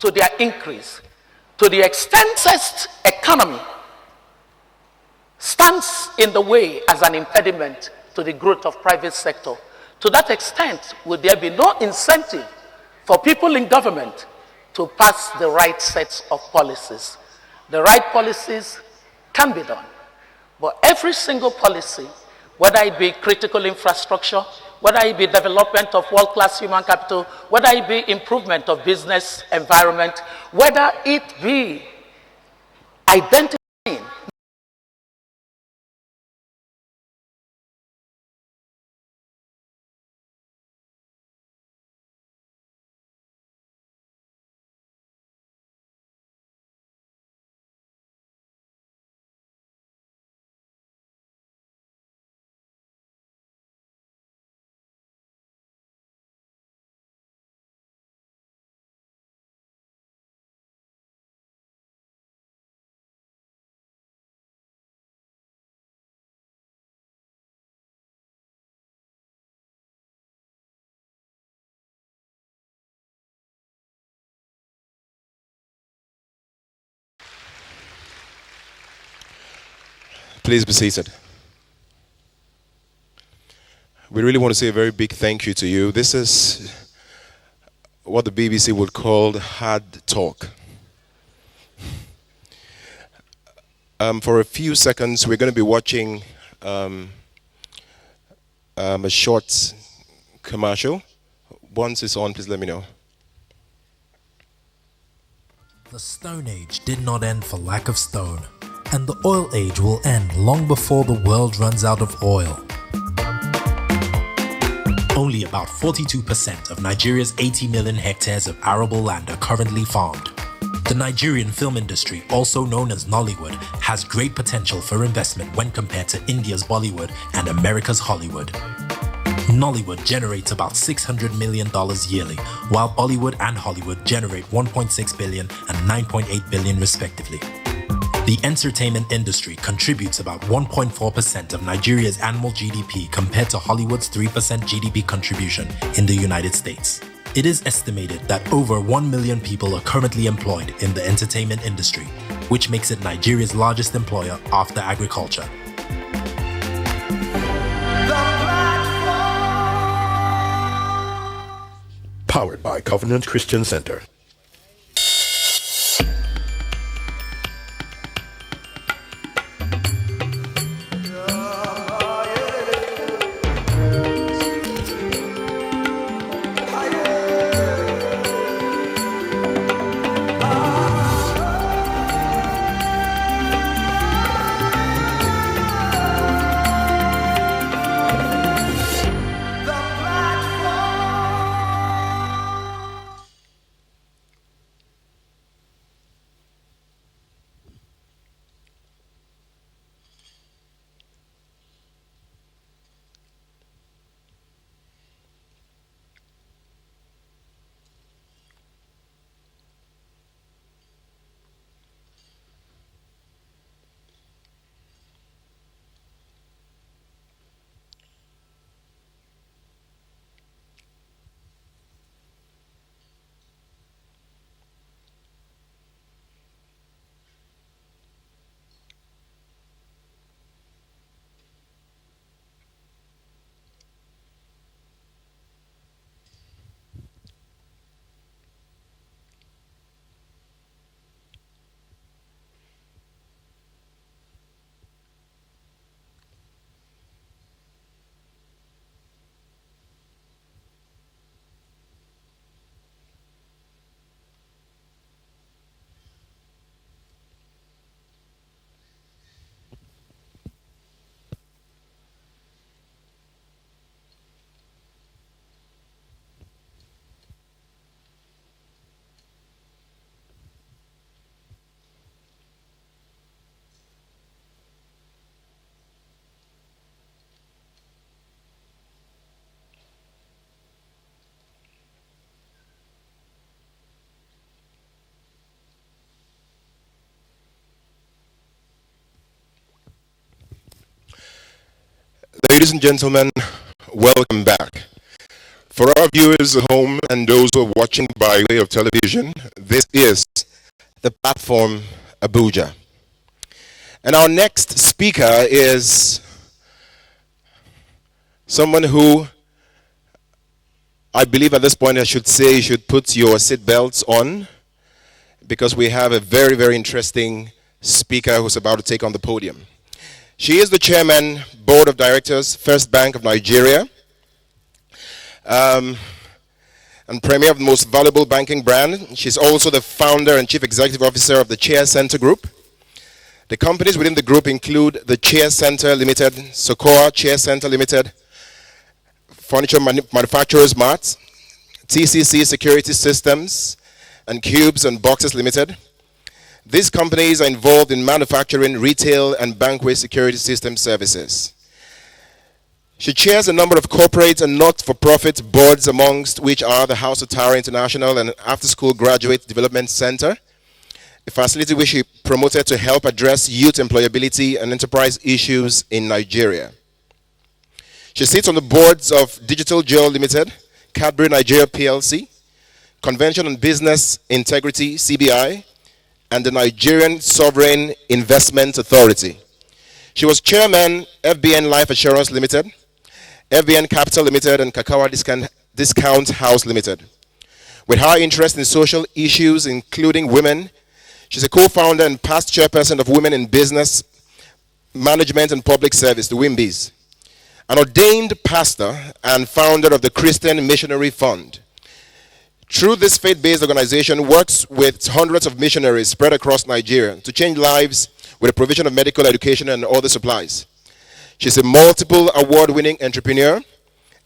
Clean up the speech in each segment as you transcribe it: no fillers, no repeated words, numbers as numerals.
to their increase. To the extent that economy stands in the way as an impediment to the growth of private sector, to that extent, would there be no incentive for people in government to pass the right sets of policies? The right policies can be done, but every single policy, whether it be critical infrastructure, whether it be development of world-class human capital, whether it be improvement of business environment, whether it be identifying Please be seated. We really want to say a very big thank you to you. This is what the BBC would call hard talk. For a few seconds, we're going to be watching a short commercial. Once it's on, please let me know. The Stone Age did not end for lack of stone, and the Oil Age will end long before the world runs out of oil. Only about 42% of Nigeria's 80 million hectares of arable land are currently farmed. The Nigerian film industry, also known as Nollywood, has great potential for investment when compared to India's Bollywood and America's Hollywood. Nollywood generates about $600 million yearly, while Bollywood and Hollywood generate $1.6 billion and $9.8 billion respectively. The entertainment industry contributes about 1.4% of Nigeria's annual GDP compared to Hollywood's 3% GDP contribution in the United States. It is estimated that over 1 million people are currently employed in the entertainment industry, which makes it Nigeria's largest employer after agriculture. Powered by Covenant Christian Center. Ladies and gentlemen, welcome back. For our viewers at home and those who are watching by way of television, this is the platform ABUJA. And our next speaker is someone who I believe at this point I should say you should put your seatbelts on, because we have a very, very interesting speaker who's about to take on the podium. She is the chairman, board of directors, First Bank of Nigeria, and premier of the most valuable banking brand. She's also the founder and chief executive officer of the Chair Center Group. The companies within the group include the Chair Center Limited, Sokoa Chair Center Limited, Furniture Manufacturers Mart, TCC Security Systems, and Cubes and Boxes Limited. These companies are involved in manufacturing, retail, and bankway security system services. She chairs a number of corporate and not-for-profit boards, amongst which are the House of Tara International and After-School Graduate Development Center, a facility which she promoted to help address youth employability and enterprise issues in Nigeria. She sits on the boards of Digital Geo Limited, Cadbury Nigeria PLC, Convention on Business Integrity, CBI, and the Nigerian Sovereign Investment Authority. She was chairman, FBN Life Assurance Limited, FBN Capital Limited, and Kakawa Discount House Limited. With her interest in social issues, including women, she's a co-founder and past chairperson of Women in Business, Management and Public Service, the WIMBIS, an ordained pastor and founder of the Christian Missionary Fund. Through this faith-based organization, works with hundreds of missionaries spread across Nigeria to change lives with the provision of medical education and other supplies. She's a multiple award-winning entrepreneur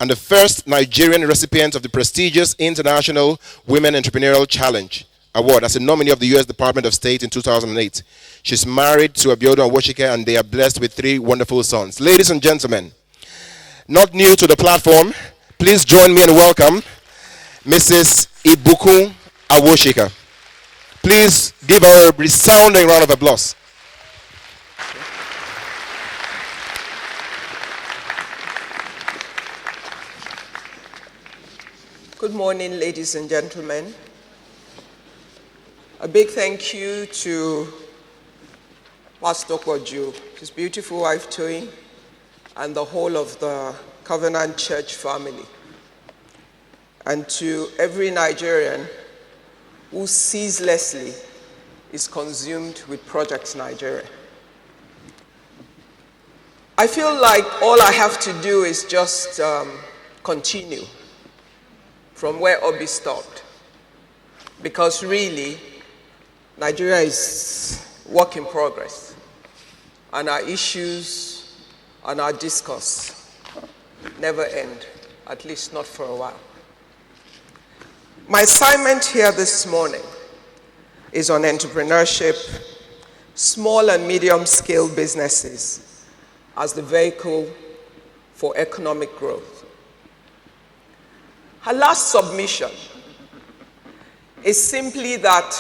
and the first Nigerian recipient of the prestigious International Women Entrepreneurial Challenge Award as a nominee of the U.S. Department of State in 2008. She's married to Awosika, and they are blessed with 3 wonderful sons. Ladies and gentlemen, not new to the platform, please join me and welcome Mrs. Ibukun Awosika. Please give her a resounding round of applause. Good morning, ladies and gentlemen. A big thank you to Pastor Cojo, his beautiful wife Toyin, and the whole of the Covenant Church family, and to every Nigerian who ceaselessly is consumed with Project Nigeria. I feel like all I have to do is just continue from where Obi stopped, because really Nigeria is work in progress, and our issues and our discourse never end, at least not for a while. My assignment here this morning is on entrepreneurship, small and medium scale businesses as the vehicle for economic growth. Her last submission is simply that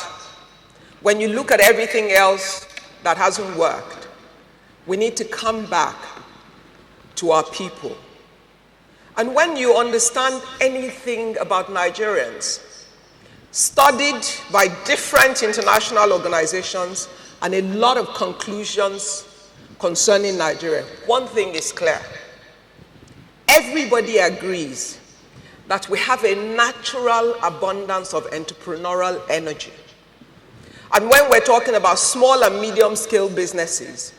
when you look at everything else that hasn't worked, we need to come back to our people. And when you understand anything about Nigerians, studied by different international organizations and a lot of conclusions concerning Nigeria, one thing is clear. Everybody agrees that we have a natural abundance of entrepreneurial energy. And when we're talking about small and medium scale businesses,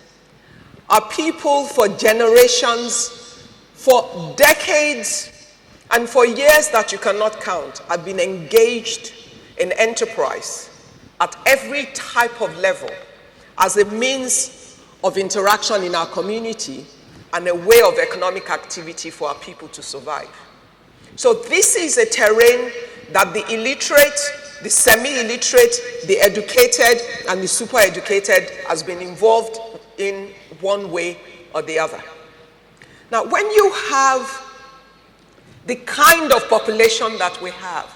our people for generations, for decades, and for years that you cannot count, have been engaged in enterprise at every type of level as a means of interaction in our community and a way of economic activity for our people to survive. So this is a terrain that the illiterate, the semi-illiterate, the educated, and the super-educated has been involved in one way or the other. Now, when you have the kind of population that we have,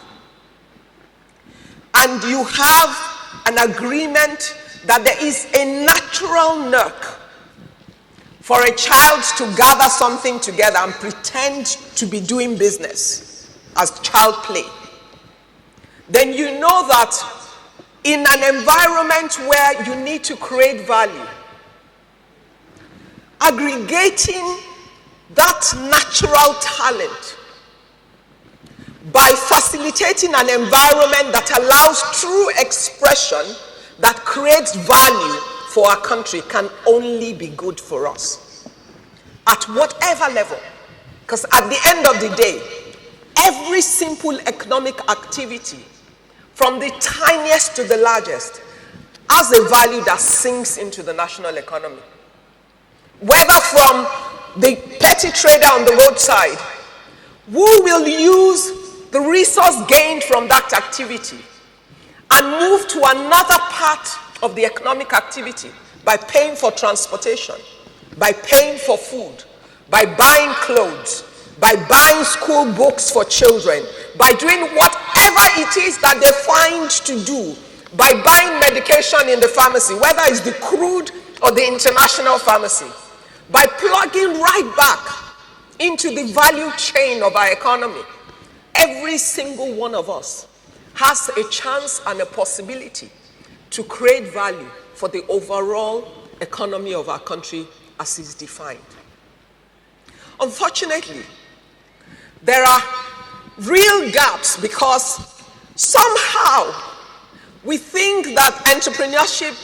and you have an agreement that there is a natural nerve for a child to gather something together and pretend to be doing business, as child play, then you know that in an environment where you need to create value, aggregating that natural talent by facilitating an environment that allows true expression that creates value for our country can only be good for us at whatever level. Because at the end of the day, every simple economic activity, from the tiniest to the largest, has a value that sinks into the national economy. Whether from the petty trader on the roadside, who will use the resource gained from that activity and move to another part of the economic activity by paying for transportation, by paying for food, by buying clothes, by buying school books for children, by doing whatever it is that they find to do, by buying medication in the pharmacy, whether it's the crude or the international pharmacy, by plugging right back into the value chain of our economy. Every single one of us has a chance and a possibility to create value for the overall economy of our country as is defined. Unfortunately, there are real gaps because somehow we think that entrepreneurship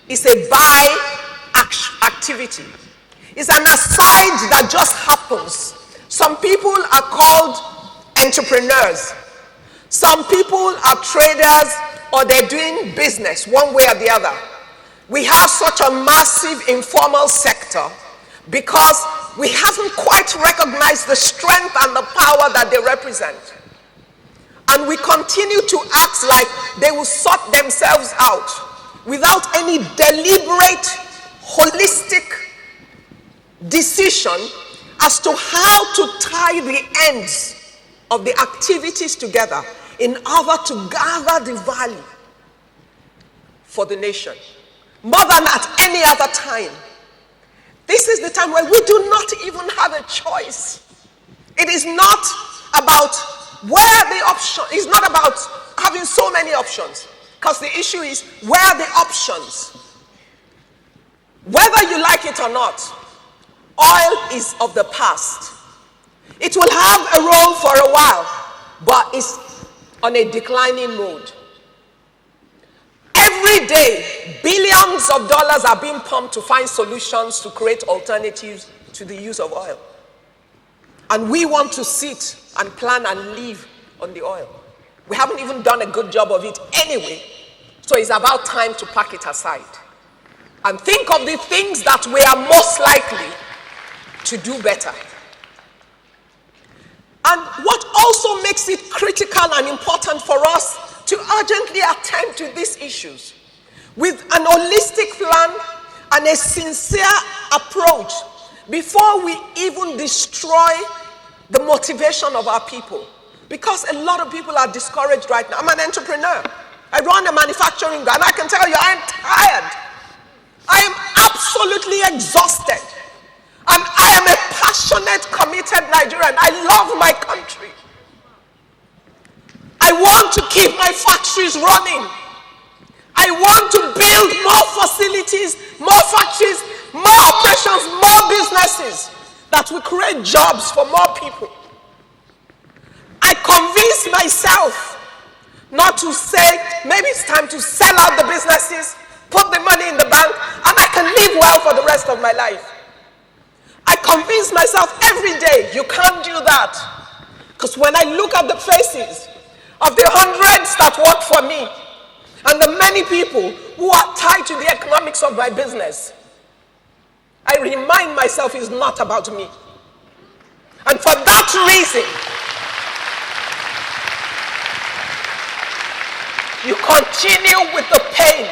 is a by activity. It's an aside that just happens. Some people are called entrepreneurs. Some people are traders, or they're doing business one way or the other. We have such a massive informal sector because we haven't quite recognized the strength and the power that they represent. And we continue to act like they will sort themselves out without any deliberate, holistic decision as to how to tie the ends of the activities together in order to gather the value for the nation. More than at any other time, this is the time where we do not even have a choice. It is not about where the option, it's not about having so many options, because the issue is where are the options. Whether you like it or not, oil is of the past. It will have a role for a while, but it's on a declining mode. Every day, billions of dollars are being pumped to find solutions to create alternatives to the use of oil. And we want to sit and plan and live on the oil. We haven't even done a good job of it anyway, so it's about time to pack it aside and think of the things that we are most likely to do better. And what also makes it critical and important for us to urgently attend to these issues with an holistic plan and a sincere approach before we even destroy the motivation of our people. Because a lot of people are discouraged right now. I'm an entrepreneur. I run a manufacturing, and I can tell you I am tired. I am absolutely exhausted. And I am a passionate, committed Nigerian. I love my country. I want to keep my factories running. I want to build more facilities, more factories, more operations, more businesses that will create jobs for more people. I convinced myself not to say, maybe it's time to sell out the businesses, put the money in the bank, and I can live well for the rest of my life. I convince myself every day, you can't do that. Because when I look at the faces of the hundreds that work for me and the many people who are tied to the economics of my business, I remind myself it's not about me. And for that reason, you continue with the pain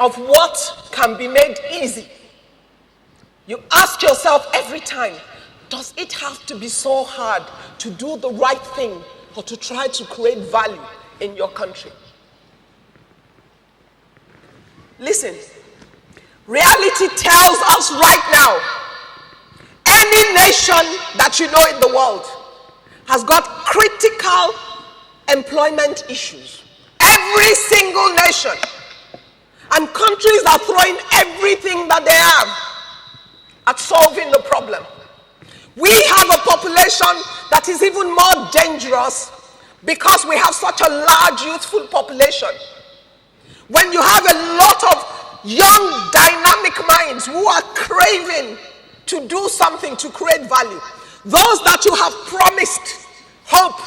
of what can be made easy. You ask yourself every time, does it have to be so hard to do the right thing or to try to create value in your country? Listen, reality tells us right now, any nation that you know in the world has got critical employment issues. Every single nation and countries are throwing everything that they have at solving the problem. We have a population that is even more dangerous because we have such a large youthful population. When you have a lot of young, dynamic minds who are craving to do something to create value, those that you have promised hope,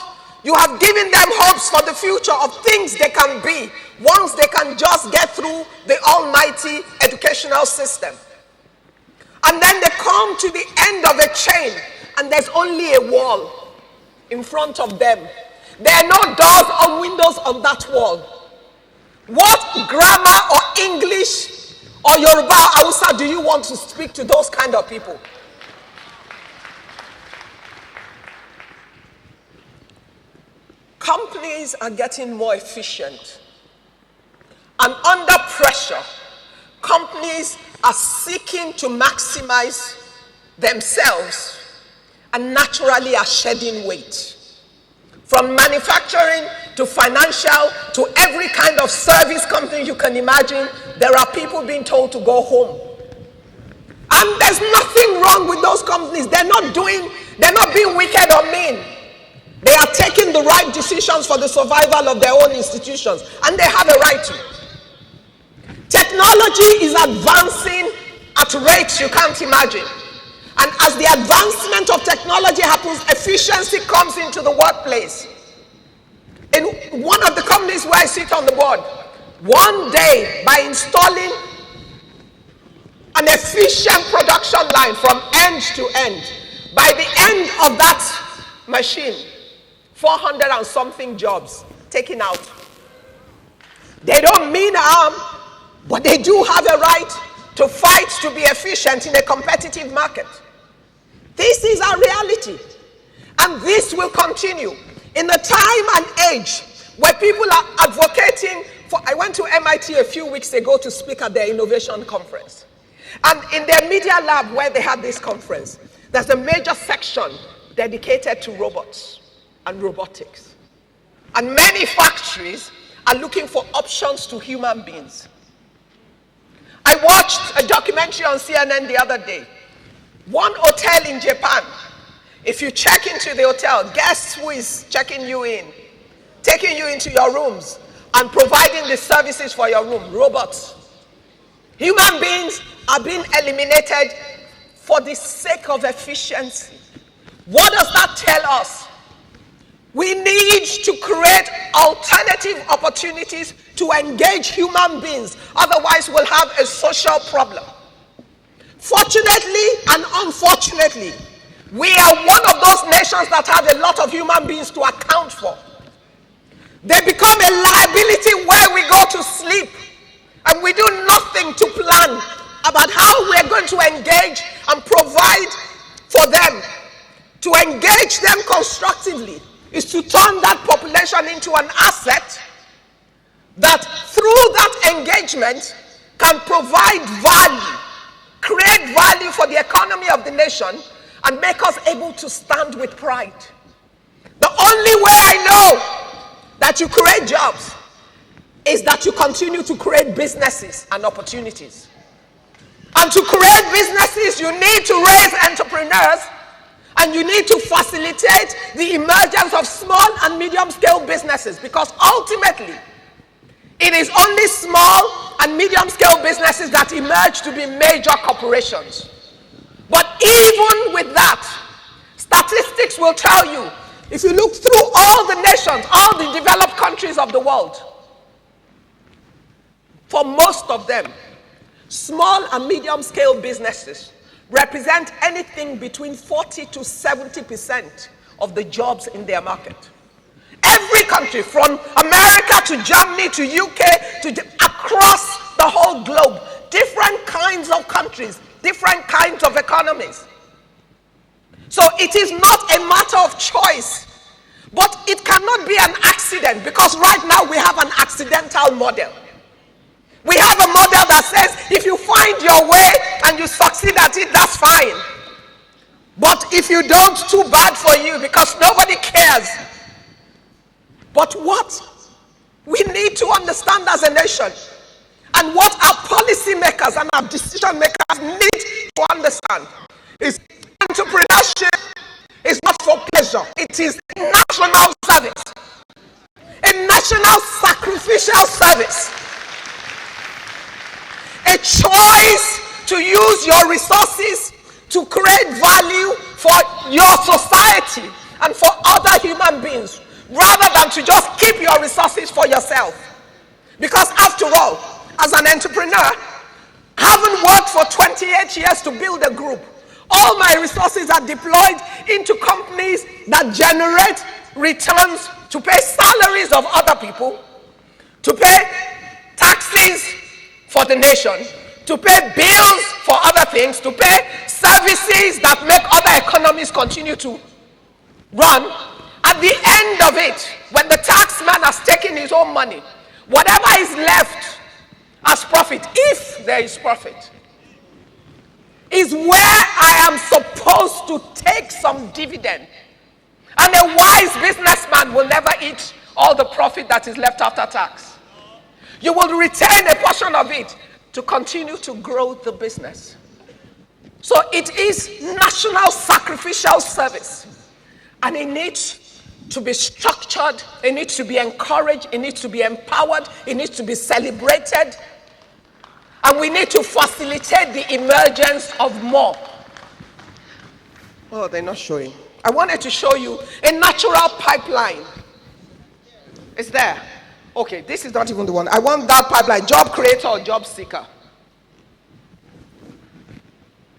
you have given them hopes for the future of things they can be once they can just get through the almighty educational system. And then they come to the end of a chain and there's only a wall in front of them. There are no doors or windows on that wall. What grammar or English or Yoruba, Hausa do you want to speak to those kind of people? Companies are getting more efficient. And under pressure, companies are seeking to maximize themselves and naturally are shedding weight. From manufacturing to financial to every kind of service company you can imagine, there are people being told to go home. And there's nothing wrong with those companies. They're not being wicked or mean. They are taking the right decisions for the survival of their own institutions, and they have a right to. Technology is advancing at rates you can't imagine. And as the advancement of technology happens, efficiency comes into the workplace. In one of the companies where I sit on the board, one day, by installing an efficient production line from end to end, by the end of that machine, 400 and something jobs taken out. They don't mean harm, but they do have a right to fight to be efficient in a competitive market. This is our reality. And this will continue. In the time and age where people are advocating for, I went to MIT a few weeks ago to speak at their innovation conference. And in their media lab where they had this conference, there's a major section dedicated to robots and robotics. And many factories are looking for options to human beings. I watched a documentary on CNN the other day. One hotel in Japan, if you check into the hotel, guess who is checking you in, taking you into your rooms, and providing the services for your room? Robots. Human beings are being eliminated for the sake of efficiency. What does that tell us? We need to create alternative opportunities to engage human beings. Otherwise, we'll have a social problem. Fortunately and unfortunately, we are one of those nations that have a lot of human beings to account for. They become a liability where we go to sleep and we do nothing to plan about how we're going to engage and provide for them. To engage them constructively is to turn that population into an asset that through that engagement can provide value, create value for the economy of the nation, and make us able to stand with pride. The only way I know that you create jobs is that you continue to create businesses and opportunities. And to create businesses, you need to raise entrepreneurs, and you need to facilitate the emergence of small and medium-scale businesses, because ultimately, it is only small and medium-scale businesses that emerge to be major corporations. But even with that, statistics will tell you, if you look through all the nations, all the developed countries of the world, for most of them, small and medium-scale businesses represent anything between 40 to 70% of the jobs in their market. Every country, from America to Germany to UK, across the whole globe, different kinds of countries, different kinds of economies. So it is not a matter of choice, but it cannot be an accident, because right now we have an accidental model. We have a model that says if you find your way and you succeed at it, that's fine. But if you don't, too bad for you, because nobody cares. But what we need to understand as a nation, and what our policymakers and our decision makers need to understand, is entrepreneurship is not for pleasure. It is national service. A national sacrificial service. A choice to use your resources to create value for your society and for other human beings, rather than to just keep your resources for yourself. Because after all, as an entrepreneur, having worked for 28 years to build a group, all my resources are deployed into companies that generate returns to pay salaries of other people, to pay taxes for the nation, to pay bills for other things, to pay services that make other economies continue to run. At the end of it, when the tax man has taken his own money, whatever is left as profit, if there is profit, is where I am supposed to take some dividend. And a wise businessman will never eat all the profit that is left after tax. You will retain a portion of it to continue to grow the business. So it is national sacrificial service. And it needs to be structured, it needs to be encouraged, it needs to be empowered, it needs to be celebrated. And we need to facilitate the emergence of more. Oh, they're not showing. I wanted to show you a natural pipeline. It's there. Okay, this is not even the one. I want that pipeline. Job creator or job seeker.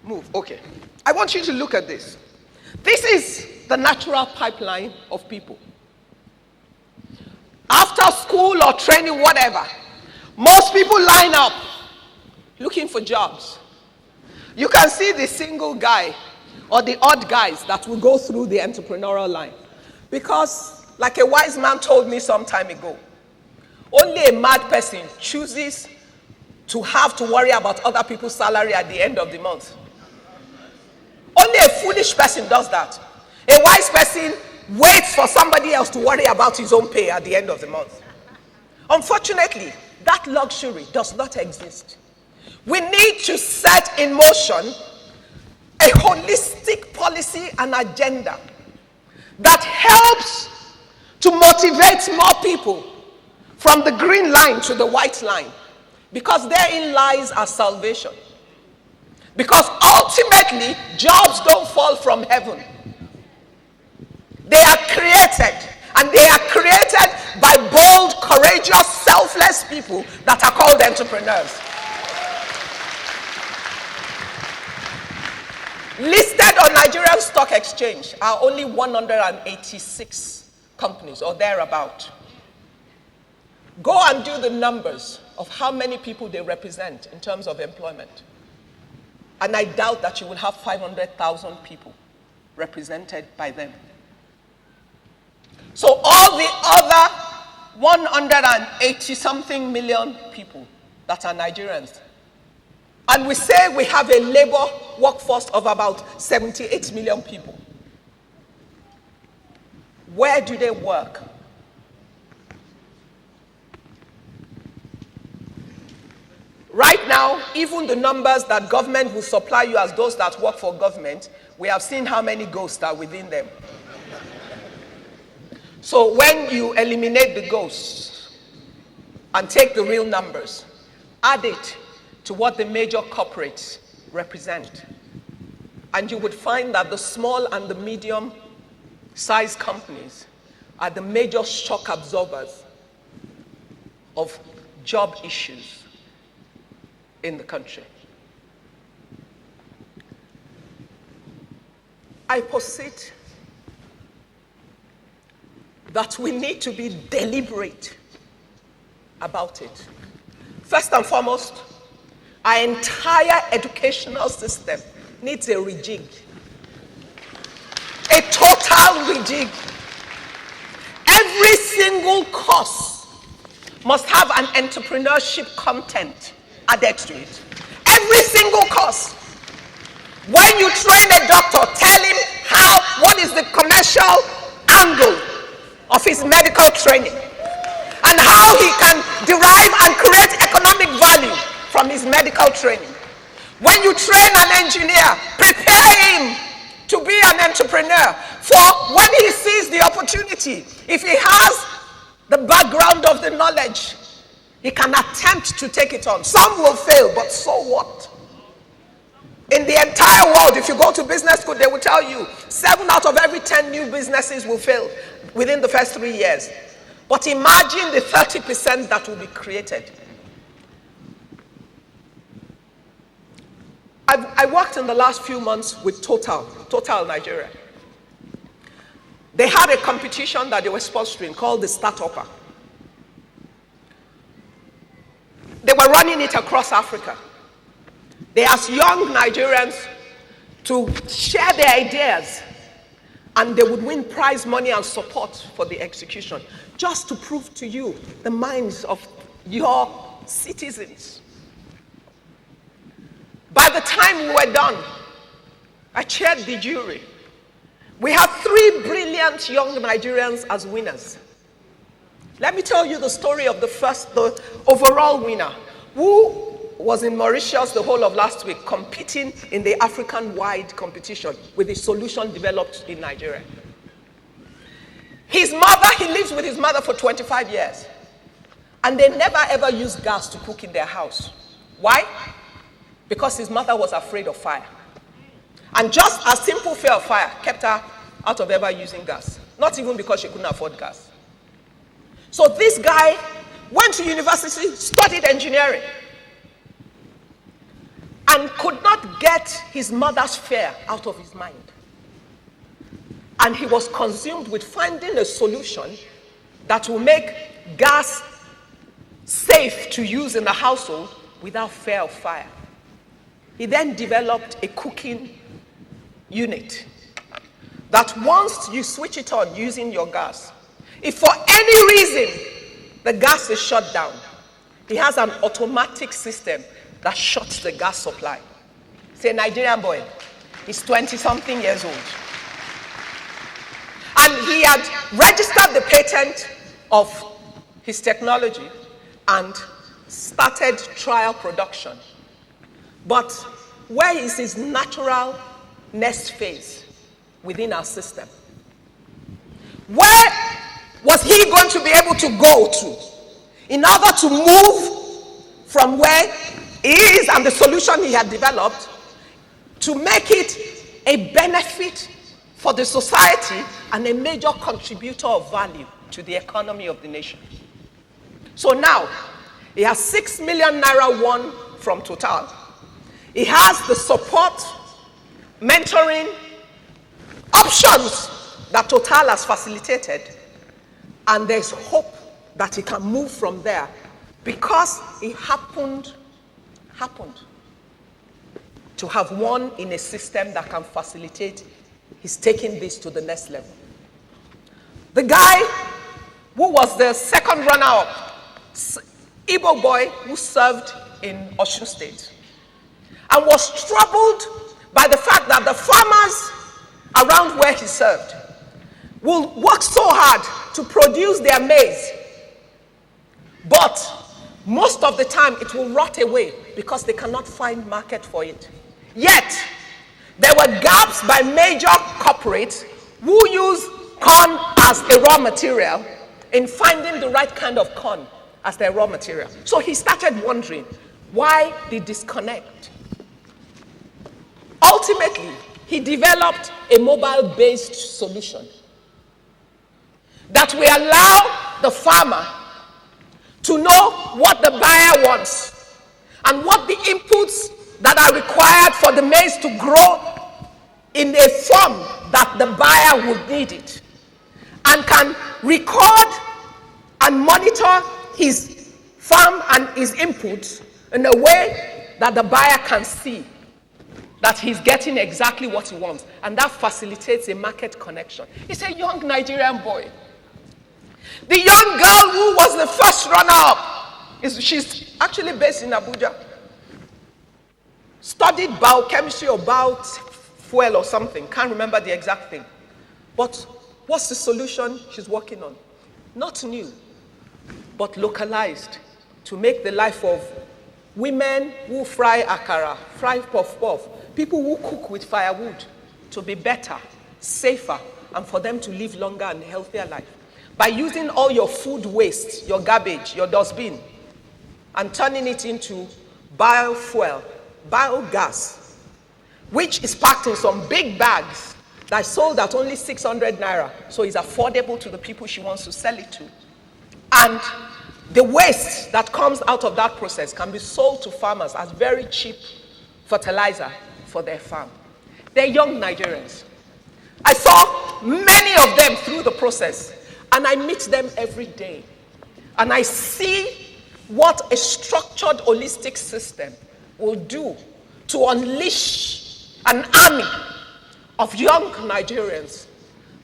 Move. Okay. I want you to look at this. This is the natural pipeline of people. After school or training, whatever, most people line up looking for jobs. You can see the single guy or the odd guys that will go through the entrepreneurial line. Because, like a wise man told me some time ago, only a mad person chooses to have to worry about other people's salary at the end of the month. Only a foolish person does that. A wise person waits for somebody else to worry about his own pay at the end of the month. Unfortunately, that luxury does not exist. We need to set in motion a holistic policy and agenda that helps to motivate more people from the green line to the white line, because therein lies our salvation. Because ultimately, jobs don't fall from heaven. They are created, and they are created by bold, courageous, selfless people that are called entrepreneurs. Listed on Nigerian Stock Exchange are only 186 companies or thereabout. Go and do the numbers of how many people they represent in terms of employment. And I doubt that you will have 500,000 people represented by them. So all the other 180-something million people that are Nigerians, and we say we have a labor workforce of about 78 million people. Where do they work? Right now, even the numbers that government will supply you as those that work for government, we have seen how many ghosts are within them. So when you eliminate the ghosts and take the real numbers, add it to what the major corporates represent, and you would find that the small and the medium-sized companies are the major shock absorbers of job issues in the country. I posit that we need to be deliberate about it. First and foremost, our entire educational system needs a rejig. A total rejig. Every single course must have an entrepreneurship content added to it. Every single course. When you train a doctor, tell him what is the commercial angle of his medical training and how he can derive and create economic value from his medical training. When you train an engineer, prepare him to be an entrepreneur, for when he sees the opportunity, if he has the background of the knowledge, he can attempt to take it on. Some will fail, but so what? In the entire world, if you go to business school, they will tell you 7 out of every 10 new businesses will fail within the first 3 years. But imagine the 30% that will be created. I worked in the last few months with Total Nigeria. They had a competition that they were sponsoring called the Start-Upper. They were running it across Africa. They asked young Nigerians to share their ideas, and they would win prize money and support for the execution, just to prove to you the minds of your citizens. By the time we were done, I chaired the jury. We had 3 brilliant young Nigerians as winners. Let me tell you the story of the overall winner, who was in Mauritius the whole of last week, competing in the African-wide competition with a solution developed in Nigeria. His mother, he lives with his mother for 25 years. And they never ever used gas to cook in their house. Why? Because his mother was afraid of fire. And just a simple fear of fire kept her out of ever using gas. Not even because she couldn't afford gas. So this guy went to university, studied engineering, and could not get his mother's fear out of his mind. And he was consumed with finding a solution that will make gas safe to use in the household without fear of fire. He then developed a cooking unit that once you switch it on using your gas, if for any reason the gas is shut down, he has an automatic system that shuts the gas supply. It's a Nigerian boy. He's 20-something years old. And he had registered the patent of his technology and started trial production. But where is his natural next phase within our system? Where was he going to be able to go to in order to move from where he is and the solution he had developed to make it a benefit for the society and a major contributor of value to the economy of the nation? So now, he has 6 million naira won from Total. He has the support, mentoring, options that Total has facilitated. And there's hope that he can move from there because he happened to have won in a system that can facilitate his taking this to the next level. The guy who was the second runner-up, Igbo boy who served in Osun State, and was troubled by the fact that the farmers around where he served will work so hard to produce their maize, but most of the time it will rot away because they cannot find market for it. Yet, there were gaps by major corporates who use corn as a raw material in finding the right kind of corn as their raw material. So he started wondering why the disconnect. Ultimately, he developed a mobile-based solution that will allow the farmer to know what the buyer wants and what the inputs that are required for the maize to grow in a form that the buyer would need it, and can record and monitor his farm and his inputs in a way that the buyer can see that he's getting exactly what he wants, and that facilitates a market connection. He's a young Nigerian boy. The young girl who was the first runner-up, she's actually based in Abuja, studied biochemistry or biofuel or something, can't remember the exact thing. But What's the solution she's working on? Not new, but localized to make the life of women who fry akara, fry puff-puff, people who cook with firewood to be better, safer, and for them to live longer and healthier life. By using all your food waste, your garbage, your dustbin, and turning it into biofuel, biogas, which is packed in some big bags that's sold at only 600 naira, so it's affordable to the people she wants to sell it to. And the waste that comes out of that process can be sold to farmers as very cheap fertilizer for their farm. They're young Nigerians. I saw many of them through the process, and I meet them every day. And I see what a structured, holistic system will do to unleash an army of young Nigerians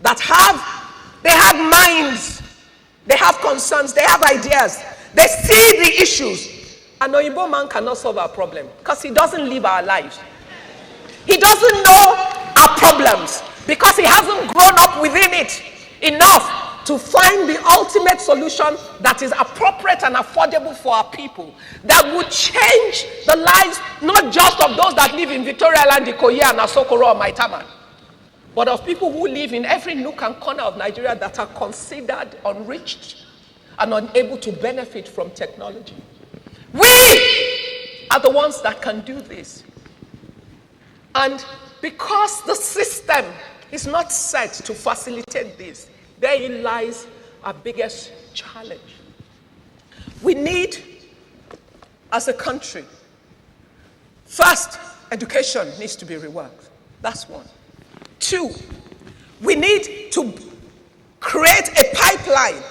that have minds, they have concerns, they have ideas, they see the issues. An Oyibo man cannot solve our problem because he doesn't live our lives. He doesn't know our problems because he hasn't grown up within it enough to find the ultimate solution that is appropriate and affordable for our people, that would change the lives not just of those that live in Victoria Land, Ikoyi, and Asokoro or Maitaman, but of people who live in every nook and corner of Nigeria that are considered unreached and unable to benefit from technology. We are the ones that can do this. And because the system is not set to facilitate this, therein lies our biggest challenge. We need, as a country, first, education needs to be reworked. That's one. Two, we need to create a pipeline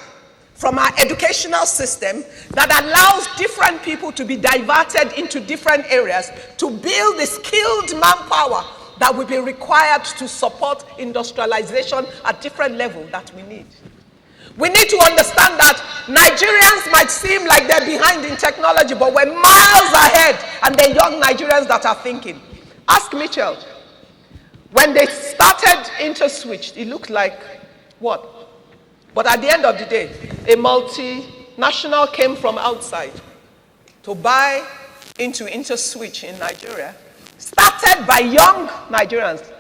from our educational system that allows different people to be diverted into different areas to build the skilled manpower that will be required to support industrialization at different levels that we need. We need to understand that Nigerians might seem like they're behind in technology, but we're miles ahead, and they're young Nigerians that are thinking. Ask Mitchell. When they started InterSwitch, it looked like what? But at the end of the day, a multinational came from outside to buy into InterSwitch in Nigeria, started by young Nigerians.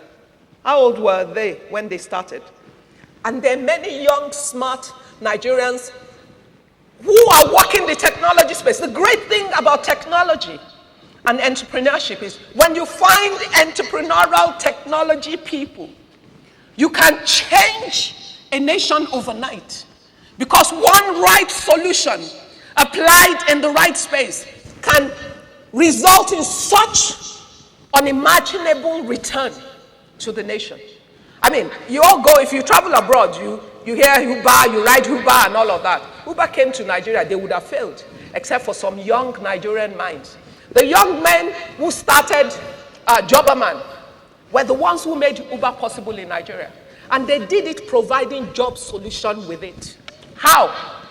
How old were they when they started? And there are many young, smart Nigerians who are working the technology space. The great thing about technology and entrepreneurship is when you find entrepreneurial technology people, you can change a nation overnight. Because one right solution applied in the right space can result in such unimaginable return to the nation. I mean, you all go, if you travel abroad, you hear Uber, you ride Uber and all of that. Uber came to Nigeria, they would have failed, except for some young Nigerian minds. The young men who started Jobberman were the ones who made Uber possible in Nigeria. And they did it providing job solution with it. How?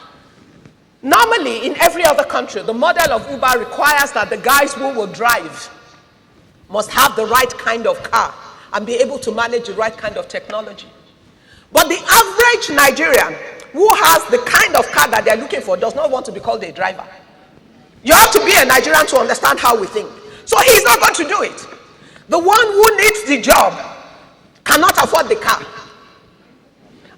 Normally, in every other country, the model of Uber requires that the guys who will drive must have the right kind of car and be able to manage the right kind of technology. But the average Nigerian who has the kind of car that they're looking for does not want to be called a driver. You have to be a Nigerian to understand how we think. So he's not going to do it. The one who needs the job cannot afford the car.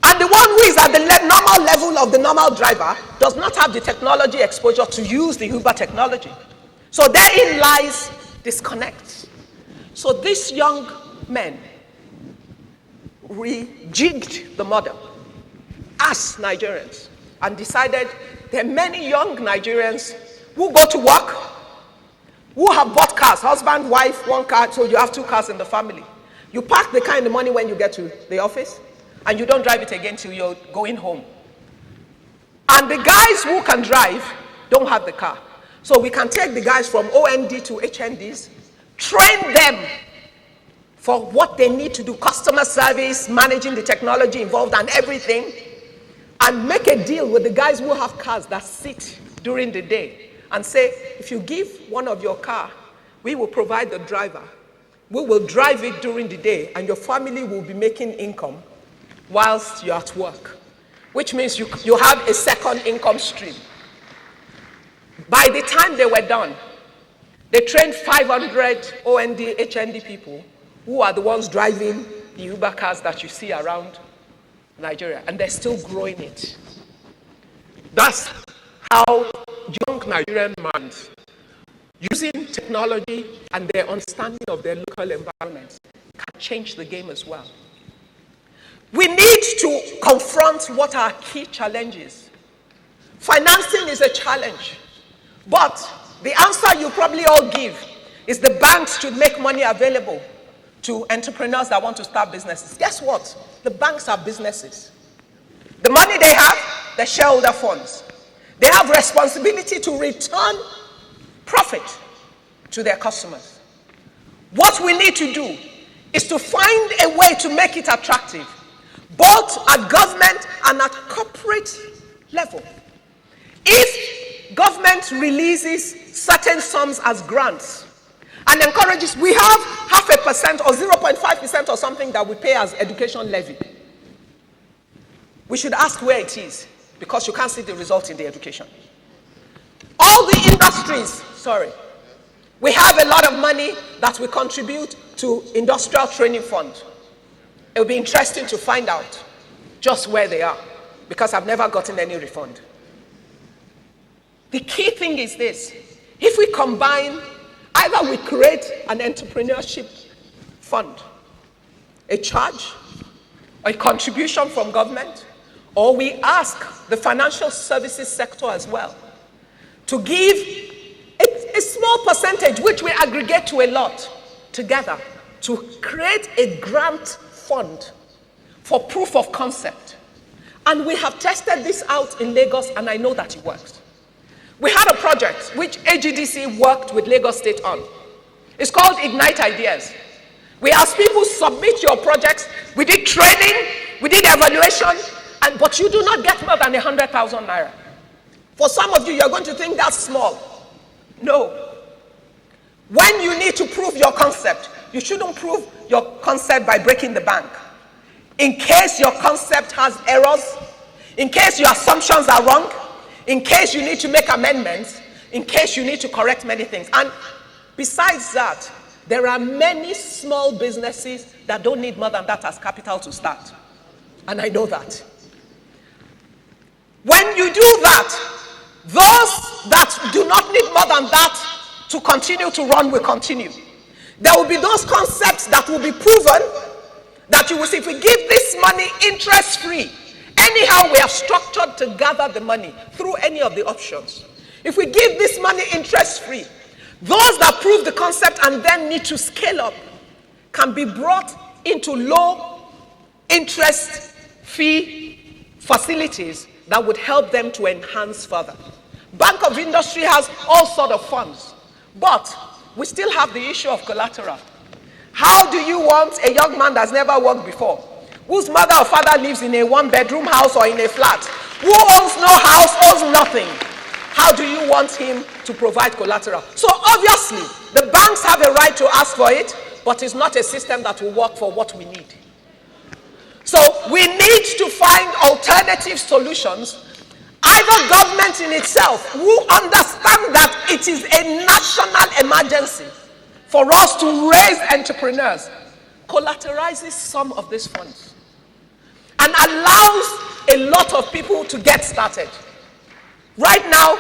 And the one who is at the normal level of the normal driver does not have the technology exposure to use the Uber technology. So therein lies disconnect. So these young men rejigged the model as Nigerians and decided there are many young Nigerians who go to work, who have bought cars, husband, wife, one car, so you have two cars in the family. You park the car in the morning when you get to the office, and you don't drive it again till you're going home. And the guys who can drive don't have the car. So we can take the guys from OND to HNDs, train them for what they need to do, customer service, managing the technology involved and everything, and make a deal with the guys who have cars that sit during the day and say, if you give one of your car, we will provide the driver. We will drive it during the day, and your family will be making income. whilst you're at work, which means you have a second income stream. By the time they were done, they trained 500 OND, HND people who are the ones driving the Uber cars that you see around Nigeria, and they're still growing it. That's how young Nigerian minds, using technology and their understanding of their local environments, can change the game as well. We need to confront what are key challenges. Financing is a challenge, but the answer you probably all give is the banks should make money available to entrepreneurs that want to start businesses. Guess what? The banks are businesses. The money they have, the shareholder funds. They have responsibility to return profit to their customers. What we need to do is to find a way to make it attractive, both at government and at corporate level. If government releases certain sums as grants and encourages, we have 0.5% or 0.5% or something that we pay as education levy. We should ask where it is, because you can't see the result in the education. All the industries, we have a lot of money that we contribute to industrial training fund. It will be interesting to find out just where they are, because I've never gotten any refund. The key thing is this: if we combine, either we create an entrepreneurship fund, a charge, a contribution from government, or we ask the financial services sector as well to give a small percentage, which we aggregate to a lot, together to create a grant fund for proof of concept. And we have tested this out in Lagos, and I know that it works. We had a project which AGDC worked with Lagos State on. It's called Ignite Ideas. We asked people, submit your projects. We did training, we did evaluation, but you do not get more than 100,000 naira. For some of you, you're going to think that's small. No. When you need to prove your concept, you shouldn't prove your concept by breaking the bank. In case your concept has errors, in case your assumptions are wrong, in case you need to make amendments, in case you need to correct many things. And besides that, there are many small businesses that don't need more than that as capital to start. And I know that. When you do that, those that do not need more than that to continue to run will continue. There will be those concepts that will be proven that you will see, if we give this money interest-free, anyhow we are structured to gather the money through any of the options. If we give this money interest-free, those that prove the concept and then need to scale up can be brought into low interest fee facilities that would help them to enhance further. Bank of Industry has all sort of funds, but we still have the issue of collateral. How do you want a young man that's never worked before, whose mother or father lives in a one-bedroom house or in a flat, who owns no house, owns nothing? How do you want him to provide collateral? So obviously, the banks have a right to ask for it, but it's not a system that will work for what we need. So we need to find alternative solutions, either government in itself who understand that it is a national emergency for us to raise entrepreneurs, collateralizes some of these funds and allows a lot of people to get started. Right now,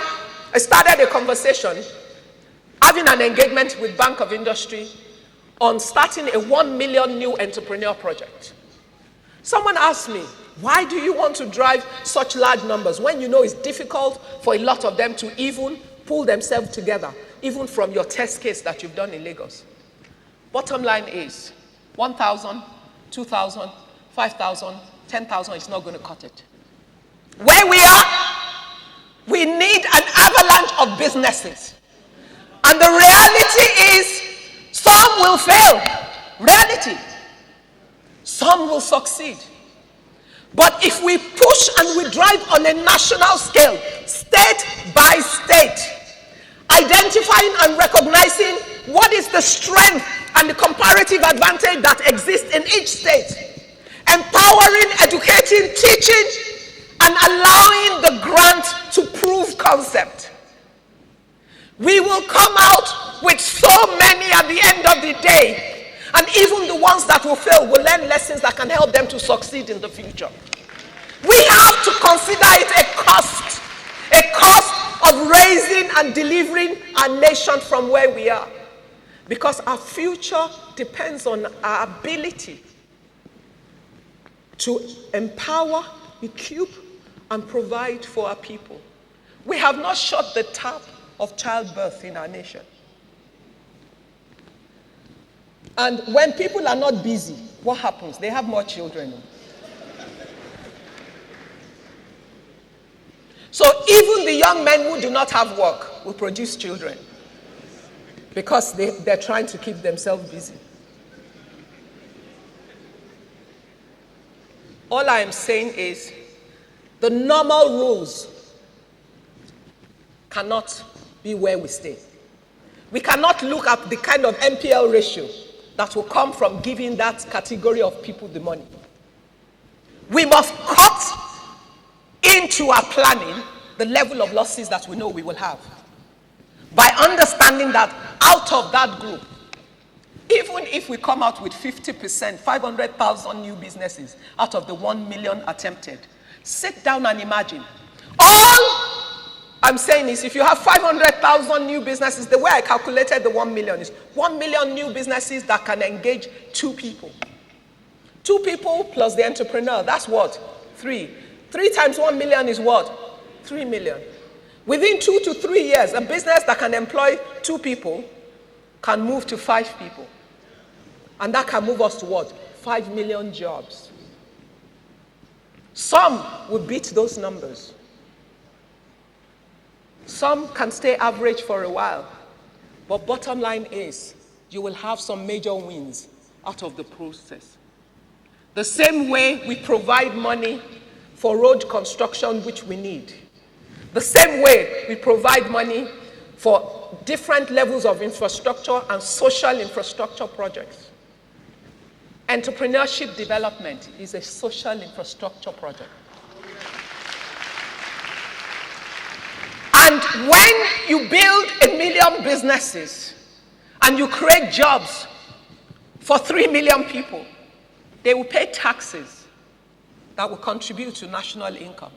I started a conversation, having an engagement with Bank of Industry on starting a 1 million new entrepreneur project. Someone asked me, why do you want to drive such large numbers when you know it's difficult for a lot of them to even pull themselves together, even from your test case that you've done in Lagos? Bottom line is 1,000, 2,000, 5,000, 10,000 is not going to cut it. Where we are, we need an avalanche of businesses. And the reality is, some will fail. Reality. Some will succeed. But if we push and we drive on a national scale, state by state, identifying and recognizing what is the strength and the comparative advantage that exists in each state, empowering, educating, teaching, and allowing the grant to prove concept. We will come out with so many at the end of the day, and even the ones that will fail will learn lessons that can help them to succeed in the future. We have to consider it a cost of raising and delivering our nation from where we are, because our future depends on our ability to empower, equip, and provide for our people. We have not shut the tap of childbirth in our nation. And when people are not busy, what happens? They have more children. So even the young men who do not have work will produce children because they're trying to keep themselves busy. All I am saying is the normal rules cannot be where we stay. We cannot look at the kind of MPL ratio that will come from giving that category of people the money. We must cut into our planning the level of losses that we know we will have, by understanding that out of that group, even if we come out with 50%, 500,000 new businesses out of the 1 million attempted, sit down and imagine. All I'm saying is if you have 500,000 new businesses, the way I calculated the 1 million is 1 million new businesses that can engage 2 people. 2 people plus the entrepreneur, that's what? 3. 3 times 1 million is what? 3 million. Within 2 to 3 years, a business that can employ 2 people can move to 5 people. And that can move us to what? 5 million jobs. Some will beat those numbers. Some can stay average for a while. But bottom line is, you will have some major wins out of the process. The same way we provide money for road construction, which we need. The same way we provide money for different levels of infrastructure and social infrastructure projects. Entrepreneurship development is a social infrastructure project. And when you build 1 million businesses and you create jobs for 3 million people, they will pay taxes that will contribute to national income.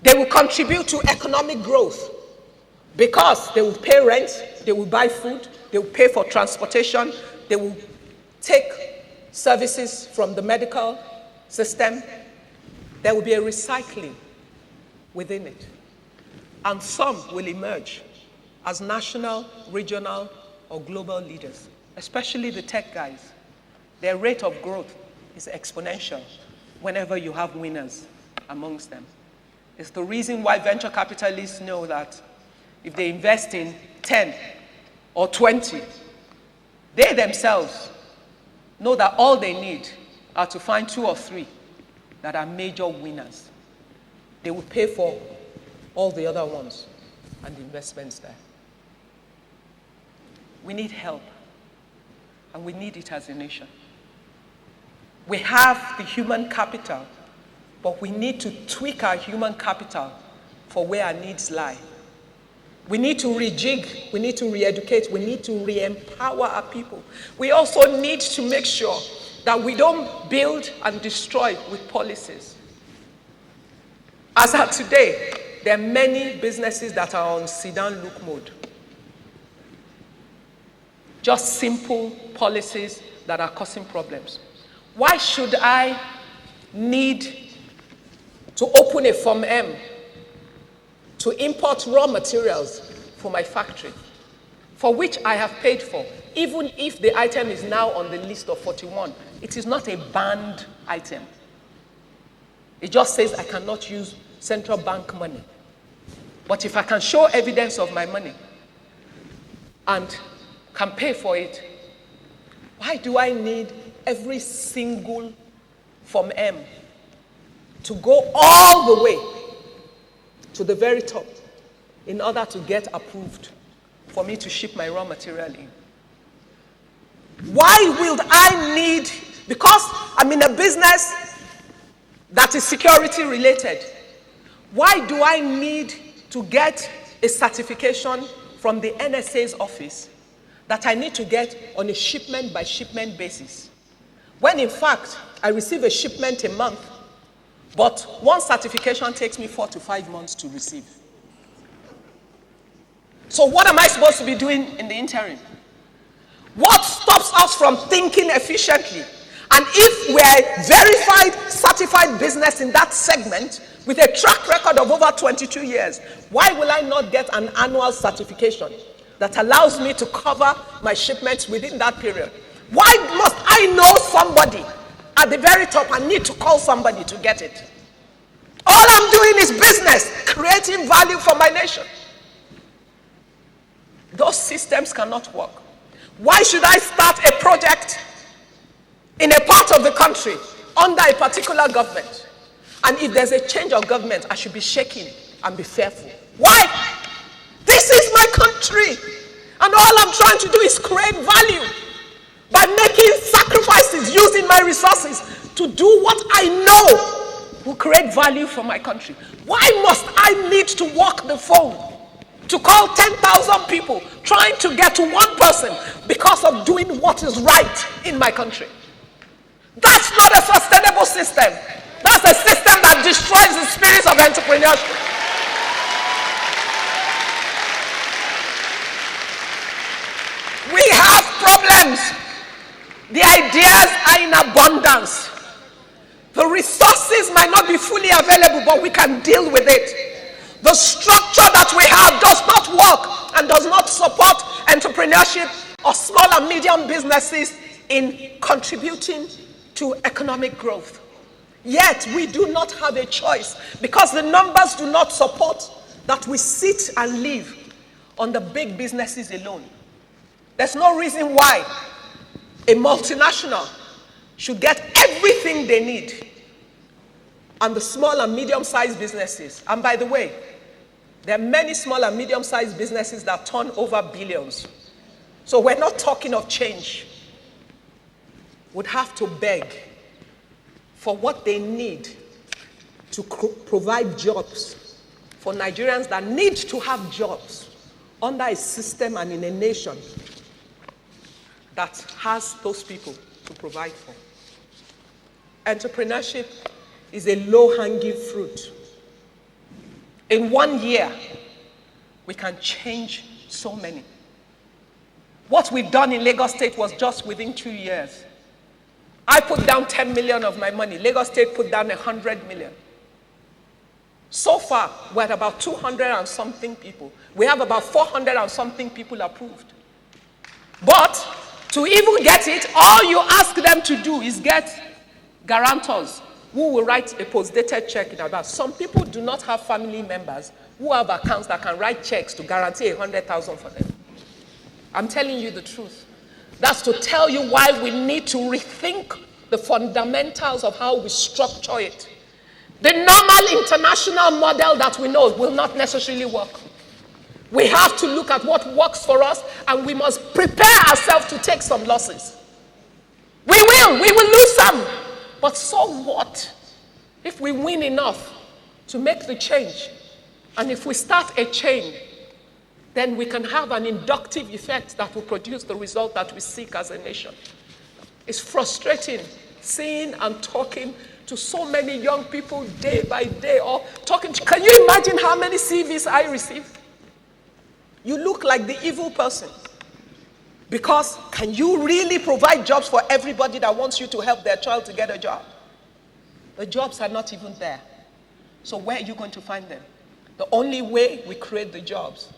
They will contribute to economic growth because they will pay rent, they will buy food, they will pay for transportation, they will take services from the medical system. There will be a recycling within it. And some will emerge as national, regional, or global leaders, especially the tech guys. Their rate of growth is exponential whenever you have winners amongst them. It's the reason why venture capitalists know that if they invest in 10 or 20, they themselves know that all they need are to find 2 or 3 that are major winners. They will pay for all the other ones and the investments there. We need help, and we need it as a nation. We have the human capital, but we need to tweak our human capital for where our needs lie. We need to rejig, we need to re-educate, we need to re-empower our people. We also need to make sure that we don't build and destroy with policies. As of today, there are many businesses that are on sit-down look mode. Just simple policies that are causing problems. Why should I need to open a Form M to import raw materials for my factory, for which I have paid for, even if the item is now on the list of 41? It is not a banned item. It just says I cannot use central bank money. But if I can show evidence of my money and can pay for it, why do I need every single Form M to go all the way to the very top in order to get approved for me to ship my raw material in? Why will I need because I'm in a business that is security related, why do I need to get a certification from the NSA's office that I need to get on a shipment by shipment basis? When in fact, I receive a shipment a month, but one certification takes me 4 to 5 months to receive. So what am I supposed to be doing in the interim? What stops us from thinking efficiently? And if we're a verified, certified business in that segment with a track record of over 22 years, why will I not get an annual certification that allows me to cover my shipments within that period? Why must I know somebody at the very top and need to call somebody to get it? All I'm doing is business, creating value for my nation. Those systems cannot work. Why should I start a project in a part of the country under a particular government? And if there's a change of government, I should be shaking and be fearful. Why? This is my country. And all I'm trying to do is create value by making sacrifices, using my resources to do what I know will create value for my country. Why must I need to walk the phone to call 10,000 people trying to get to one person because of doing what is right in my country? That's not a sustainable system. That's a system that destroys the spirit of entrepreneurship. We have problems. The ideas are in abundance. The resources might not be fully available, but we can deal with it. The structure that we have does not work and does not support entrepreneurship or small and medium businesses in contributing to economic growth. Yet we do not have a choice because the numbers do not support that we sit and live on the big businesses alone. There's no reason why a multinational should get everything they need and the small and medium-sized businesses. And by the way, there are many small and medium-sized businesses that turn over billions. So we're not talking of change. Would have to beg for what they need to provide jobs for Nigerians that need to have jobs under a system and in a nation that has those people to provide for. Entrepreneurship is a low-hanging fruit. In 1 year, we can change so many. What we've done in Lagos State was just within 2 years. I put down 10 million of my money. Lagos State put down 100 million. So far, we're at about 200 and something people. We have about 400 and something people approved. But to even get it, all you ask them to do is get guarantors who will write a post-dated check in advance. Some people do not have family members who have accounts that can write checks to guarantee 100,000 for them. I'm telling you the truth. That's to tell you why we need to rethink the fundamentals of how we structure it. The normal international model that we know will not necessarily work. We have to look at what works for us, and we must prepare ourselves to take some losses. We will lose some. But so what if we win enough to make the change? And if we start a chain, then we can have an inductive effect that will produce the result that we seek as a nation. It's frustrating seeing and talking to so many young people day by day, or talking to, can you imagine how many CVs I receive? You look like the evil person. Because can you really provide jobs for everybody that wants you to help their child to get a job? The jobs are not even there. So where are you going to find them? The only way we create the jobs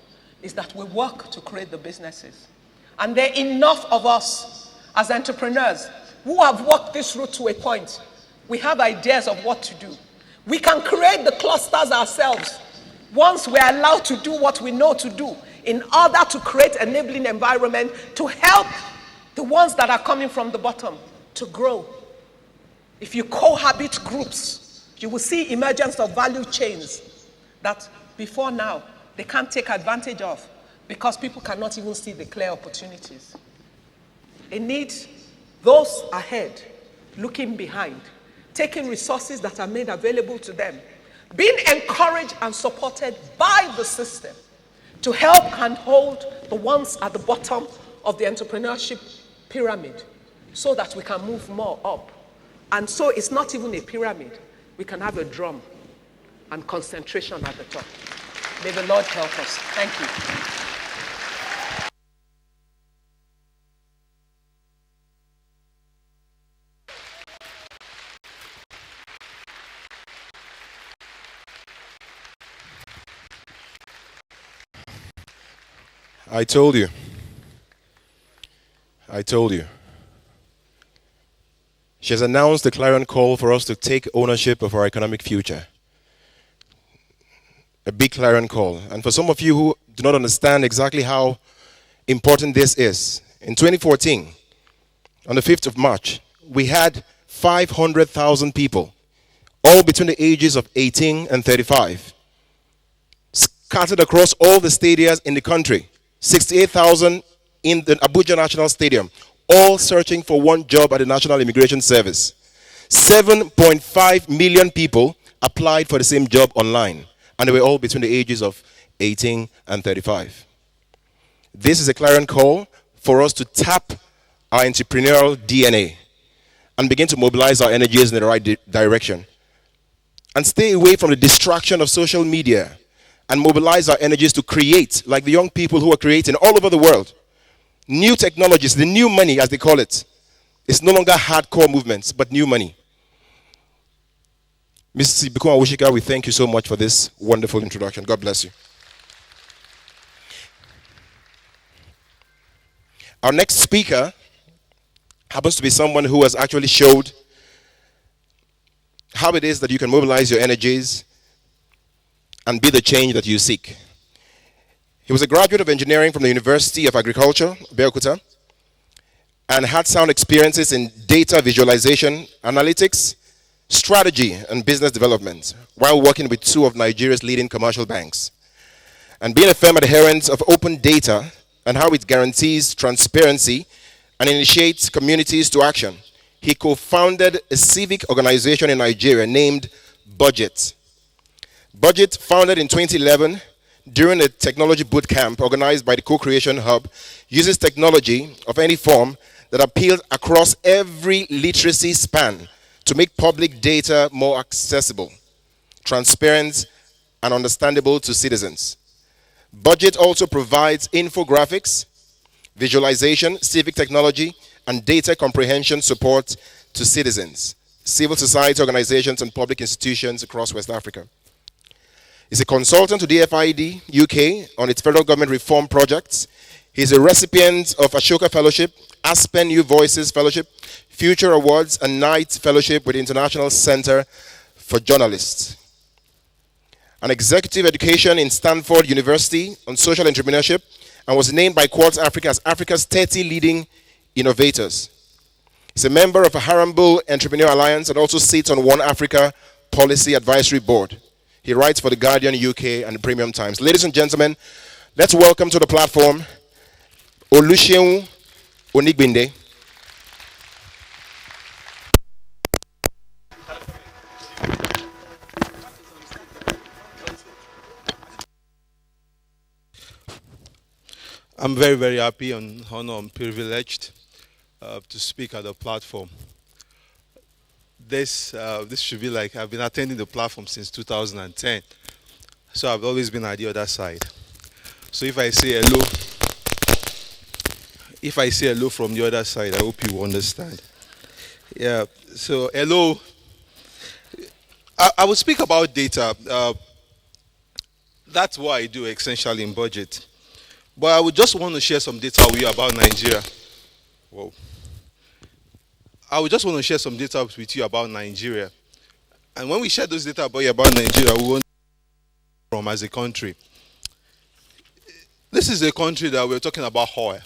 is that we work to create the businesses. And there are enough of us as entrepreneurs who have walked this route to a point. We have ideas of what to do. We can create the clusters ourselves once we're allowed to do what we know to do, in order to create enabling environment to help the ones that are coming from the bottom to grow. If you cohabit groups, you will see emergence of value chains that before now they can't take advantage of because people cannot even see the clear opportunities. It needs those ahead looking behind, taking resources that are made available to them, being encouraged and supported by the system to help and hold the ones at the bottom of the entrepreneurship pyramid so that we can move more up. And so it's not even a pyramid. We can have a drum and concentration at the top. May the Lord help us. Thank you. I told you. She has announced the clarion call for us to take ownership of our economic future. A big clarion call. And for some of you who do not understand exactly how important this is, in 2014, on the 5th of March, we had 500,000 people, all between the ages of 18 and 35, scattered across all the stadiums in the country. 68,000 in the ABUJA National Stadium, all searching for one job at the National Immigration Service. 7.5 million people applied for the same job online, and they were all between the ages of 18 and 35. This is a clarion call for us to tap our entrepreneurial DNA and begin to mobilize our energies in the right direction. And stay away from the distraction of social media and mobilize our energies to create, like the young people who are creating all over the world. New technologies, the new money as they call it. It's no longer hardcore movements, but new money. Mrs. Ibukun Awosika, we thank you so much for this wonderful introduction. God bless you. Our next speaker happens to be someone who has actually showed how it is that you can mobilize your energies and be the change that you seek. He was a graduate of engineering from the University of Agriculture, Abeokuta, and had sound experiences in data visualization, analytics, strategy, and business development while working with two of Nigeria's leading commercial banks. And being a firm adherent of open data and how it guarantees transparency and initiates communities to action, he co-founded a civic organization in Nigeria named BudgIT. BudgIT, founded in 2011 during a technology boot camp organized by the Co-Creation Hub, uses technology of any form that appeals across every literacy span to make public data more accessible, transparent, and understandable to citizens. BudgIT also provides infographics, visualization, civic technology, and data comprehension support to citizens, civil society organizations, and public institutions across West Africa. He's a consultant to DFID UK on its federal government reform projects. He's a recipient of Ashoka Fellowship, Aspen New Voices Fellowship, Future Awards, and Knight Fellowship with the International Center for Journalists. An executive education in Stanford University on social entrepreneurship, and was named by Quartz Africa as Africa's 30 leading innovators. He's a member of a Harambul Entrepreneur Alliance and also sits on One Africa Policy Advisory Board. He writes for The Guardian UK and the Premium Times. Ladies and gentlemen, let's welcome to the platform Oluseun Onigbinde. I'm very, very happy and honored and privileged to speak at the platform. This should be like, I've been attending the platform since 2010, so I've always been at the other side. So if I say hello from the other side, I hope you understand. Yeah, so hello. I will speak about data. That's what I do essentially in BudgIT. But I would just want to share some data with you about Nigeria. Whoa. I would just want to share some data with you about Nigeria. And when we share those data about Nigeria, we want from as a country. This is a country that we're talking about oil.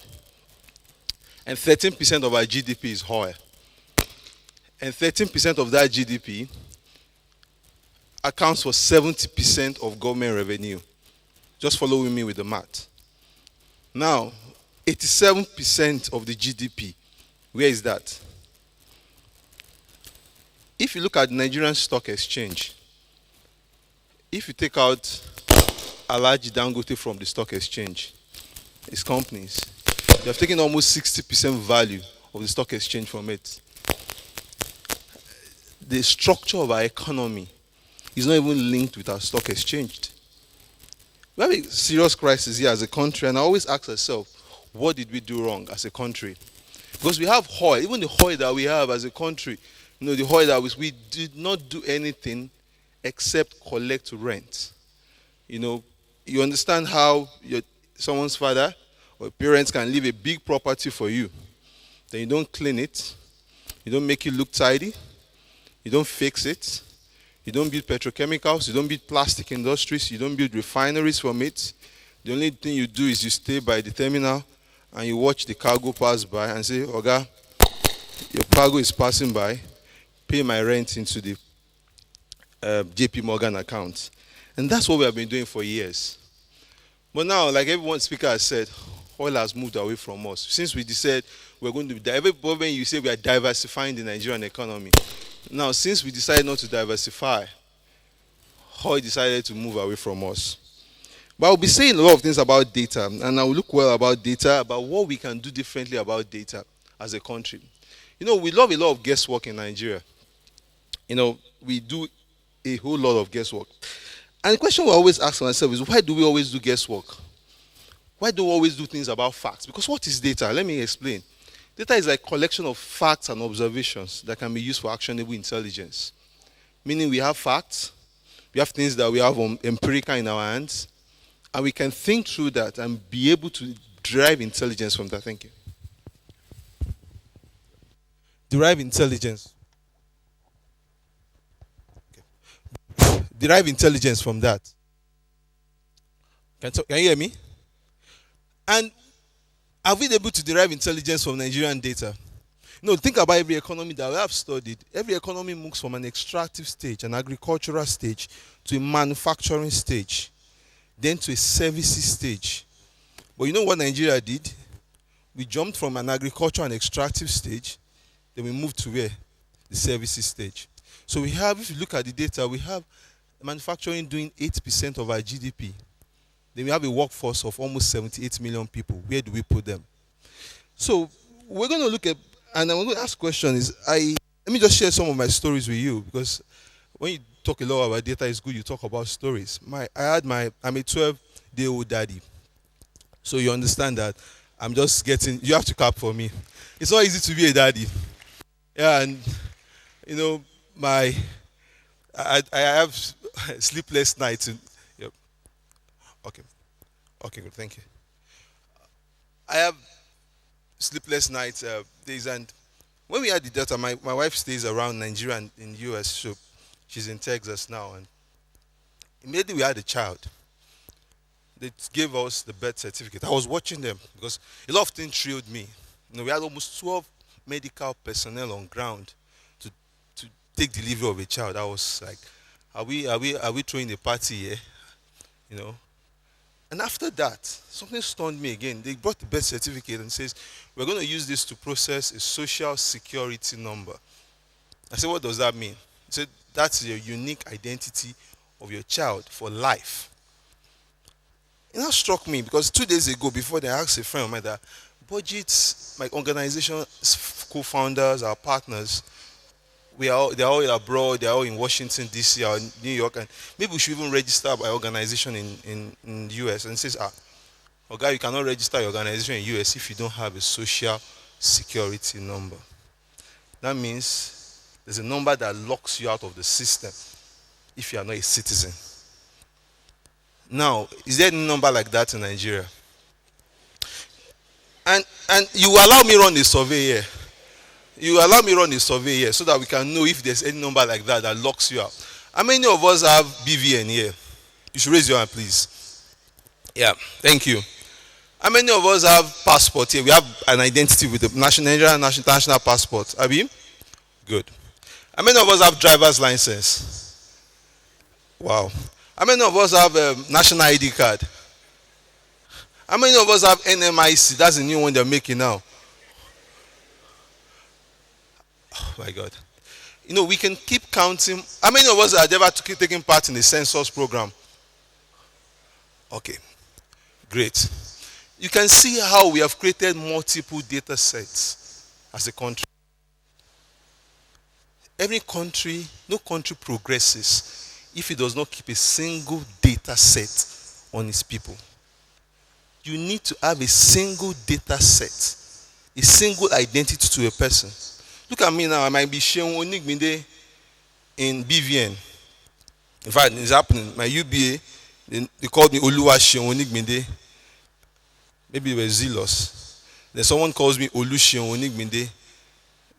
And 13% of our GDP is oil. And 13% of that GDP accounts for 70% of government revenue. Just following me with the math. Now, 87% of the GDP, where is that? If you look at the Nigerian Stock Exchange, if you take out Alhaji Dangote from the stock exchange, his companies, they have taken almost 60% value of the stock exchange from it. The structure of our economy is not even linked with our stock exchange. We have a serious crisis here as a country, and I always ask ourselves, what did we do wrong as a country? Because we have oil, even the oil that we have as a country, the oil that we did not do anything except collect rent. You understand how someone's father or parents can leave a big property for you. Then you don't clean it. You don't make it look tidy. You don't fix it. You don't build petrochemicals. You don't build plastic industries. You don't build refineries from it. The only thing you do is you stay by the terminal and you watch the cargo pass by and say, Oga, your cargo is passing by. Pay my rent into the JP Morgan account. And that's what we have been doing for years. But now, like everyone speaker has said, oil has moved away from us. Since we decided we're going to be, when you say we are diversifying the Nigerian economy. Now, since we decided not to diversify, oil decided to move away from us. But I'll be saying a lot of things about data, and I'll look well about data, about what we can do differently about data as a country. We love a lot of guesswork in Nigeria. We do a whole lot of guesswork. And the question we always ask ourselves is, why do we always do guesswork? Why do we always do things about facts? Because what is data? Let me explain. Data is like a collection of facts and observations that can be used for actionable intelligence. Meaning we have facts, we have things that we have empirical in our hands, and we can think through that and be able to derive intelligence from that. Thank you. Derive intelligence. Derive intelligence from that. Can you hear me? And are we able to derive intelligence from Nigerian data? Think about every economy that we have studied. Every economy moves from an extractive stage, an agricultural stage, to a manufacturing stage, then to a services stage. But you know what Nigeria did? We jumped from an agricultural and extractive stage, then we moved to where? The services stage. So we have, if you look at the data, we have manufacturing doing 8% of our GDP. Then we have a workforce of almost 78 million people. Where do we put them? So we're going to look at, and I'm going to ask questions. Let me just share some of my stories with you, because when you talk a lot about data, it's good you talk about stories. I'm a 12-day-old daddy. So you understand that I'm just getting, you have to clap for me. It's not easy to be a daddy. Yeah, and I have sleepless nights. Yep. Okay, good, thank you. I have sleepless nights, days, and when we had the data, my wife stays around Nigeria and in US, so she's in Texas now, and immediately we had a child. They gave us the birth certificate. I was watching them because a lot of things thrilled me. We had almost 12 medical personnel on ground to take delivery of a child. I was like, are we throwing a party here? And after that, something stunned me again. They brought the birth certificate and says, we're going to use this to process a social security number. I said, what does that mean? He said, that's your unique identity of your child for life. And that struck me because 2 days ago, before they asked a friend of mine that BudgIT, my organization, co-founders, our partners, they're all abroad, they're all in Washington, D.C. or New York, and maybe we should even register our organization in the U.S. And it says, okay, you cannot register your organization in the U.S. if you don't have a social security number. That means there's a number that locks you out of the system if you are not a citizen. Now, is there any number like that in Nigeria? And you allow me run a survey here. You allow me run a survey here so that we can know if there's any number like that that locks you out. How many of us have BVN here? You should raise your hand, please. Yeah, thank you. How many of us have passport here? We have an identity with the Nigerian national passport. Have you? Good. How many of us have driver's license? Wow. How many of us have national ID card? How many of us have NMIC? That's the new one they're making now. Oh my God. We can keep counting. How many of us have ever taken part in the census program? Okay, great. You can see how we have created multiple data sets as a country. No country progresses if it does not keep a single data set on its people. You need to have a single data set, a single identity to a person. Look at me now, I might be Sheon Onigbinde in BVN. In fact, it's happening. My UBA, they called me Oluwa Sheon Onigbinde. Maybe they were zealous. Then someone calls me Olu Sheon Onigbinde.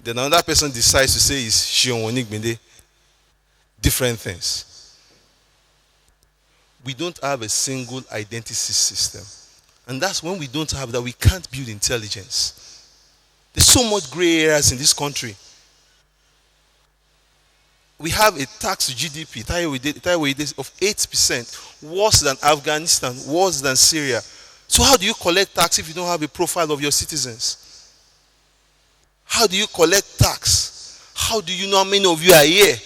Then another person decides to say it's Sheon Onigbinde. Different things. We don't have a single identity system. And that's when we don't have that, we can't build intelligence. There's so much gray areas in this country. We have a tax to GDP of 8%, worse than Afghanistan, worse than Syria. So how do you collect tax if you don't have a profile of your citizens? How do you collect tax? How do you know how many of you are here?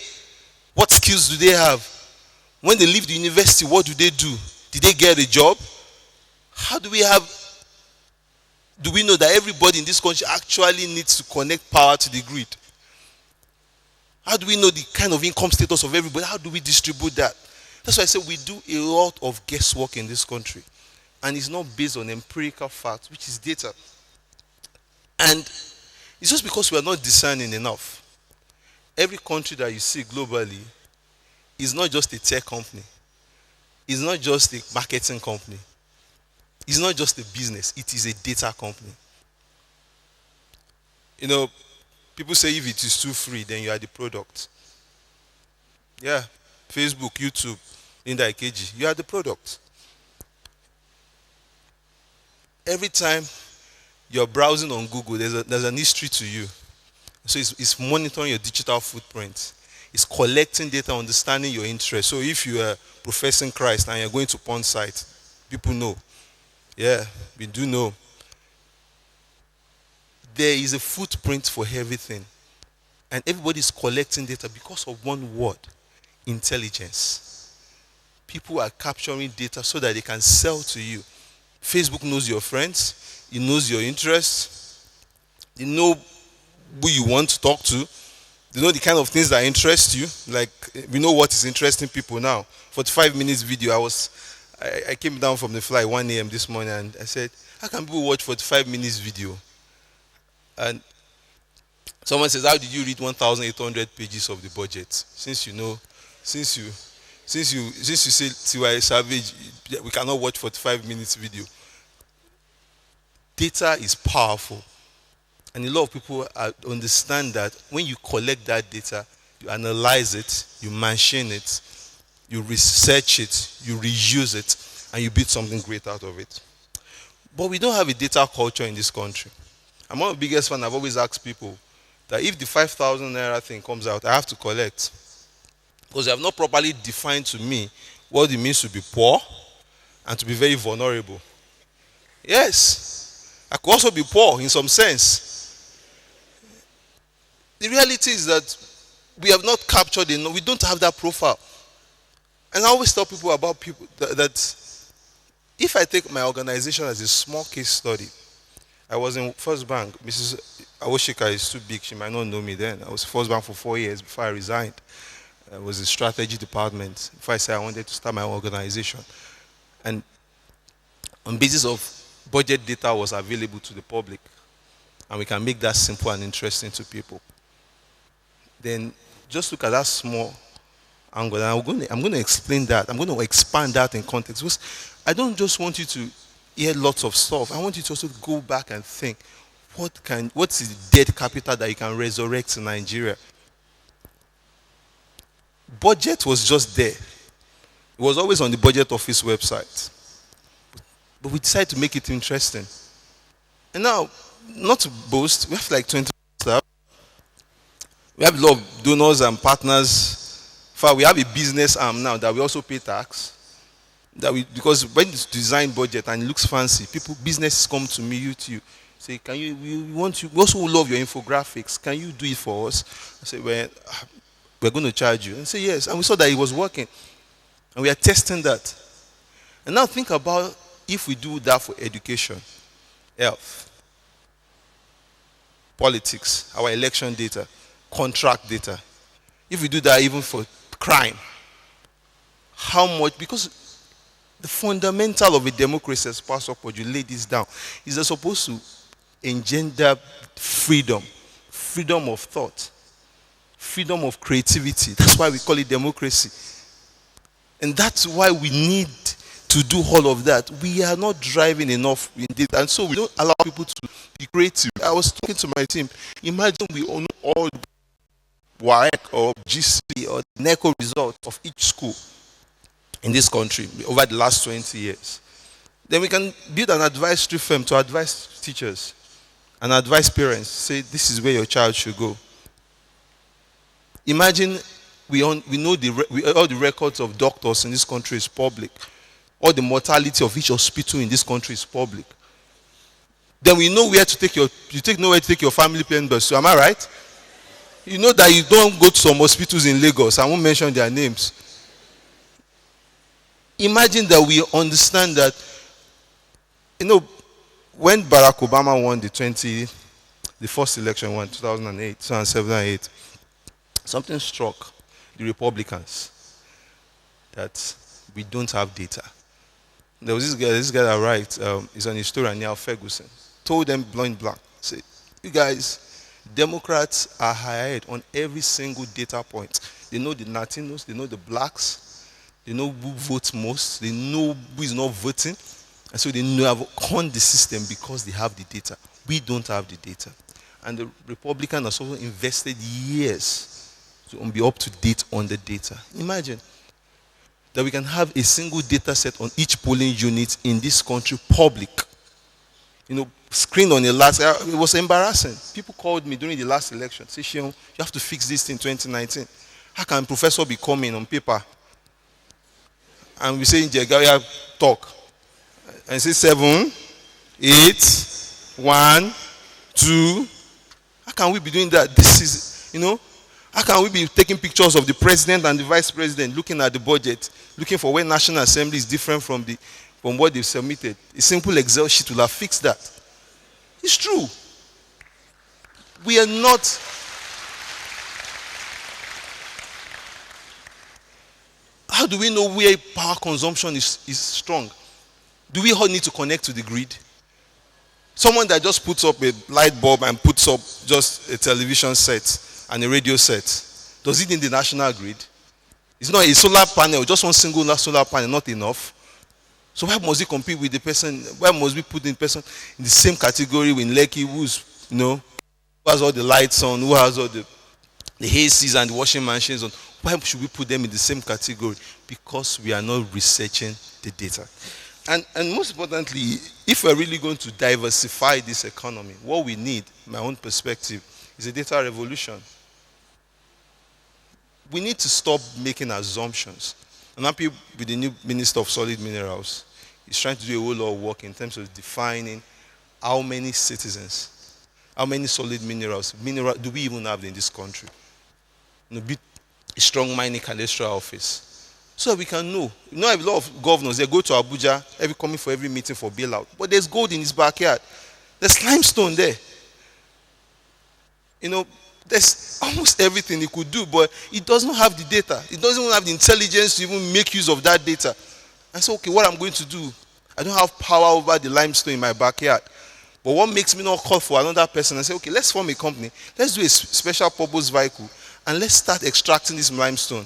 What skills do they have? When they leave the university, what do they do? Did they get a job? How do we know that everybody in this country actually needs to connect power to the grid? How do we know the kind of income status of everybody? How do we distribute that? That's why I say we do a lot of guesswork in this country. And it's not based on empirical facts, which is data. And it's just because we are not discerning enough. Every country that you see globally is not just a tech company. It's not just a marketing company. It's not just a business, it is a data company. People say if it is too free, then you are the product. Yeah, Facebook, YouTube, Linda Ikeji, you are the product. Every time you're browsing on Google, there's an history to you. So it's monitoring your digital footprint. It's collecting data, understanding your interests. So if you are professing Christ and you're going to porn site, people know. Yeah, we do know. There is a footprint for everything. And everybody is collecting data because of one word: intelligence. People are capturing data so that they can sell to you. Facebook knows your friends. It knows your interests. They know who you want to talk to. They know the kind of things that interest you. Like, we know what is interesting people now. 45 minutes video, I came down from the flight 1 a.m. this morning and I said, how can people watch 45 minutes video? And someone says, how did you read 1,800 pages of the budget? Since you say T.Y. Savage, we cannot watch 45 minutes video. Data is powerful. And a lot of people understand that when you collect that data, you analyze it, you machine it, you research it, you reuse it, and you build something great out of it. But we don't have a data culture in this country. I'm one of the biggest fans. I've always asked people that if the 5,000 naira thing comes out, I have to collect. Because they have not properly defined to me what it means to be poor and to be very vulnerable. Yes, I could also be poor in some sense. The reality is that we have not captured enough. We don't have that profile. And I always tell people about people that if I take my organization as a small case study, I was in First Bank. Mrs. Awosika is too big. She might not know me then. I was First Bank for 4 years before I resigned. I was in strategy department before I said I wanted to start my organization. And on basis of budget data was available to the public, and we can make that simple and interesting to people. Then just look at that small angle. And I'm going to explain that. I'm going to expand that in context. Because I don't just want you to hear lots of stuff. I want you to also go back and think, what's the dead capital that you can resurrect in Nigeria? Budget was just there. It was always on the budget office website. But we decided to make it interesting. And now, not to boast, we have like 20 staff. We have a lot of donors and partners. In fact, we have a business arm now that we also pay tax. Because when it's design budget and it looks fancy, businesses come to me, you Say, can you, we also love your infographics. Can you do it for us? I said, well, we're going to charge you. And say, yes. And we saw that it was working. And we are testing that. And now think about if we do that for education, health, politics, our election data, contract data. If we do that even for crime, how much? Because the fundamental of a democracy, as Pastor Cojo laid this down, is they're supposed to engender freedom, freedom of thought, freedom of creativity. That's why we call it democracy. And that's why we need to do all of that. We are not driving enough in this, and so we don't allow people to be creative. I was talking to my team. Imagine we own all WAEC or GC or NECO results of each school in this country over the last 20 years. Then we can build an advisory firm to advise teachers and advise parents. Say, this is where your child should go. Imagine we know all the records of doctors in this country is public. All the mortality of each hospital in this country is public. Then we know where to take your family plan bus. So am I right? You know that you don't go to some hospitals in Lagos. I won't mention their names. Imagine that we understand that, when Barack Obama won the first election, 2008, 2007 and 2008, something struck the Republicans that we don't have data. There was this guy that writes, he's an historian, Neil Ferguson, told them blank, say, you guys, Democrats are ahead on every single data point. They know the Latinos, they know the blacks, they know who votes most, they know who is not voting, and so they know have conned the system because they have the data. We don't have the data. And the Republicans have also invested years to be up to date on the data. Imagine that we can have a single data set on each polling unit in this country, public. Screened on the last, it was embarrassing. People called me during the last election, say, Shion, you have to fix this in 2019. How can a professor be coming on paper? And we say, Ijewere, talk. And say 7, 8, 1, 2. How can we be doing that? This is, how can we be taking pictures of the president and the vice president, looking at the budget, looking for where National Assembly is different from what they've submitted? A simple Excel sheet will have fixed that. It's true. We are not. How do we know where power consumption is strong? Do we all need to connect to the grid? Someone that just puts up a light bulb and puts up just a television set and a radio set, does it need the national grid? It's not a solar panel, just one single solar panel, not enough. So why must we compete with the person? Why must we put the person in the same category with Lekki, who has all the lights on, who has all the ACs and the washing machines on? Why should we put them in the same category? Because we are not researching the data. And most importantly, if we're really going to diversify this economy, what we need, my own perspective, is a data revolution. We need to stop making assumptions. I'm happy with the new Minister of Solid Minerals. He's trying to do a whole lot of work in terms of defining how many citizens, how many solid minerals do we even have in this country. Be a strong mining cadastral office. So that we can know. A lot of governors, they go to Abuja, coming for every meeting for bailout. But there's gold in his backyard. There's limestone there. There's almost everything he could do, but he does not have the data. He doesn't even have the intelligence to even make use of that data. I say, okay, what I'm going to do, I don't have power over the limestone in my backyard. But what makes me not call for another person and say, okay, let's form a company. Let's do a special purpose vehicle and let's start extracting this limestone.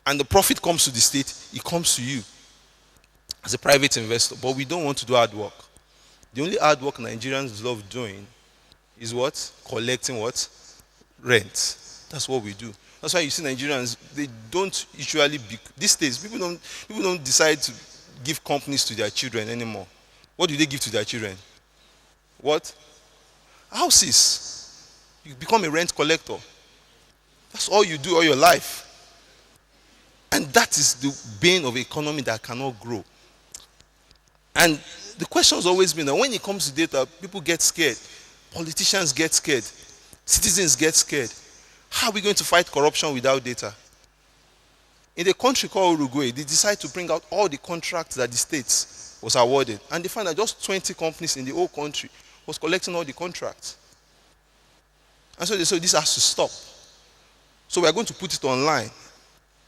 And the profit comes to the state, it comes to you as a private investor. But we don't want to do hard work. The only hard work Nigerians love doing is what? Collecting what? Rent. That's what we do. That's why you see Nigerians, they don't usually these days, people don't decide to give companies to their children anymore. What do they give to their children? What? Houses. You become a rent collector. That's all you do all your life. And that is the bane of an economy that cannot grow. And the question has always been that when it comes to data, people get scared. Politicians get scared. Citizens get scared. How are we going to fight corruption without data? In a country called Uruguay, they decided to bring out all the contracts that the states was awarded. And they found that just 20 companies in the whole country was collecting all the contracts. And so they said, this has to stop. So we are going to put it online.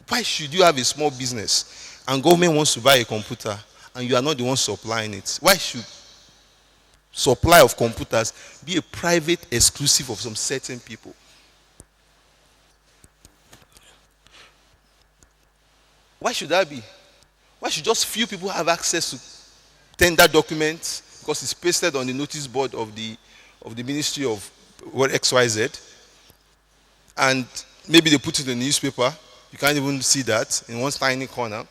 Why should you have a small business and government wants to buy a computer and you are not the one supplying it? Why should supply of computers be a private exclusive of some certain people? Why should that be? Why should just few people have access to tender documents because it's pasted on the notice board of the Ministry of what XYZ, and maybe they put it in the newspaper? You can't even see that in one tiny corner.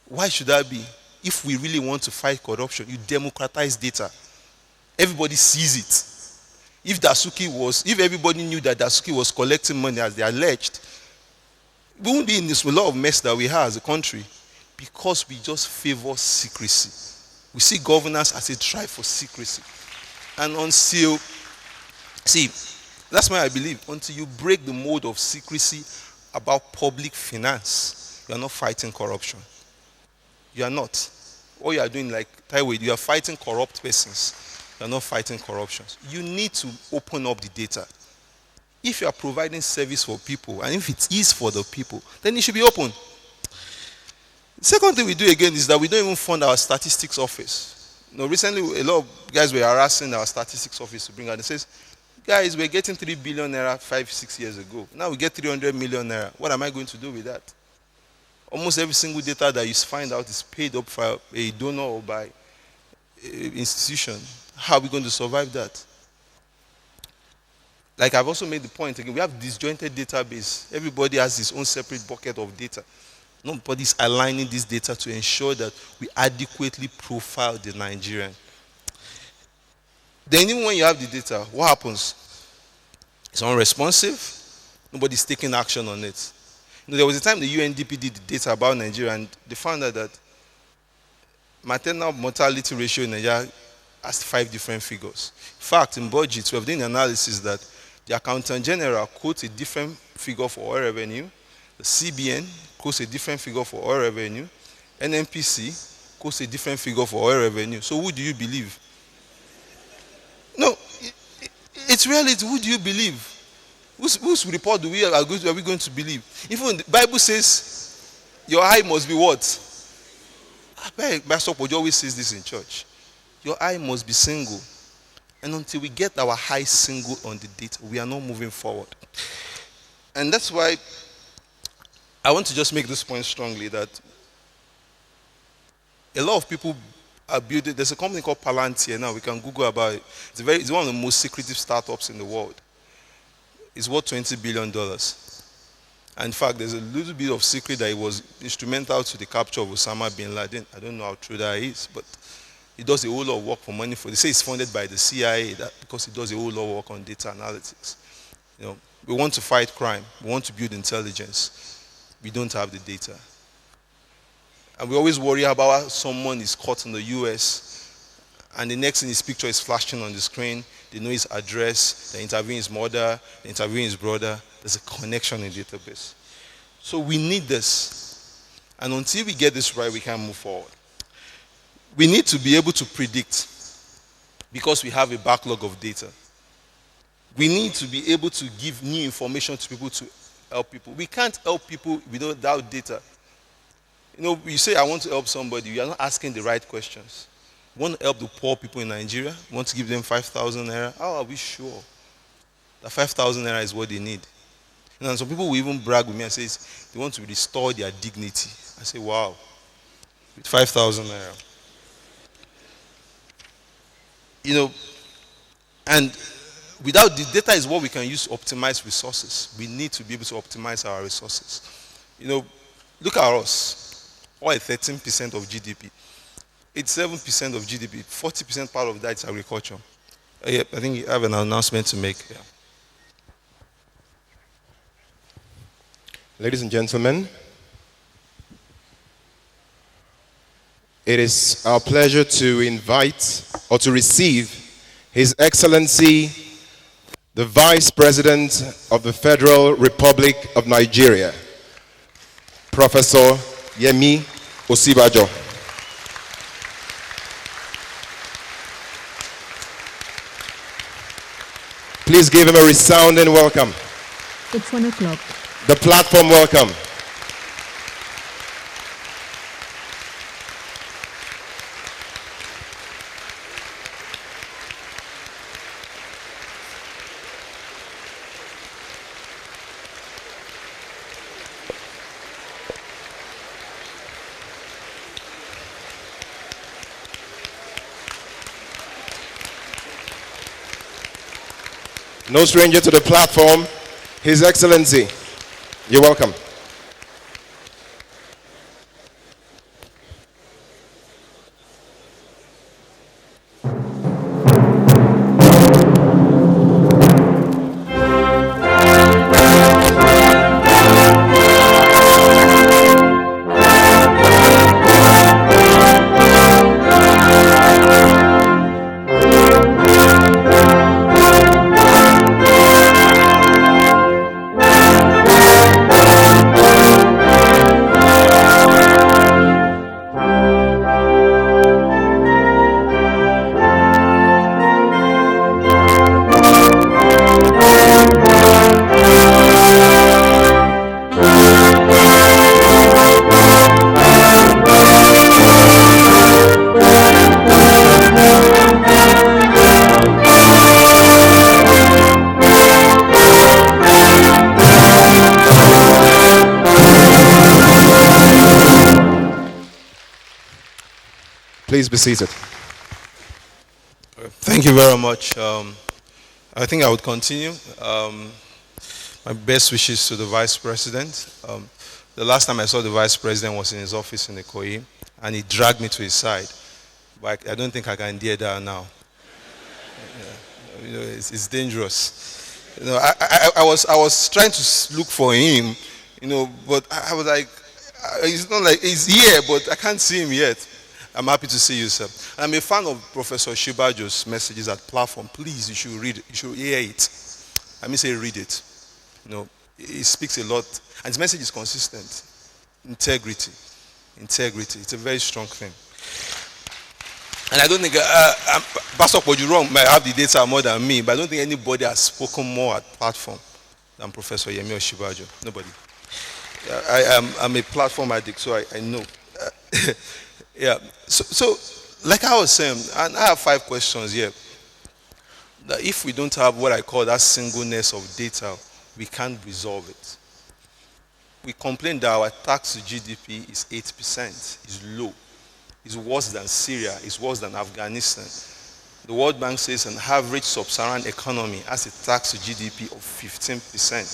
Why should that be? If we really want to fight corruption, you democratize data. Everybody sees it. If everybody knew that Dasuki was collecting money as they alleged, we wouldn't be in this lot of mess that we have as a country, because we just favor secrecy. We see governance as a drive for secrecy. And that's why I believe, until you break the mold of secrecy about public finance, you are not fighting corruption. You are not. All you are doing, like Taiwo, you are fighting corrupt persons. You are not fighting corruption. You need to open up the data. If you are providing service for people, and if it is for the people, then it should be open. The second thing we do again is that we don't even fund our statistics office. Recently, a lot of guys were harassing our statistics office to bring out. It says, guys, we're getting 3 billion naira 5-6 years ago. Now we get 300 million naira. What am I going to do with that? Almost every single data that you find out is paid up by a donor or by an institution. How are we going to survive that? Like I've also made the point again, we have disjointed database. Everybody has his own separate bucket of data. Nobody's aligning this data to ensure that we adequately profile the Nigerian. Then even when you have the data, what happens? It's unresponsive. Nobody's taking action on it. There was a time the UNDP did the data about Nigeria, and they found out that maternal mortality ratio in Nigeria has 5 different figures. In fact, in BudgIT, we have done analysis that the Accountant General quotes a different figure for oil revenue, the CBN quotes a different figure for oil revenue, NNPC quotes a different figure for oil revenue. So who do you believe? No, it's reality. Who do you believe? Whose report are we going to believe? Even the Bible says your eye must be what? Pastor Cojo always says this in church. Your eye must be single. And until we get our eye single on the data, we are not moving forward. And that's why I want to just make this point strongly, that a lot of people are building. There's a company called Palantir now. We can Google about it. It's one of the most secretive startups in the world. It's worth $20 billion. And in fact, there's a little bit of secret that it was instrumental to the capture of Osama bin Laden. I don't know how true that is, but it does a whole lot of work for money. They say it's funded by the CIA because it does a whole lot of work on data analytics. We want to fight crime. We want to build intelligence. We don't have the data. And we always worry about how someone is caught in the US, and the next thing his picture is flashing on the screen. They know his address, they interview his mother, they interview his brother. There's a connection in the database. So we need this. And until we get this right, we can move forward. We need to be able to predict, because we have a backlog of data. We need to be able to give new information to people to help people. We can't help people without data. You say, I want to help somebody. You are not asking the right questions. You want to help the poor people in Nigeria? You want to give them 5,000 naira? How are we sure that 5,000 naira is what they need? And some people will even brag with me and say they want to restore their dignity. I say, wow, with 5,000 naira. And without the data is what we can use to optimize resources. We need to be able to optimize our resources. Look at us. All 13% of GDP. 87% of GDP. 40% part of that is agriculture. I think you have an announcement to make. Yeah. Ladies and gentlemen, It is our pleasure to invite or to receive His Excellency, the Vice President of the Federal Republic of Nigeria, Professor Yemi Osibajo. Please give him a resounding welcome. It's 1 o'clock. The platform welcome. No stranger to the platform, His Excellency. You're welcome. Please be seated. Thank you very much. I think I would continue. My best wishes to the Vice President. The last time I saw the Vice President was in his office in Ikoyi, and he dragged me to his side. But I don't think I can dare that now. It's dangerous. I was trying to look for him, but I was like, it's not like he's here, but I can't see him yet. I'm happy to see you, sir. I'm a fan of Professor Shibajo's messages at Platform. Please, you should read it. You should hear it. I mean, say read it. He speaks a lot, and his message is consistent. Integrity. It's a very strong thing. And I don't think Pastor Cojo might have the data more than me, but I don't think anybody has spoken more at Platform than Professor Yemi Osibajo. Nobody. I'm a platform addict, so I know. Yeah. So, like I was saying, and I have 5 questions here. That if we don't have what I call that singleness of data, we can't resolve it. We complain that our tax to GDP is 8%. It's low. It's worse than Syria. It's worse than Afghanistan. The World Bank says an average sub-Saharan economy has a tax to GDP of 15%.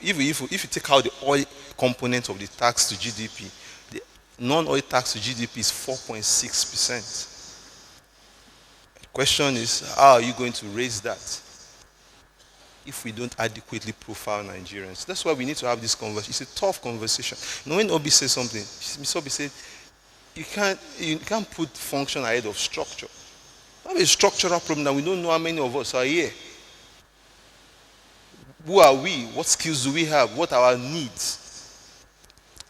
If you take out the oil component of the tax to GDP, the non-oil tax to GDP is 4.6%. The question is, how are you going to raise that if we don't adequately profile Nigerians? That's why we need to have this conversation. It's a tough conversation. When Obi says something, Mr. Obi said, you can't put function ahead of structure. We have a structural problem that we don't know how many of us are here. Who are we? What skills do we have? What are our needs?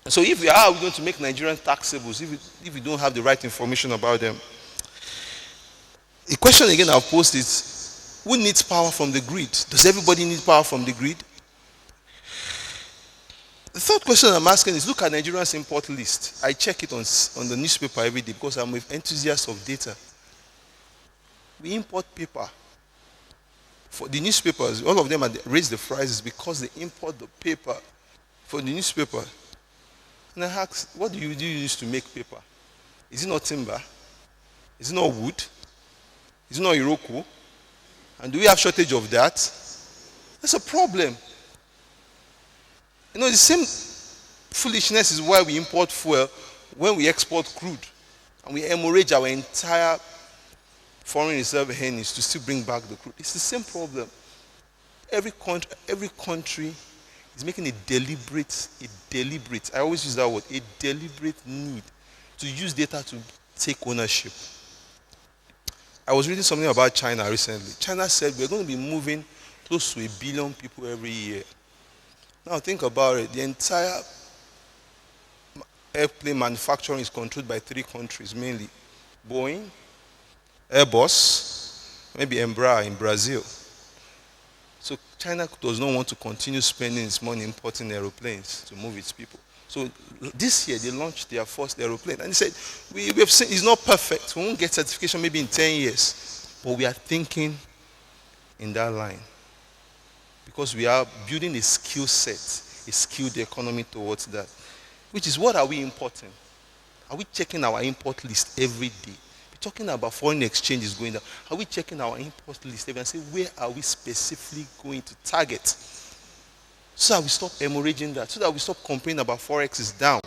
And so how are we going to make Nigerians taxable if we don't have the right information about them? The question again I'll post is, who needs power from the grid? Does everybody need power from the grid? The third question I'm asking is, look at Nigeria's import list. I check it on the newspaper every day because I'm an enthusiast of data. We import paper. For the newspapers, all of them raise the prices because they import the paper for the newspaper. And I ask, what do you use to make paper? Is it not timber? Is it not wood? Is it not Iroko? And do we have shortage of that? That's a problem. The same foolishness is why we import fuel when we export crude. And we hemorrhage our entire foreign reserve earnings to still bring back the crude. It's the same problem. Every country is making a deliberate, I always use that word, a deliberate need to use data to take ownership. I was reading something about China recently. China said we're going to be moving close to 1 billion people every year. Now think about it. The entire airplane manufacturing is controlled by 3 countries mainly. Boeing, Airbus, maybe Embraer in Brazil. So China does not want to continue spending its money importing aeroplanes to move its people. So this year they launched their first aeroplane, and they said, we have seen it's not perfect. We won't get certification maybe in 10 years, but we are thinking in that line because we are building a skill set, a skilled economy towards that. Which is, what are we importing? Are we checking our import list every day? We're talking about foreign exchange is going down. Are we checking our import list every day and say, where are we specifically going to target? So that we stop hemorrhaging that. So that we stop complaining about forex is down.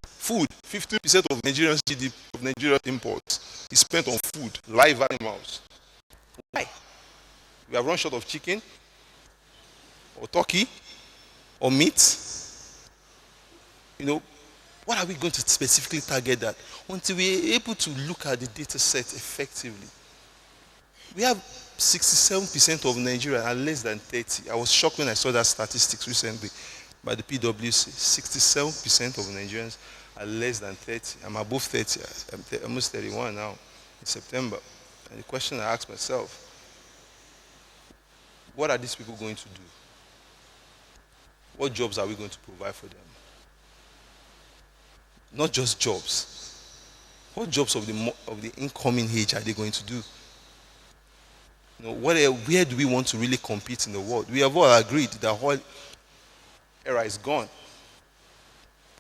Food, 50% of Nigeria's GDP, of Nigeria's imports, is spent on food, live animals. Why? We have run short of chicken, or turkey, or meat. You know, what are we going to specifically target that? Until we are able to look at the data set effectively. We have 67% of Nigeria are less than 30. I was shocked when I saw that statistics recently by the PwC. 67% of Nigerians are less than 30. I'm above 30. I'm almost 31 now in September. And the question I asked myself, what are these people going to do? What jobs are we going to provide for them? Not just jobs. What jobs of the incoming age are they going to do? You know, where do we want to really compete in the world? We have all agreed that the whole era is gone.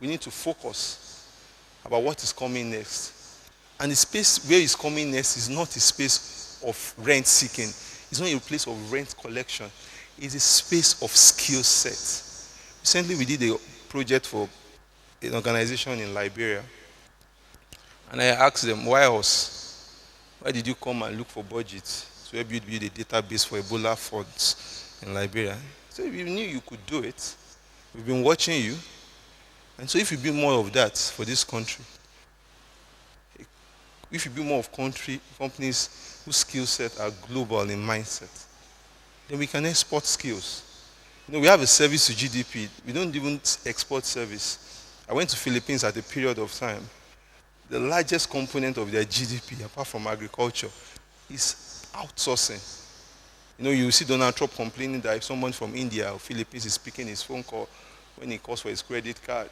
We need to focus about what is coming next. And the space where is coming next is not a space of rent seeking. It's not a place of rent collection. It's a space of skill set. Recently we did a project for an organization in Liberia. And I asked them, why us? Why did you come and look for BudgIT to help you build a database for Ebola funds in Liberia? So we knew you could do it. We've been watching you. And so if you build more of that for this country, if you build more of companies whose skill set are global in mindset, then we can export skills. You know, we have a service to GDP. We don't even export service. I went to Philippines at a period of time. The largest component of their GDP, apart from agriculture, is outsourcing. You know, you see Donald Trump complaining that if someone from India or Philippines is picking his phone call when he calls for his credit card,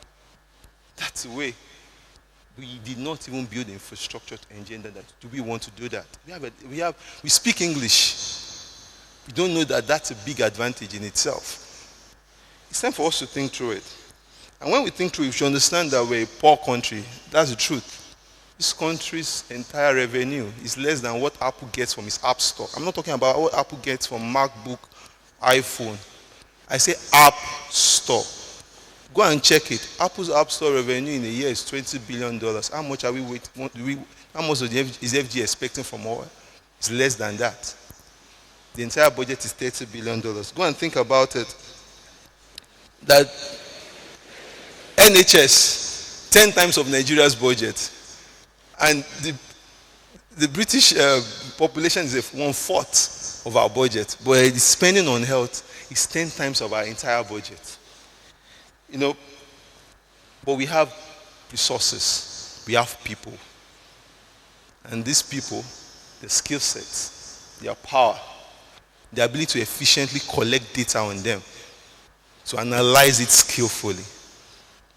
that's the way. We did not even build infrastructure to engender that. Do we want to do that? We speak English. We don't know that that's a big advantage in itself. It's time for us to think through it. And when we think through it, we should understand that we're a poor country. That's the truth. This country's entire revenue is less than what Apple gets from its App Store. I'm not talking about what Apple gets from MacBook, iPhone. I say App Store. Go and check it. Apple's App Store revenue in a year is $20 billion. How much are we waiting? How much is FG expecting from oil? It's less than that. The entire budget is $30 billion. Go and think about it. That NHS, 10 times of Nigeria's budget. And the British population is 1/4 of our budget. But the spending on health is 10 times of our entire budget. You know, but we have resources. We have people. And these people, the skill sets, their power, the ability to efficiently collect data on them, to analyze it skillfully,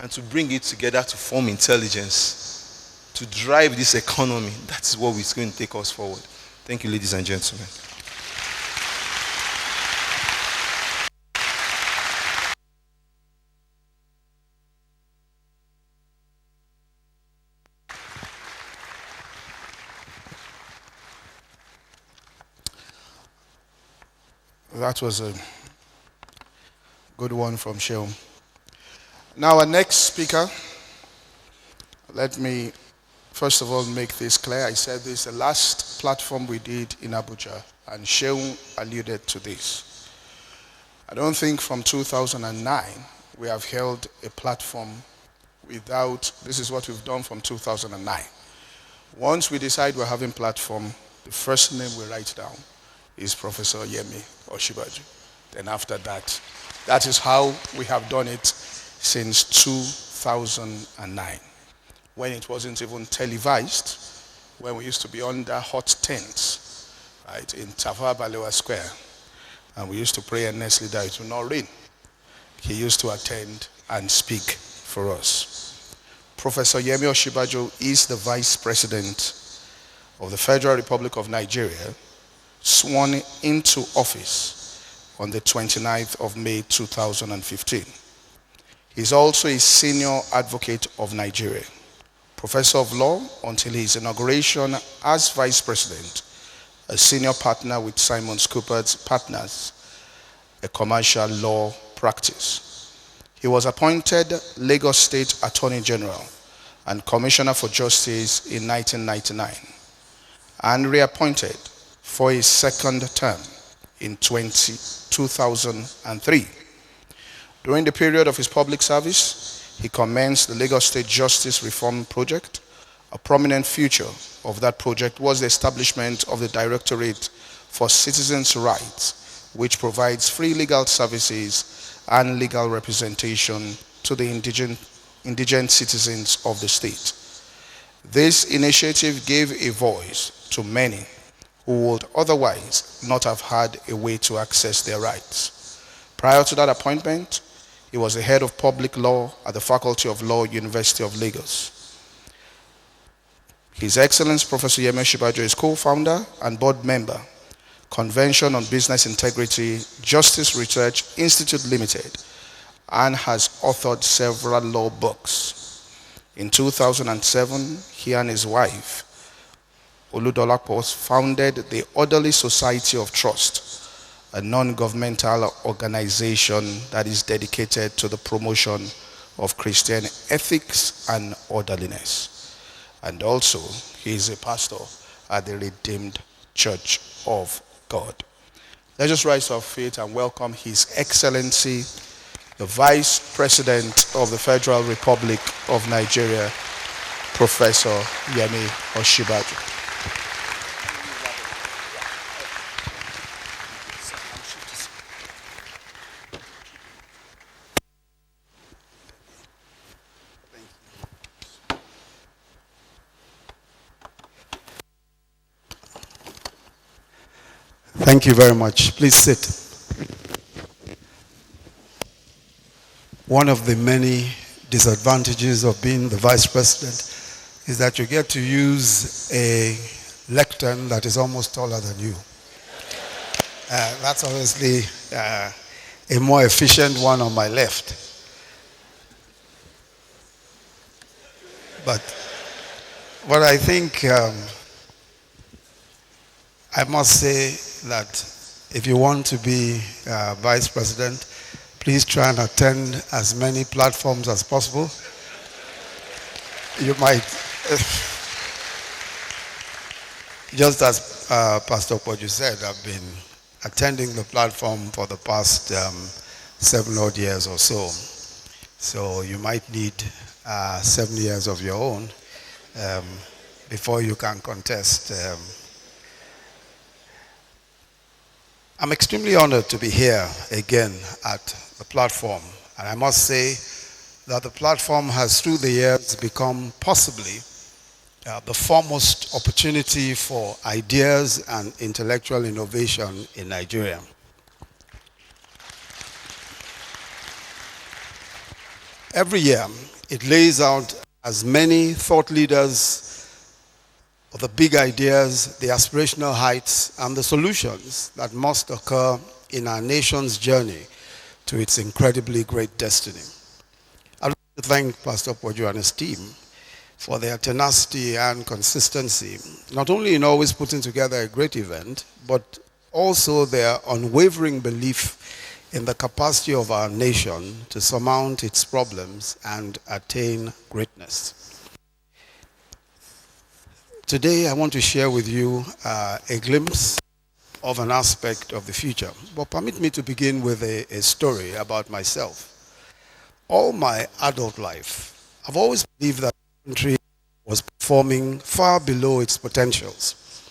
and to bring it together to form intelligence, to drive this economy. That's what is going to take us forward. Thank you, ladies and gentlemen. That was a good one from Sheol. Now, our next speaker, let me first of all make this clear. I said this the last platform we did in Abuja, and Sheol alluded to this. I don't think from 2009 we have held a platform this is what we've done from 2009. Once we decide we're having platform, the first name we write down is Professor Yemi Osinbajo. Then after that, that is how we have done it since 2009, when it wasn't even televised, when we used to be under hot tents, right, in Tafawa Balewa Square. And we used to pray earnestly that it will not rain. He used to attend and speak for us. Professor Yemi Osinbajo is the Vice President of the Federal Republic of Nigeria, sworn into office on the 29th of May 2015. He is also a senior advocate of Nigeria, professor of law until his inauguration as Vice President, a senior partner with Simon Cooper's Partners, a commercial law practice. He was appointed Lagos State Attorney General and Commissioner for Justice in 1999 and reappointed for his second term in 2003. During the period of his public service, he commenced the Lagos State Justice Reform Project. A prominent feature of that project was the establishment of the Directorate for Citizens' Rights, which provides free legal services and legal representation to the indigent citizens of the state. This initiative gave a voice to many who would otherwise not have had a way to access their rights. Prior to that appointment, he was the head of public law at the Faculty of Law, University of Lagos. His Excellency Professor Yemi Osinbajo is co-founder and board member, Convention on Business Integrity, Justice Research Institute Limited, and has authored several law books. In 2007, he and his wife, Oludolapo, founded the Orderly Society of Trust, a non-governmental organization that is dedicated to the promotion of Christian ethics and orderliness. And also, he is a pastor at the Redeemed Church of God. Let us rise to our feet and welcome His Excellency, the Vice President of the Federal Republic of Nigeria, Professor Yemi Osinbajo. Thank you very much. Please sit. One of the many disadvantages of being the vice president is that you get to use a lectern that is almost taller than you. That's obviously a more efficient one on my left. But I think I must say that if you want to be vice president, please try and attend as many platforms as possible. You might, just as Pastor Cojo said, I've been attending the platform for the past 7 odd years or so. So you might need 7 years of your own before you can contest. I'm extremely honored to be here again at the platform. And I must say that the platform has through the years become possibly the foremost opportunity for ideas and intellectual innovation in Nigeria. Every year, it lays out as many thought leaders of the big ideas, the aspirational heights, and the solutions that must occur in our nation's journey to its incredibly great destiny. I'd like to thank Pastor Cojo and his team for their tenacity and consistency, not only in always putting together a great event, but also their unwavering belief in the capacity of our nation to surmount its problems and attain greatness. Today, I want to share with you a glimpse of an aspect of the future. But permit me to begin with a story about myself. All my adult life, I've always believed that the country was performing far below its potentials.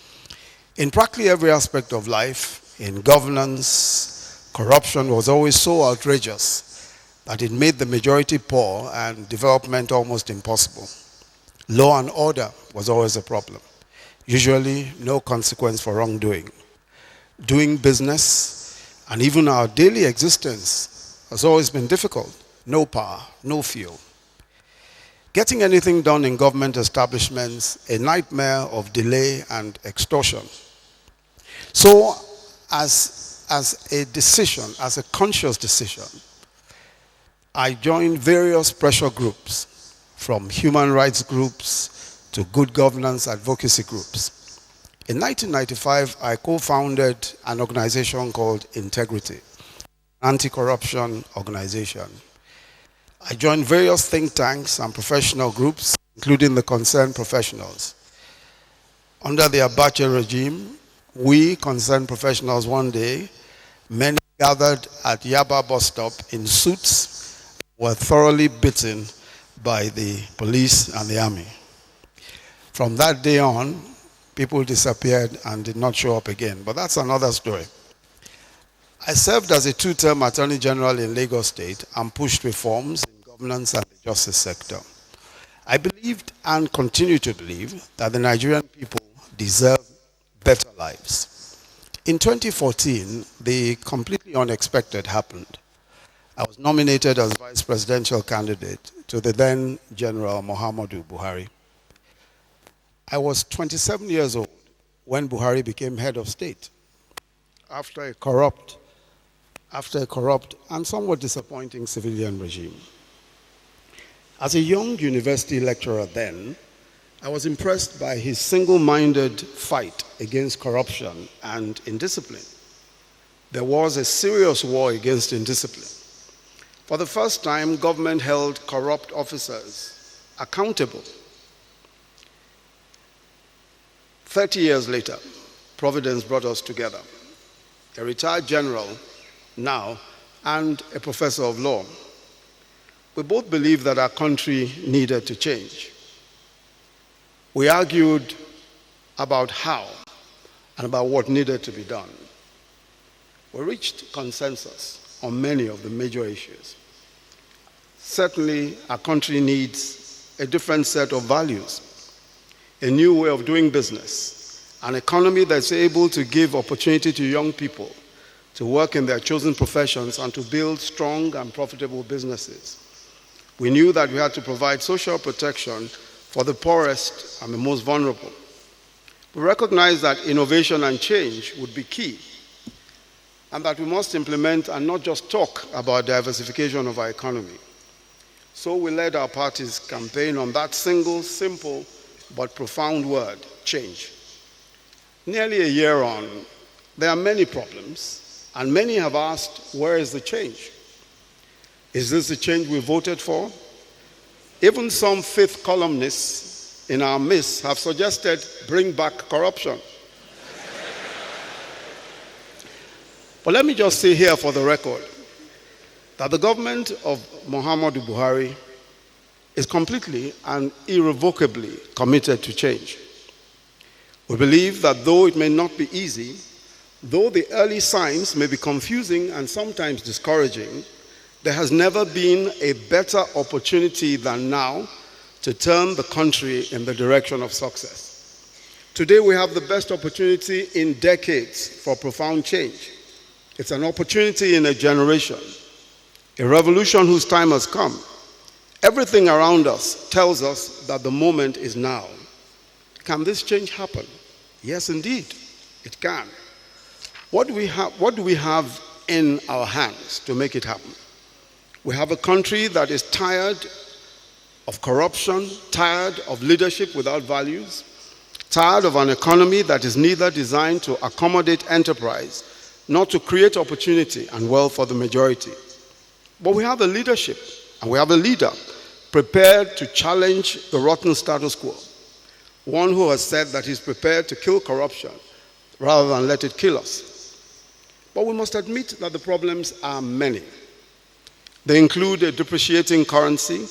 In practically every aspect of life, in governance, corruption was always so outrageous that it made the majority poor and development almost impossible. Law and order was always a problem. Usually, no consequence for wrongdoing. Doing business and even our daily existence has always been difficult. No power, no fuel. Getting anything done in government establishments, a nightmare of delay and extortion. So, as a decision, as a conscious decision, I joined various pressure groups, from human rights groups to good governance advocacy groups. In 1995, I co-founded an organization called Integrity, an anti-corruption organization. I joined various think tanks and professional groups, including the Concerned Professionals. Under the ABUJA regime, we, Concerned Professionals, one day, many gathered at Yaba bus stop in suits, were thoroughly beaten by the police and the army. From that day on, people disappeared and did not show up again, but that's another story. I served as a 2-term Attorney General in Lagos State and pushed reforms in governance and the justice sector. I believed and continue to believe that the Nigerian people deserve better lives. In 2014, the completely unexpected happened. I was nominated as vice presidential candidate to the then General Muhammadu Buhari. I was 27 years old when Buhari became head of state after a corrupt and somewhat disappointing civilian regime. As a young university lecturer then, I was impressed by his single-minded fight against corruption and indiscipline. There was a serious war against indiscipline. For the first time, government held corrupt officers accountable. 30 years later, Providence brought us together. A retired general now and a professor of law. We both believed that our country needed to change. We argued about how and about what needed to be done. We reached consensus on many of the major issues. Certainly, our country needs a different set of values, a new way of doing business, an economy that's able to give opportunity to young people to work in their chosen professions and to build strong and profitable businesses. We knew that we had to provide social protection for the poorest and the most vulnerable. We recognized that innovation and change would be key, and that we must implement and not just talk about diversification of our economy. So we led our party's campaign on that single, simple, but profound word, change. Nearly a year on, there are many problems, and many have asked, where is the change? Is this the change we voted for? Even some fifth columnists in our midst have suggested bring back corruption. But let me just say here for the record that the government of Muhammadu Buhari is completely and irrevocably committed to change. We believe that though it may not be easy, though the early signs may be confusing and sometimes discouraging, there has never been a better opportunity than now to turn the country in the direction of success. Today we have the best opportunity in decades for profound change. It's an opportunity in a generation, a revolution whose time has come. Everything around us tells us that the moment is now. Can this change happen? Yes, indeed, it can. What do we have in our hands to make it happen? We have a country that is tired of corruption, tired of leadership without values, tired of an economy that is neither designed to accommodate enterprise nor to create opportunity and wealth for the majority. But we have a leadership and we have a leader prepared to challenge the rotten status quo. One who has said that he's prepared to kill corruption rather than let it kill us. But we must admit that the problems are many. They include a depreciating currency,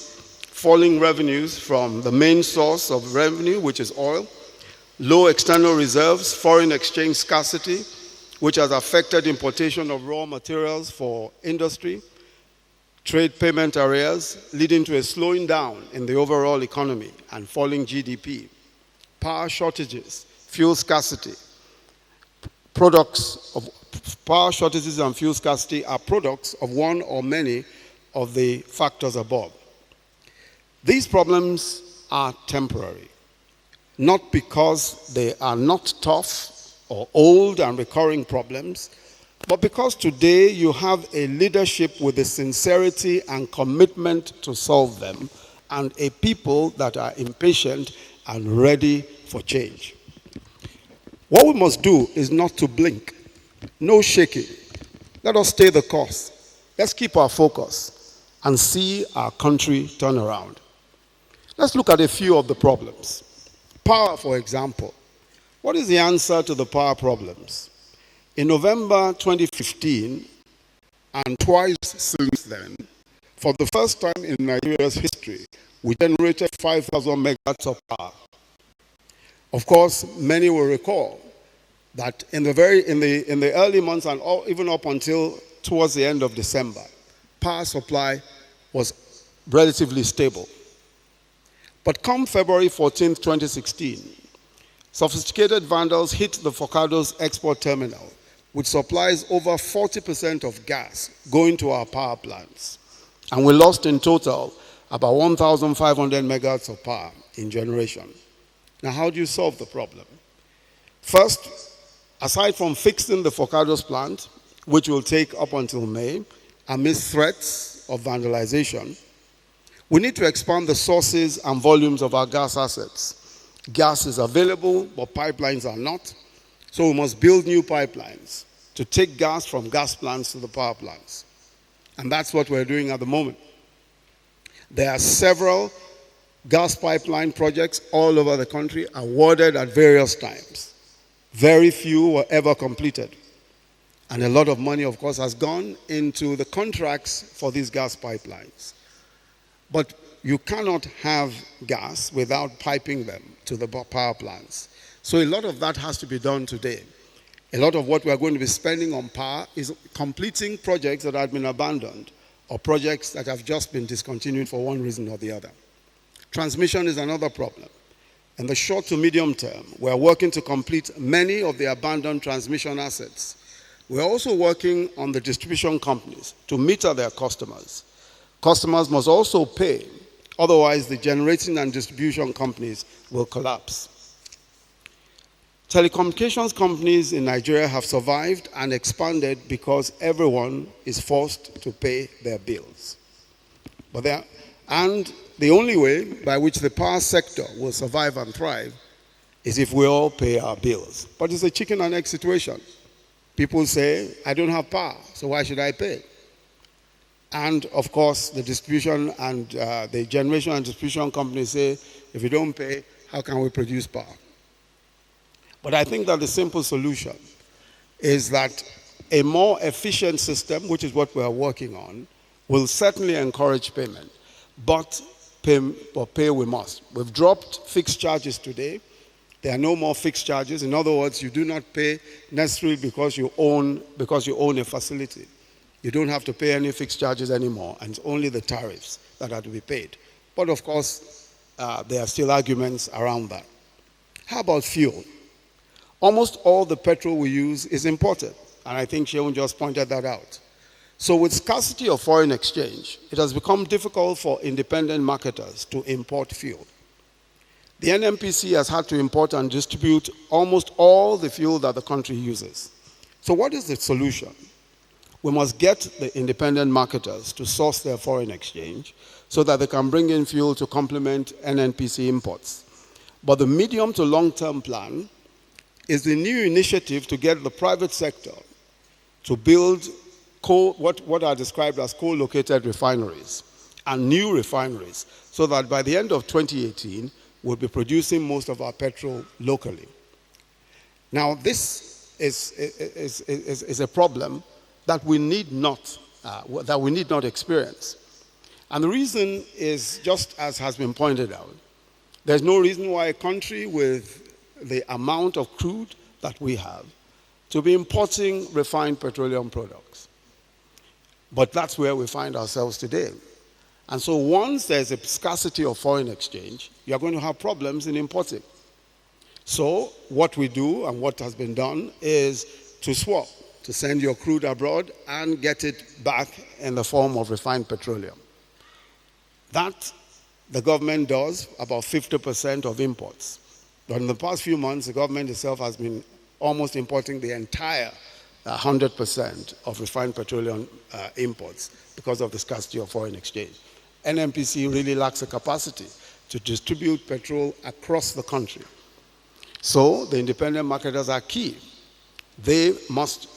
falling revenues from the main source of revenue, which is oil, low external reserves, foreign exchange scarcity, which has affected importation of raw materials for industry, trade payment arrears, leading to a slowing down in the overall economy and falling GDP, power shortages, fuel scarcity. Products of power shortages and fuel scarcity are products of one or many of the factors above. These problems are temporary, not because they are not tough or old and recurring problems, but because today you have a leadership with the sincerity and commitment to solve them, and a people that are impatient and ready for change. What we must do is not to blink. No shaking. Let us stay the course. Let's keep our focus and see our country turn around. Let's look at a few of the problems. Power, for example. What is the answer to the power problems? In November 2015, and twice since then, for the first time in Nigeria's history, we generated 5,000 megawatts of power. Of course, many will recall that in the early months and even up until towards the end of December, power supply was relatively stable. But come February 14, 2016, sophisticated vandals hit the Forcados export terminal, which supplies over 40% of gas going to our power plants. And we lost in total about 1,500 megawatts of power in generation. Now, how do you solve the problem? First, aside from fixing the Forcados plant, which will take up until May, amidst threats of vandalization, we need to expand the sources and volumes of our gas assets. Gas is available, but pipelines are not. So we must build new pipelines to take gas from gas plants to the power plants. And that's what we're doing at the moment. There are several gas pipeline projects all over the country awarded at various times. Very few were ever completed. And a lot of money, of course, has gone into the contracts for these gas pipelines. But you cannot have gas without piping them to the power plants. So a lot of that has to be done today. A lot of what we are going to be spending on power is completing projects that have been abandoned or projects that have just been discontinued for one reason or the other. Transmission is another problem. In the short to medium term, we are working to complete many of the abandoned transmission assets. We are also working on the distribution companies to meter their customers. Customers must also pay, otherwise the generating and distribution companies will collapse. Telecommunications companies in Nigeria have survived and expanded because everyone is forced to pay their bills. And the only way by which the power sector will survive and thrive is if we all pay our bills. But it's a chicken and egg situation. People say, I don't have power, so why should I pay? And of course, the distribution and the generation and distribution companies say, if you don't pay, how can we produce power? But I think that the simple solution is that a more efficient system, which is what we are working on, will certainly encourage payment. But pay we must. We've dropped fixed charges today. There are no more fixed charges. In other words, you do not pay necessarily because you own a facility. You don't have to pay any fixed charges anymore, and it's only the tariffs that are to be paid. But of course, there are still arguments around that. How about fuel? Almost all the petrol we use is imported, and I think Sheon just pointed that out. So with scarcity of foreign exchange, it has become difficult for independent marketers to import fuel. The NNPC has had to import and distribute almost all the fuel that the country uses. So what is the solution? We must get the independent marketers to source their foreign exchange so that they can bring in fuel to complement NNPC imports. But the medium to long-term plan is the new initiative to get the private sector to build what are described as co-located refineries and new refineries, so that by the end of 2018, we'll be producing most of our petrol locally. Now, this is a problem that we need not experience. And the reason is, just as has been pointed out, there's no reason why a country with the amount of crude that we have to be importing refined petroleum products. But that's where we find ourselves today. And so once there's a scarcity of foreign exchange, you're going to have problems in importing. So what we do and what has been done is to swap, to send your crude abroad and get it back in the form of refined petroleum. That the government does about 50% of imports. But in the past few months, the government itself has been almost importing the entire 100% of refined petroleum imports because of the scarcity of foreign exchange. NNPC really lacks the capacity to distribute petrol across the country. So the independent marketers are key. They must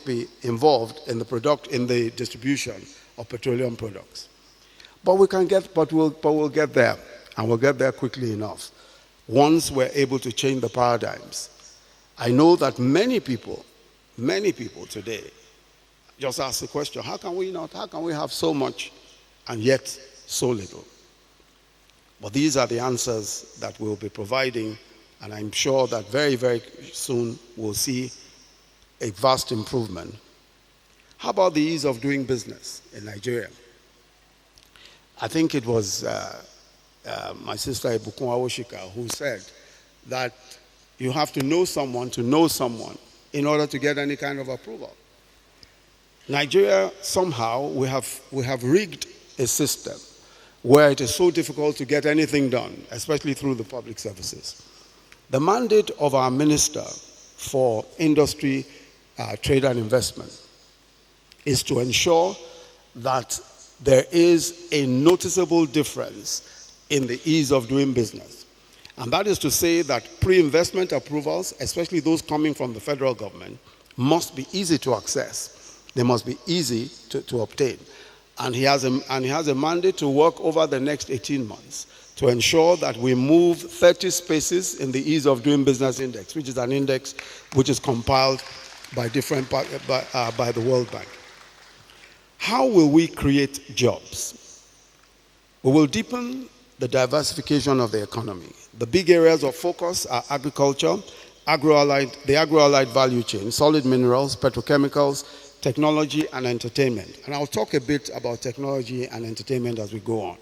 be involved in the distribution of petroleum products. But we'll get there, and we'll get there quickly enough once we're able to change the paradigms. I know that many people today just ask the question, how can we have so much and yet so little? But these are the answers that we'll be providing, and I'm sure that very, very soon we'll see a vast improvement. How about the ease of doing business in Nigeria? I think it was my sister Ibukun Awosika who said that you have to know someone in order to get any kind of approval. Nigeria, somehow, we have rigged a system where it is so difficult to get anything done, especially through the public services. The mandate of our Minister for Industry, Trade and Investment is to ensure that there is a noticeable difference in the ease of doing business. And that is to say that pre-investment approvals, especially those coming from the federal government, must be easy to access. They must be easy to obtain. And he has a mandate to work over the next 18 months to ensure that we move 30 spaces in the Ease of Doing Business Index, which is an index which is compiled by the World Bank. How will we create jobs? We will deepen the diversification of the economy. The big areas of focus are agriculture, the agro-allied value chain, solid minerals, petrochemicals, technology, and entertainment. And I'll talk a bit about technology and entertainment as we go on.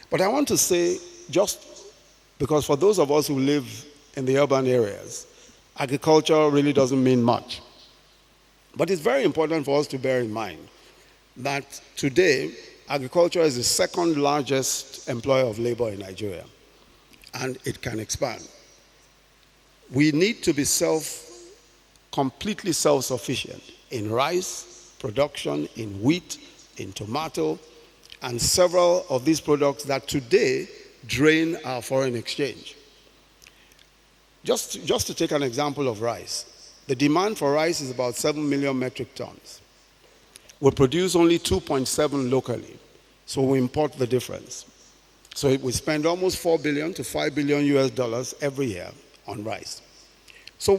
But I want to say, just because for those of us who live in the urban areas, agriculture really doesn't mean much. But it's very important for us to bear in mind that today, agriculture is the second largest employer of labor in Nigeria, and it can expand. We need to be completely self-sufficient in rice production, in wheat, in tomato, and several of these products that today drain our foreign exchange. Just to take an example of rice, the demand for rice is about 7 million metric tons. We produce only 2.7 locally, so we import the difference. So we spend almost $4 billion to $5 billion US every year on rice. So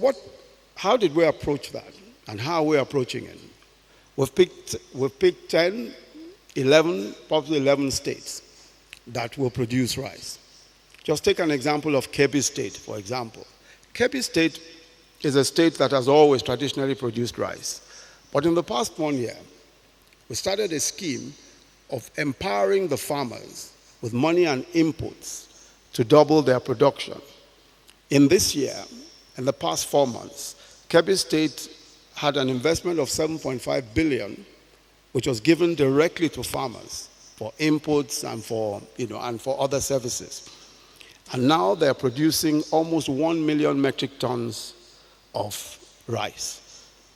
how did we approach that, and how are we approaching it? We've picked 10, 11, probably 11 states that will produce rice. Just take an example of Kebbi State, for example. Kebbi State is a state that has always traditionally produced rice. But in the past 1 year, we started a scheme of empowering the farmers with money and inputs to double their production. In this year, in the past 4 months, Kebbi State had an investment of 7.5 billion, which was given directly to farmers for inputs and for other services. And now they're producing almost 1 million metric tons of rice.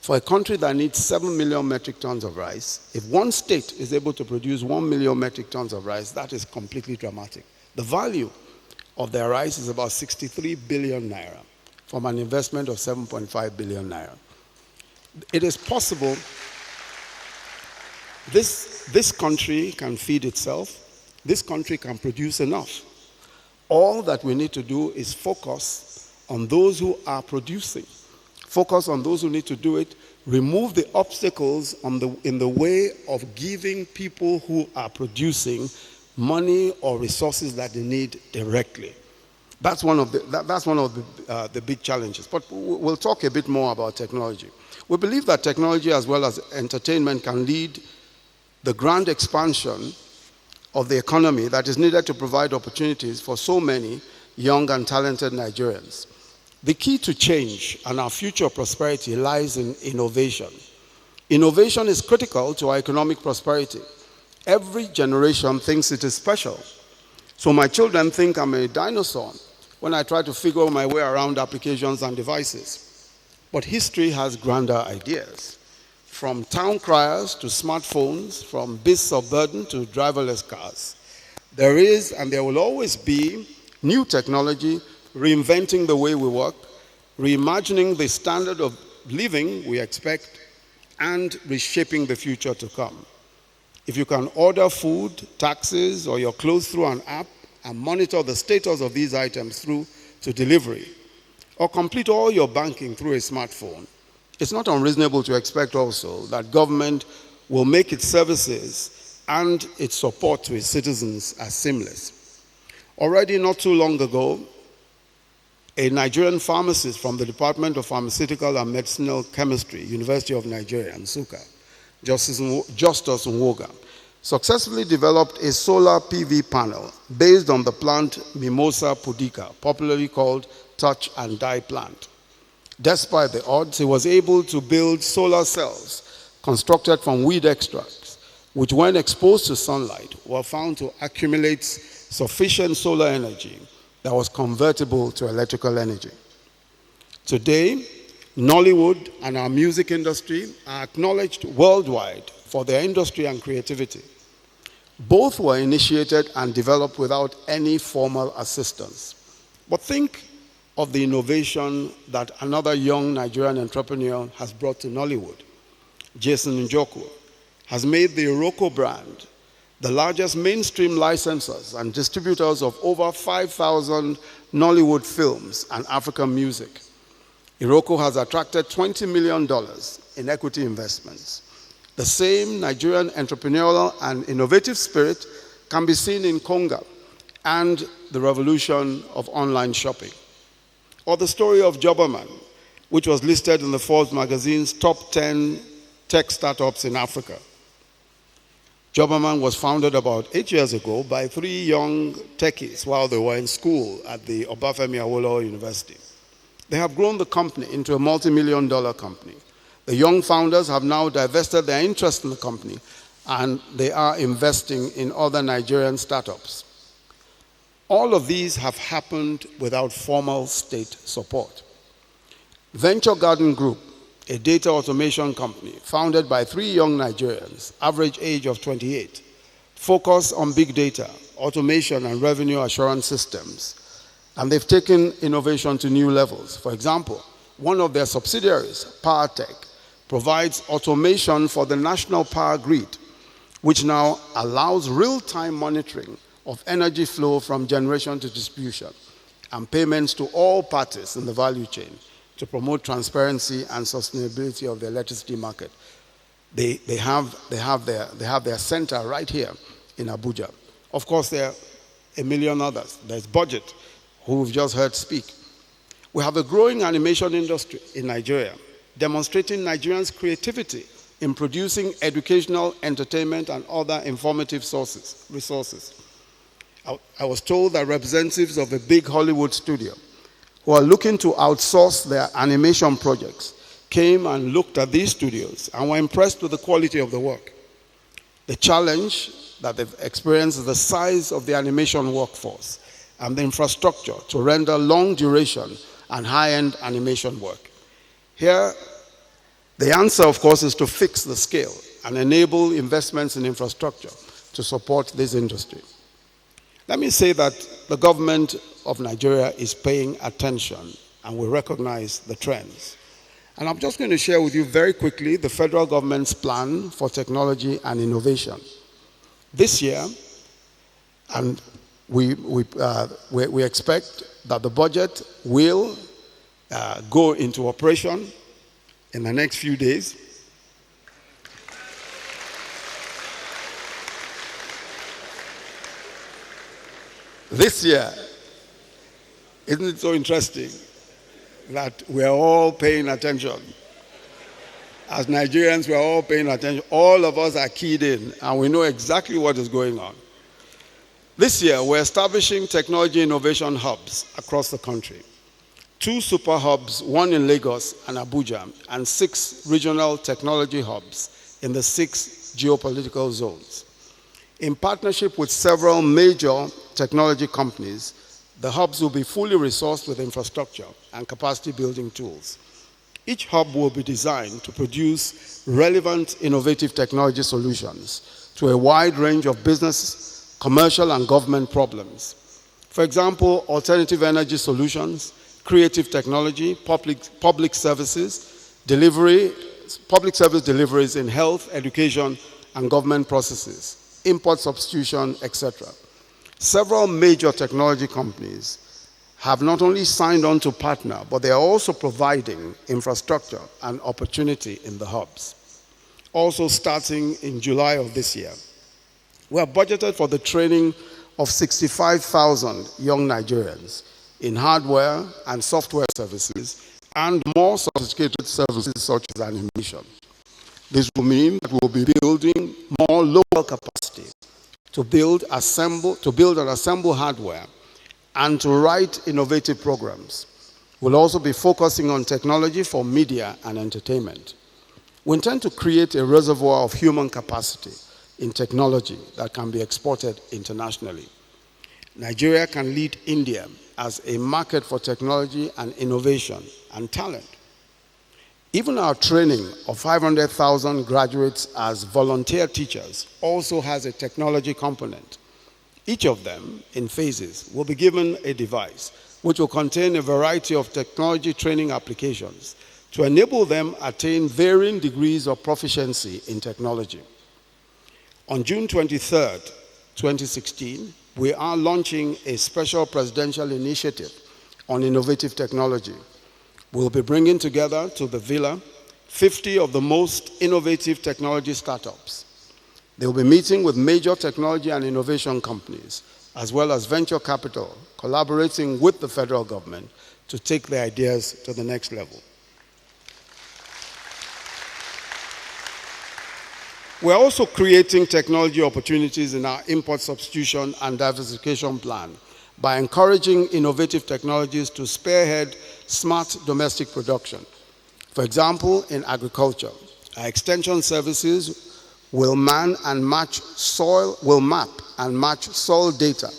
For a country that needs 7 million metric tons of rice, if one state is able to produce 1 million metric tons of rice, that is completely dramatic. The value of their rice is about 63 billion naira from an investment of 7.5 billion naira. It is possible this country can feed itself. This country can produce enough. All that we need to do is focus on those who are producing. Focus on those who need to do it, remove the obstacles in the way of giving people who are producing money or resources that they need directly. That's one of the big challenges. But we'll talk a bit more about technology. We believe that technology as well as entertainment can lead the grand expansion of the economy that is needed to provide opportunities for so many young and talented Nigerians. The key to change and our future prosperity lies in innovation. Innovation is critical to our economic prosperity. Every generation thinks it is special. So my children think I'm a dinosaur when I try to figure my way around applications and devices. But history has grander ideas. From town criers to smartphones, from beasts of burden to driverless cars. There is and there will always be new technology reinventing the way we work, reimagining the standard of living we expect, and reshaping the future to come. If you can order food, taxis, or your clothes through an app and monitor the status of these items through to delivery, or complete all your banking through a smartphone, it's not unreasonable to expect also that government will make its services and its support to its citizens as seamless. Already not too long ago, a Nigerian pharmacist from the Department of Pharmaceutical and Medicinal Chemistry, University of Nigeria, Nsukka, Justus Nwoga, successfully developed a solar PV panel based on the plant Mimosa pudica, popularly called touch and die plant. Despite the odds, he was able to build solar cells constructed from weed extracts, which when exposed to sunlight were found to accumulate sufficient solar energy that was convertible to electrical energy. Today, Nollywood and our music industry are acknowledged worldwide for their industry and creativity. Both were initiated and developed without any formal assistance. But think of the innovation that another young Nigerian entrepreneur has brought to Nollywood. Jason Njoku has made the Iroko brand the largest mainstream licensors and distributors of over 5,000 Nollywood films and African music. Iroko has attracted $20 million in equity investments. The same Nigerian entrepreneurial and innovative spirit can be seen in Konga and the revolution of online shopping. Or the story of Jobberman, which was listed in the Forbes magazine's top 10 tech startups in Africa. Jobberman was founded about 8 years ago by 3 young techies while they were in school at the Obafemi Awolowo University. They have grown the company into a multi-million-dollar company. The young founders have now divested their interest in the company and they are investing in other Nigerian startups. All of these have happened without formal state support. Venture Garden Group, a data automation company founded by 3 young Nigerians, average age of 28, focus on big data, automation, and revenue assurance systems. And they've taken innovation to new levels. For example, one of their subsidiaries, PowerTech, provides automation for the national power grid, which now allows real-time monitoring of energy flow from generation to distribution and payments to all parties in the value chain to promote transparency and sustainability of the electricity market. They have their center right here in Abuja. Of course, there are a million others. There's BudgIT, who we've just heard speak. We have a growing animation industry in Nigeria, demonstrating Nigerians' creativity in producing educational, entertainment, and other informative resources. I was told that representatives of a big Hollywood studio who are looking to outsource their animation projects came and looked at these studios and were impressed with the quality of the work. The challenge that they've experienced is the size of the animation workforce and the infrastructure to render long duration and high-end animation work. Here, the answer, of course, is to fix the scale and enable investments in infrastructure to support this industry. Let me say that the government of Nigeria is paying attention and we recognize the trends. And I'm just going to share with you very quickly the federal government's plan for technology and innovation. This year, and we expect that the budget will go into operation in the next few days. This year, isn't it so interesting that we're all paying attention? As Nigerians, we're all paying attention. All of us are keyed in, and we know exactly what is going on. This year, we're establishing technology innovation hubs across the country. 2 super hubs, one in Lagos and Abuja, and 6 regional technology hubs in the 6 geopolitical zones. In partnership with several major technology companies, the hubs will be fully resourced with infrastructure and capacity building tools. Each hub will be designed to produce relevant, innovative technology solutions to a wide range of business, commercial, and government problems. For example, alternative energy solutions, creative technology, public services, public service deliveries in health, education, and government processes, import substitution, etc. Several major technology companies have not only signed on to partner, but they are also providing infrastructure and opportunity in the hubs. Also starting in July of this year, we have budgeted for the training of 65,000 young Nigerians in hardware and software services and more sophisticated services such as animation. This will mean that we will be building more local capacity to build and assemble hardware and to write innovative programs. We'll also be focusing on technology for media and entertainment. We intend to create a reservoir of human capacity in technology that can be exported internationally. Nigeria can lead India as a market for technology and innovation and talent. Even our training of 500,000 graduates as volunteer teachers also has a technology component. Each of them, in phases, will be given a device which will contain a variety of technology training applications to enable them attain varying degrees of proficiency in technology. On June 23rd, 2016, we are launching a special presidential initiative on innovative technology. We'll be bringing together to the villa 50 of the most innovative technology startups. They'll be meeting with major technology and innovation companies, as well as venture capital, collaborating with the federal government to take their ideas to the next level. We're also creating technology opportunities in our import substitution and diversification plan by encouraging innovative technologies to spearhead smart domestic production. For example, in agriculture, our extension services will map and match soil data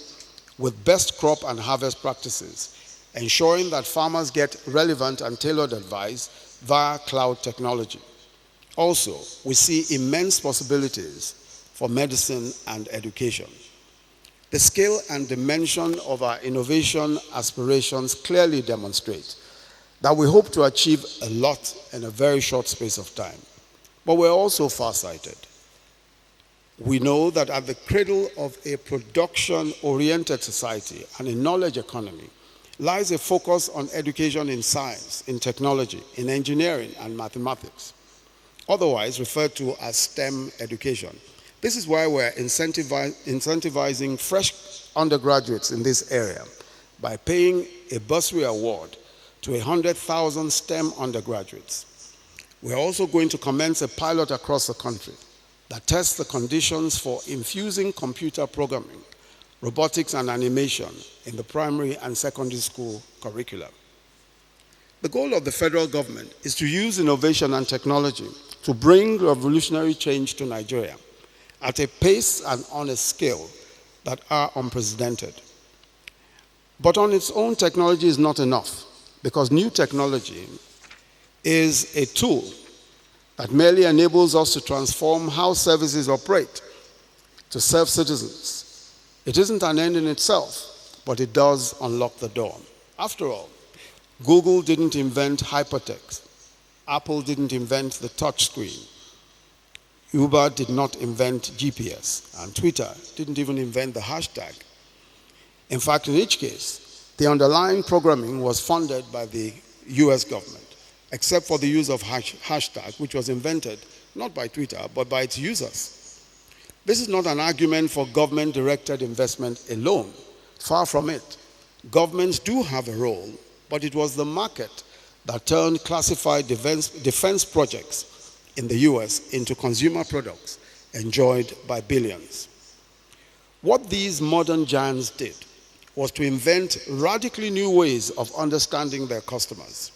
with best crop and harvest practices, ensuring that farmers get relevant and tailored advice via cloud technology. Also, we see immense possibilities for medicine and education. The scale and dimension of our innovation aspirations clearly demonstrate that we hope to achieve a lot in a very short space of time. But we're also farsighted. We know that at the cradle of a production-oriented society and a knowledge economy lies a focus on education in science, in technology, in engineering, and mathematics, otherwise referred to as STEM education. This is why we're incentivizing fresh undergraduates in this area by paying a bursary award to 100,000 STEM undergraduates. We're also going to commence a pilot across the country that tests the conditions for infusing computer programming, robotics, and animation in the primary and secondary school curricula. The goal of the federal government is to use innovation and technology to bring revolutionary change to Nigeria at a pace and on a scale that are unprecedented. But on its own, technology is not enough, because new technology is a tool that merely enables us to transform how services operate to serve citizens. It isn't an end in itself, but it does unlock the door. After all, Google didn't invent hypertext. Apple didn't invent the touch screen. Uber did not invent GPS, and Twitter didn't even invent the hashtag. In fact, in each case, the underlying programming was funded by the US government. except for the use of hashtag, which was invented not by Twitter, but by its users. This is not an argument for government-directed investment alone. Far from it. Governments do have a role, but it was the market that turned classified defense projects in the US into consumer products enjoyed by billions. What these modern giants did was to invent radically new ways of understanding their customers.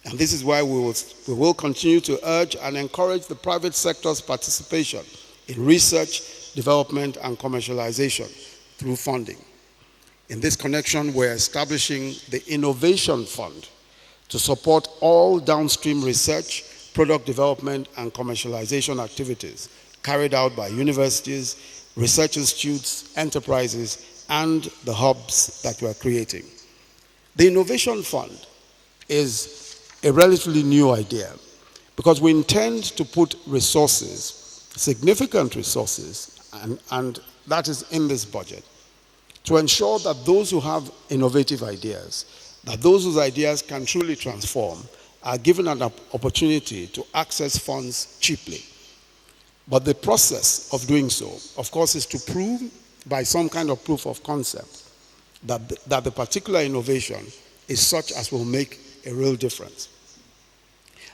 And this is why we will continue to urge and encourage the private sector's participation in research, development, and commercialization through funding. In this connection, we're establishing the Innovation Fund to support all downstream research, product development, and commercialization activities carried out by universities, research institutes, enterprises, and the hubs that we're creating. The Innovation Fund is a relatively new idea because we intend to put resources, significant resources, and that is in this budget, to ensure that those who have innovative ideas, that those whose ideas can truly transform, are given an opportunity to access funds cheaply. But the process of doing so, of course, is to prove by some kind of proof of concept that the particular innovation is such as will make a real difference.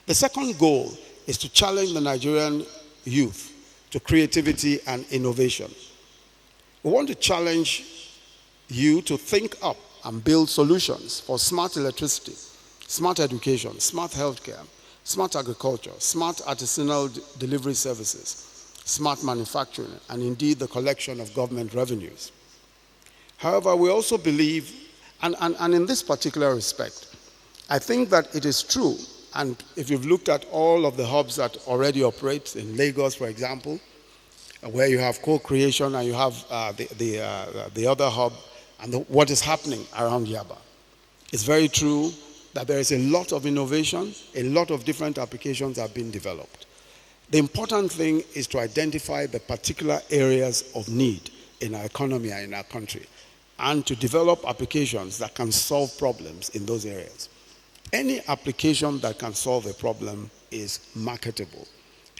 The second goal is to challenge the Nigerian youth to creativity and innovation. We want to challenge you to think up and build solutions for smart electricity, smart education, smart healthcare, smart agriculture, smart artisanal delivery services, smart manufacturing, and indeed the collection of government revenues. However, we also believe, and in this particular respect, I think that it is true, and if you've looked at all of the hubs that already operate in Lagos, for example, where you have co-creation and you have the other hub, and what is happening around Yaba. It's very true that there is a lot of innovation, a lot of different applications have been developed. The important thing is to identify the particular areas of need in our economy and in our country, and to develop applications that can solve problems in those areas. Any application that can solve a problem is marketable.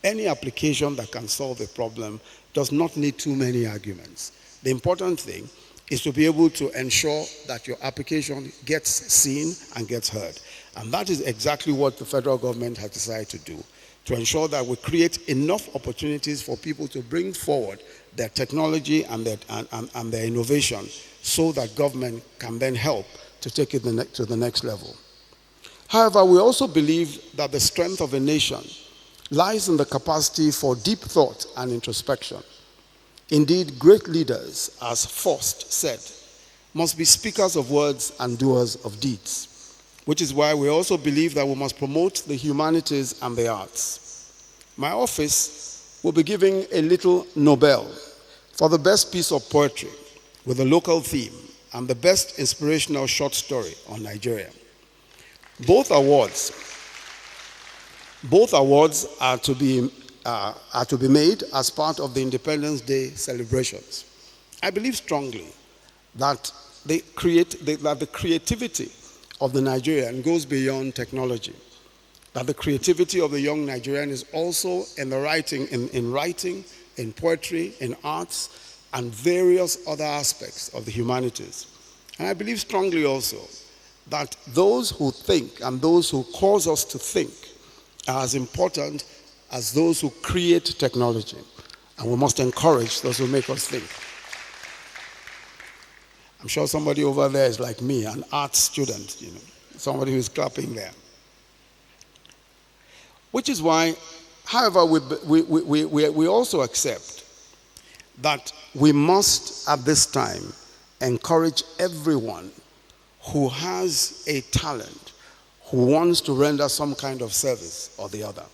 Any application that can solve a problem does not need too many arguments. The important thing is to be able to ensure that your application gets seen and gets heard. And that is exactly what the federal government has decided to do, to ensure that we create enough opportunities for people to bring forward their technology and their innovation so that government can then help to take it to the next level. However, we also believe that the strength of a nation lies in the capacity for deep thought and introspection. Indeed, great leaders, as Faust said, must be speakers of words and doers of deeds, which is why we also believe that we must promote the humanities and the arts. My office will be giving a little Nobel for the best piece of poetry with a local theme and the best inspirational short story on Nigeria. Both awards are to be made as part of the Independence Day celebrations. I believe strongly that the creativity of the Nigerian goes beyond technology. That the creativity of the young Nigerian is also in the writing, in writing, in poetry, in arts, and various other aspects of the humanities. And I believe strongly also that those who think and those who cause us to think are as important as those who create technology. And we must encourage those who make us think. I'm sure somebody over there is like me, an art student, somebody who's clapping there. Which is why, however, we also accept that we must, at this time, encourage everyone who has a talent, who wants to render some kind of service or the other.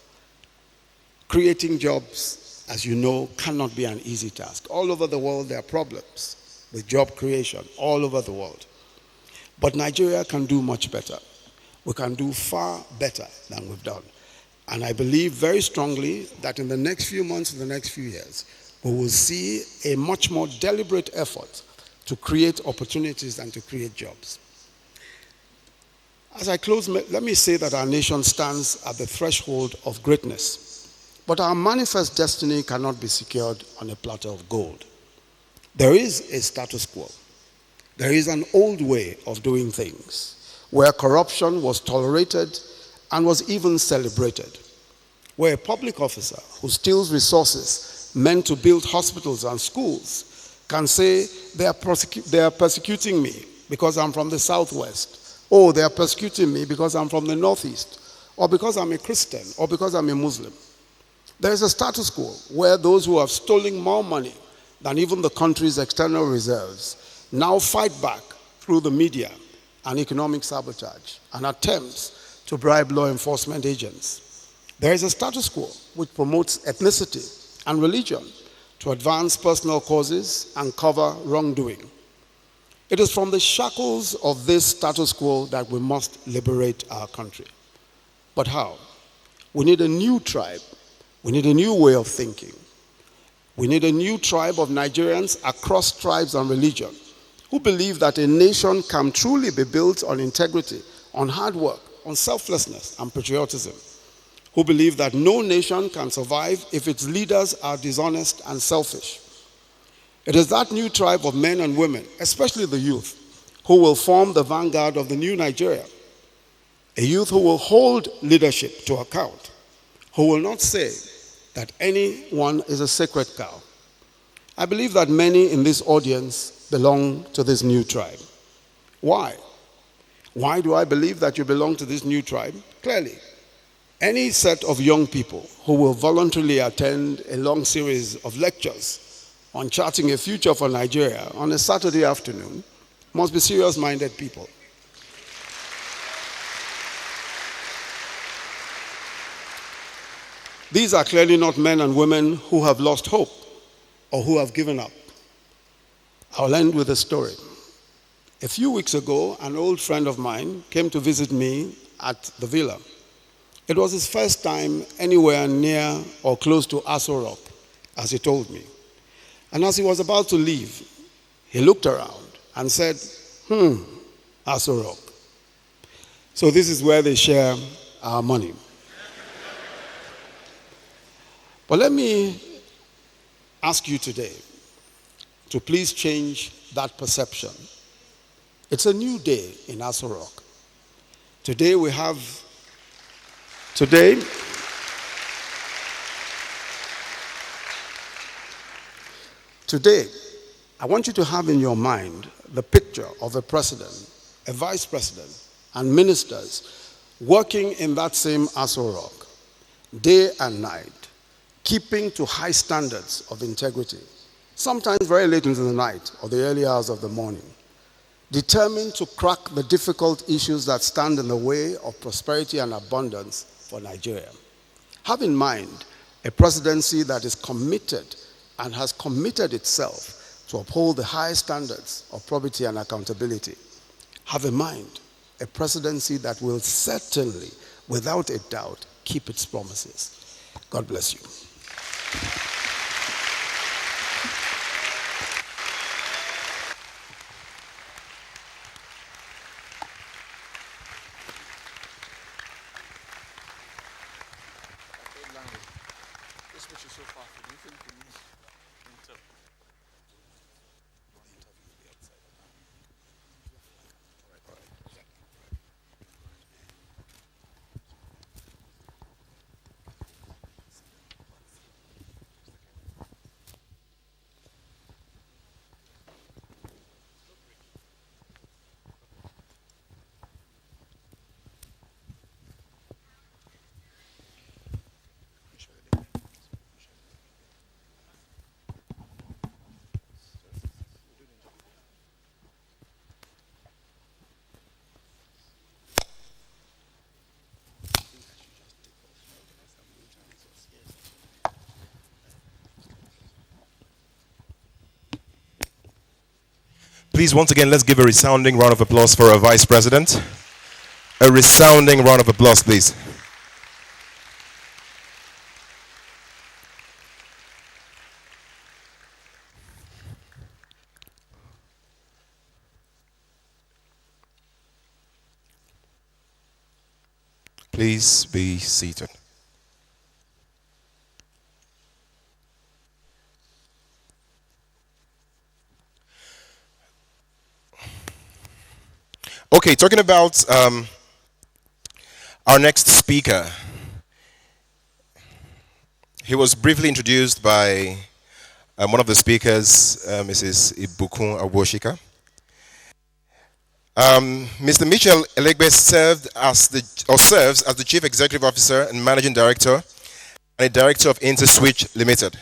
Creating jobs, as you know, cannot be an easy task. All over the world, there are problems with job creation, all over the world. But Nigeria can do much better. We can do far better than we've done. And I believe very strongly that in the next few months, in the next few years, we will see a much more deliberate effort to create opportunities and to create jobs. As I close, let me say that our nation stands at the threshold of greatness, but our manifest destiny cannot be secured on a platter of gold. There is a status quo. There is an old way of doing things, where corruption was tolerated and was even celebrated, where a public officer who steals resources meant to build hospitals and schools can say, they are persecuting me because I'm from the Southwest. Oh, they are persecuting me because I'm from the Northeast, or because I'm a Christian, or because I'm a Muslim. There is a status quo where those who have stolen more money than even the country's external reserves now fight back through the media and economic sabotage and attempts to bribe law enforcement agents. There is a status quo which promotes ethnicity and religion to advance personal causes and cover wrongdoing. It is from the shackles of this status quo that we must liberate our country. But how? We need a new tribe. We need a new way of thinking. We need a new tribe of Nigerians across tribes and religion who believe that a nation can truly be built on integrity, on hard work, on selflessness and patriotism. Who believe that no nation can survive if its leaders are dishonest and selfish. It is that new tribe of men and women, especially the youth, who will form the vanguard of the new Nigeria. A youth who will hold leadership to account, who will not say that anyone is a sacred cow. I believe that many in this audience belong to this new tribe. Why? Why do I believe that you belong to this new tribe? Clearly, any set of young people who will voluntarily attend a long series of lectures on charting a future for Nigeria on a Saturday afternoon must be serious-minded people. These are clearly not men and women who have lost hope or who have given up. I'll end with a story. A few weeks ago, an old friend of mine came to visit me at the villa. It was his first time anywhere near or close to Aso Rock, as he told me. And as he was about to leave, he looked around and said, Aso Rock. So this is where they share our money. But let me ask you today to please change that perception. It's a new day in Aso Rock. Today, I want you to have in your mind the picture of a president, a vice president, and ministers working in that same Aso Rock, day and night, keeping to high standards of integrity, sometimes very late into the night or the early hours of the morning, determined to crack the difficult issues that stand in the way of prosperity and abundance for Nigeria. Have in mind a presidency that is committed and has committed itself to uphold the high standards of probity and accountability. Have in mind a presidency that will certainly, without a doubt, keep its promises. God bless you. Please, once again, let's give a resounding round of applause for our Vice President. A resounding round of applause, please. Please be seated. Okay, talking about our next speaker. He was briefly introduced by one of the speakers, Mrs. Ibukun Awosika. Mr. Mitchell Elegbe serves as the Chief Executive Officer and Managing Director and a Director of InterSwitch Limited.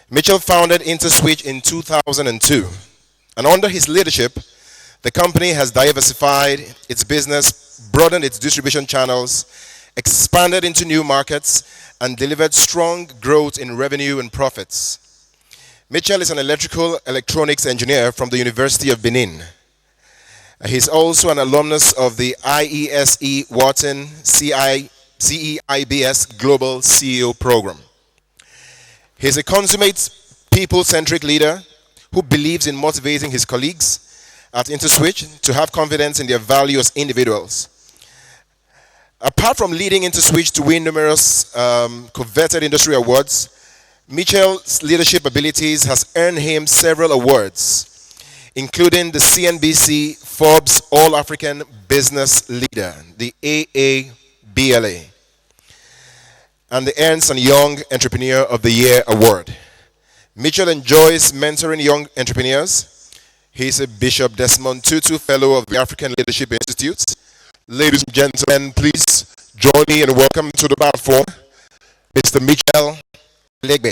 Mitchell founded InterSwitch in 2002, and under his leadership, the company has diversified its business, broadened its distribution channels, expanded into new markets, and delivered strong growth in revenue and profits. Mitchell is an electronics engineer from the University of Benin. He's also an alumnus of the IESE Wharton CEIBS Global CEO Program. He's a consummate people-centric leader who believes in motivating his colleagues at InterSwitch to have confidence in their value as individuals. Apart from leading InterSwitch to win numerous coveted industry awards, Mitchell's leadership abilities has earned him several awards, including the CNBC Forbes All-African Business Leader, the AABLA, and the Ernst & Young Entrepreneur of the Year Award. Mitchell enjoys mentoring young entrepreneurs. He's a Bishop Desmond Tutu Fellow of the African Leadership Institute. Ladies and gentlemen, please join me and welcome to the platform, Mr. Mitchell Elegbe.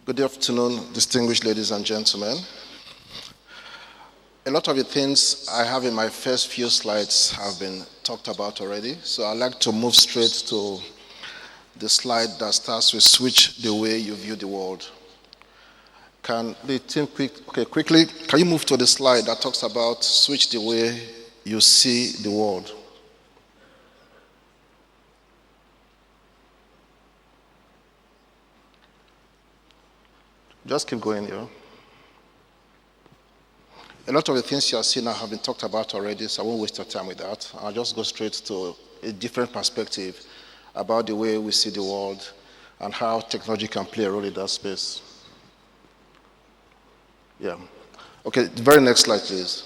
Good afternoon, distinguished ladies and gentlemen. A lot of the things I have in my first few slides have been talked about already, so I'd like to move straight to the slide that starts with switch the way you view the world. Can the team quickly, can you move to the slide that talks about switch the way you see the world? Just keep going here. A lot of the things you are seeing now have been talked about already, so I won't waste your time with that. I'll just go straight to a different perspective about the way we see the world and how technology can play a role in that space. Yeah. Okay, the very next slide, please.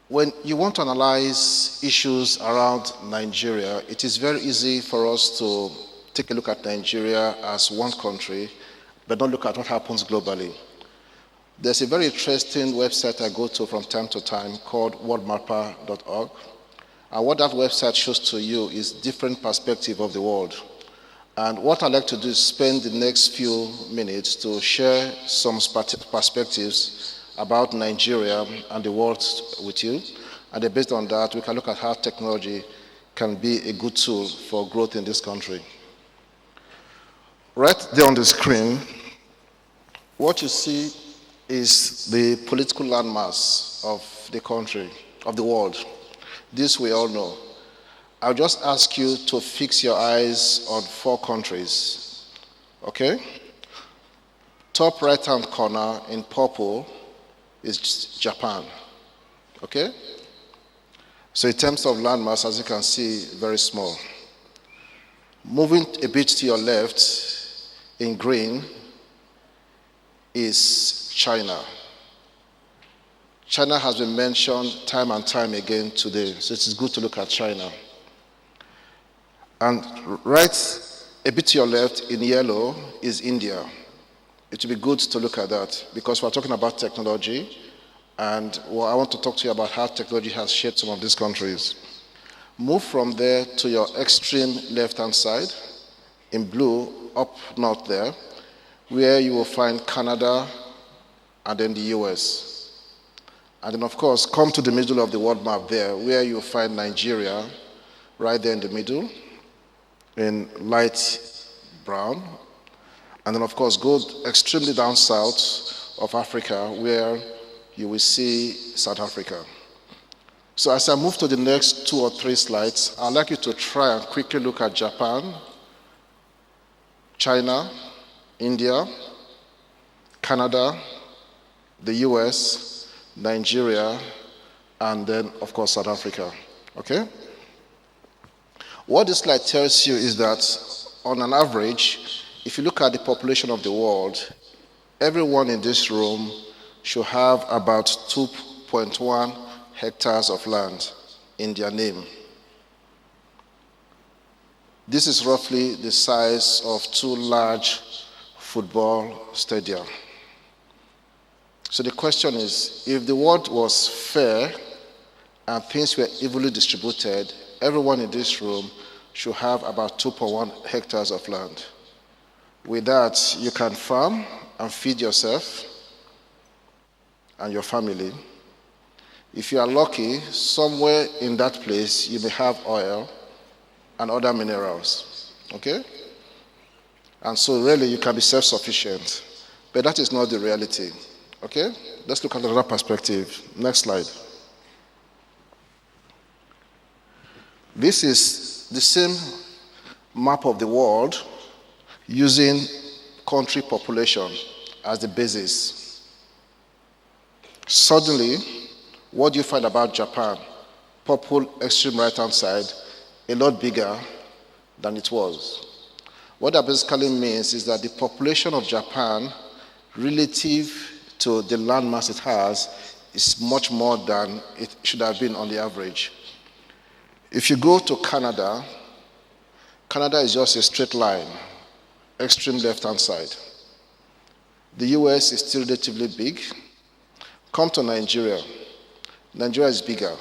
When you want to analyze issues around Nigeria, it is very easy for us to take a look at Nigeria as one country, but don't look at what happens globally. There's a very interesting website I go to from time to time called worldmapper.org. And what that website shows to you is different perspective of the world. And what I'd like to do is spend the next few minutes to share some perspectives about Nigeria and the world with you. And then based on that, we can look at how technology can be a good tool for growth in this country. Right there on the screen, what you see is the political landmass of the country, of the world. This we all know. I'll just ask you to fix your eyes on 4 countries, okay? Top right-hand corner in purple is Japan, okay? So in terms of landmass, as you can see, very small. Moving a bit to your left, in green, is China. China has been mentioned time and time again today, so it is good to look at China. And right a bit to your left in yellow is India. It will be good to look at that because we're talking about technology, and I want to talk to you about how technology has shaped some of these countries. Move from there to your extreme left-hand side, in blue, up north there, where you will find Canada and then the US. And then, of course, come to the middle of the world map there, where you will find Nigeria, right there in the middle, in light brown. And then, of course, go extremely down south of Africa, where you will see South Africa. So as I move to the next 2 or 3 slides, I'd like you to try and quickly look at Japan, China, India, Canada, the US, Nigeria, and then, of course, South Africa. Okay? What this slide tells you is that, on an average, if you look at the population of the world, everyone in this room should have about 2.1 hectares of land in their name. This is roughly the size of 2 large football stadia. So the question is, if the world was fair and things were evenly distributed, everyone in this room should have about 2.1 hectares of land. With that, you can farm and feed yourself and your family. If you are lucky, somewhere in that place, you may have oil and other minerals. Okay? And so really, you can be self-sufficient. But that is not the reality. Okay? Let's look at another perspective. Next slide. This is the same map of the world using country population as the basis. Suddenly, what do you find about Japan? Purple, extreme right-hand side, a lot bigger than it was. What that basically means is that the population of Japan, relative to the landmass it has, is much more than it should have been on the average. If you go to Canada, Canada is just a straight line, extreme left-hand side. The US is still relatively big. Come to Nigeria. Nigeria is bigger.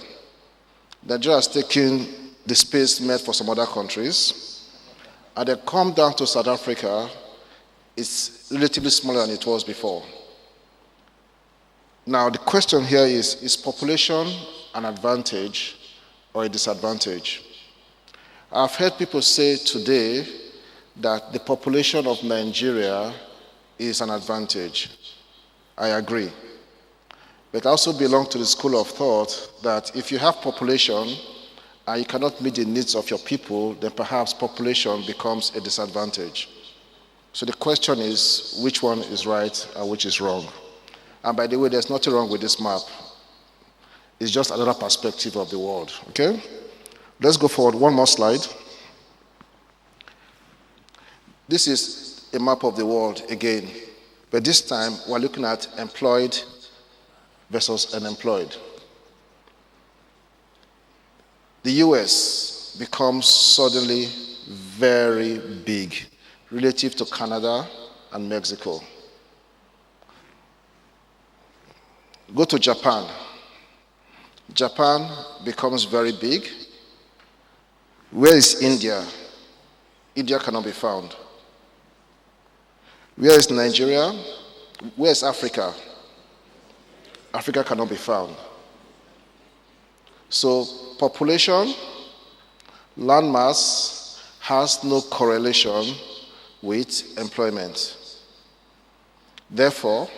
Nigeria has taken the space made for some other countries. And then come down to South Africa, it's relatively smaller than it was before. Now, the question here is population an advantage or a disadvantage? I've heard people say today that the population of Nigeria is an advantage. I agree. But I also belong to the school of thought that if you have population and you cannot meet the needs of your people, then perhaps population becomes a disadvantage. So the question is, which one is right and which is wrong? And by the way, there's nothing wrong with this map. It's just another perspective of the world, okay? Let's go forward, one more slide. This is a map of the world again, but this time we're looking at employed versus unemployed. The US becomes suddenly very big relative to Canada and Mexico. Go to Japan. Japan becomes very big. Where is India? India cannot be found. Where is Nigeria? Where is Africa? Africa cannot be found. So population, landmass has no correlation with employment. Therefore,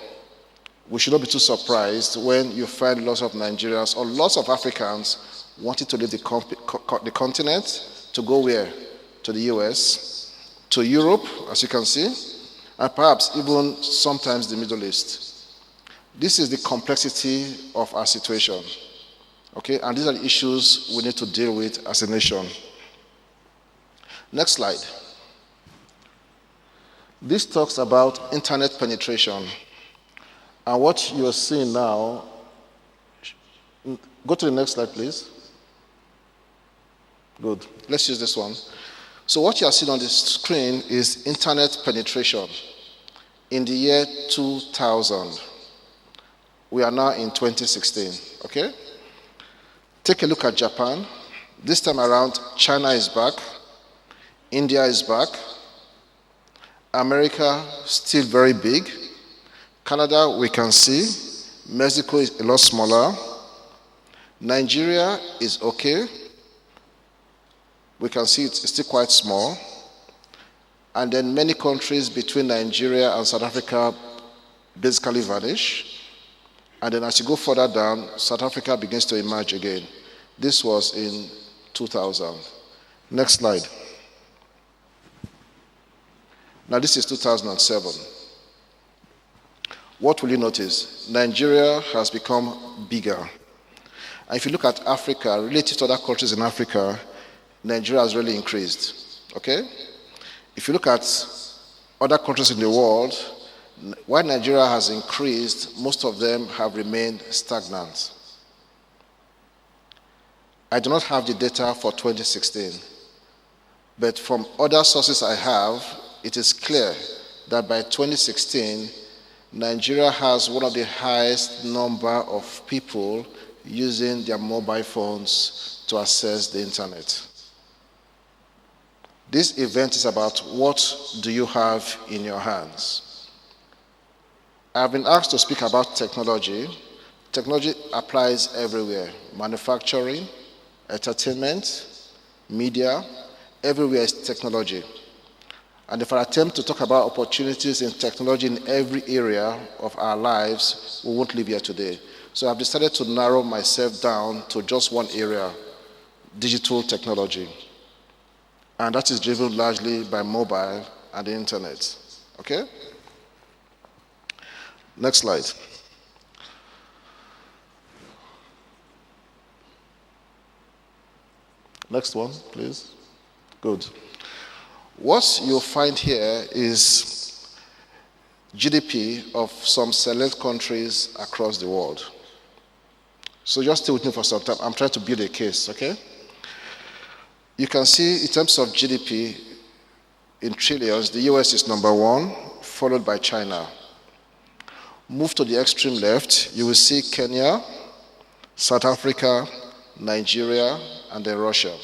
we should not be too surprised when you find lots of Nigerians or lots of Africans wanting to leave the continent to go where? To the US, to Europe, as you can see, and perhaps even sometimes the Middle East. This is the complexity of our situation, okay? And these are the issues we need to deal with as a nation. Next slide. This talks about internet penetration. And what you're seeing now, go to the next slide, please. Good. Let's use this one. So what you are seeing on the screen is internet penetration in the year 2000. We are now in 2016, okay? Take a look at Japan. This time around, China is back. India is back. America, still very big. Canada, we can see. Mexico is a lot smaller. Nigeria is okay. We can see it's still quite small. And then many countries between Nigeria and South Africa basically vanish. And then as you go further down, South Africa begins to emerge again. This was in 2000. Next slide. Now this is 2007. What will you notice? Nigeria has become bigger. And if you look at Africa, relative to other countries in Africa, Nigeria has really increased. Okay? If you look at other countries in the world, while Nigeria has increased, most of them have remained stagnant. I do not have the data for 2016, but from other sources I have, it is clear that by 2016, Nigeria has one of the highest number of people using their mobile phones to access the internet. This event is about what do you have in your hands. I've been asked to speak about technology. Technology applies everywhere. Manufacturing, entertainment, media, everywhere is technology. And if I attempt to talk about opportunities in technology in every area of our lives, we won't live here today. So I've decided to narrow myself down to just one area, digital technology. And that is driven largely by mobile and the internet. Okay? Next slide. Next one, please. Good. What you'll find here is GDP of some select countries across the world. So just stay with me for some time. I'm trying to build a case, okay? You can see in terms of GDP in trillions, the US is number one, followed by China. Move to the extreme left, you will see Kenya, South Africa, Nigeria, and then Russia.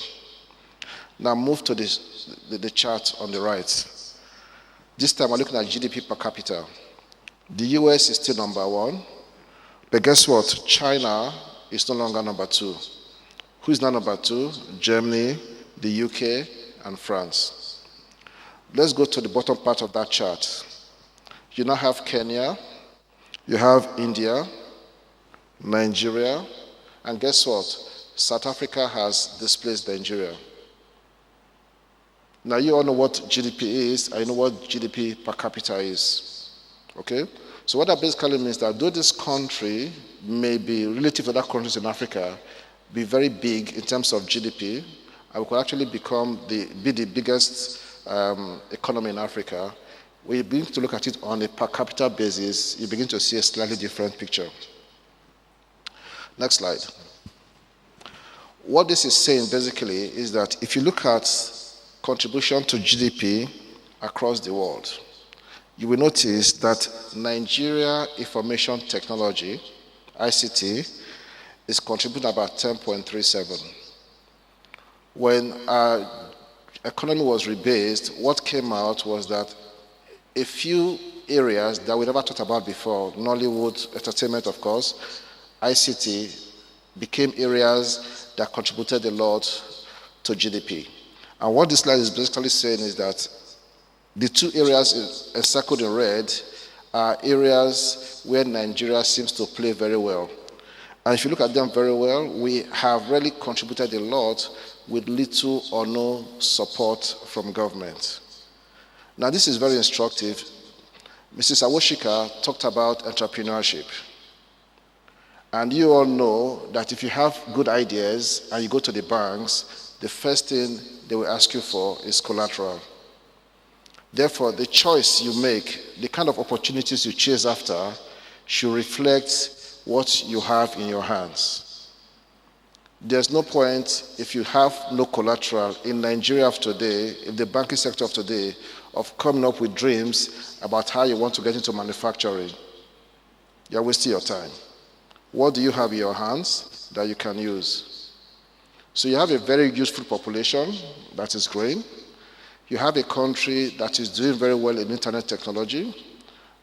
Now move to the chart on the right. This time we're looking at GDP per capita. The US is still number one, but guess what? China is no longer number two. Who is now number two? Germany, the UK, and France. Let's go to the bottom part of that chart. You now have Kenya, you have India, Nigeria, and guess what? South Africa has displaced Nigeria. Now you all know what GDP is, and you know what GDP per capita is. Okay? So what that basically means that though this country may be relative to other countries in Africa, be very big in terms of GDP, and we could actually be the biggest economy in Africa, when you begin to look at it on a per capita basis, you begin to see a slightly different picture. Next slide. What this is saying basically is that if you look at contribution to GDP across the world, you will notice that Nigeria Information Technology, ICT, is contributing about 10.37. When our economy was rebased, what came out was that a few areas that we never thought about before, Nollywood, entertainment of course, ICT, became areas that contributed a lot to GDP. And what this slide is basically saying is that the two areas encircled in red are areas where Nigeria seems to play very well. And if you look at them very well, we have really contributed a lot with little or no support from government. Now this is very instructive. Mrs. Awosika talked about entrepreneurship. And you all know that if you have good ideas and you go to the banks, the first thing they will ask you for is collateral. Therefore, the choice you make, the kind of opportunities you chase after, should reflect what you have in your hands. There's no point if you have no collateral in Nigeria of today, in the banking sector of today, of coming up with dreams about how you want to get into manufacturing. You're wasting your time. What do you have in your hands that you can use? So you have a very useful population that is growing. You have a country that is doing very well in internet technology.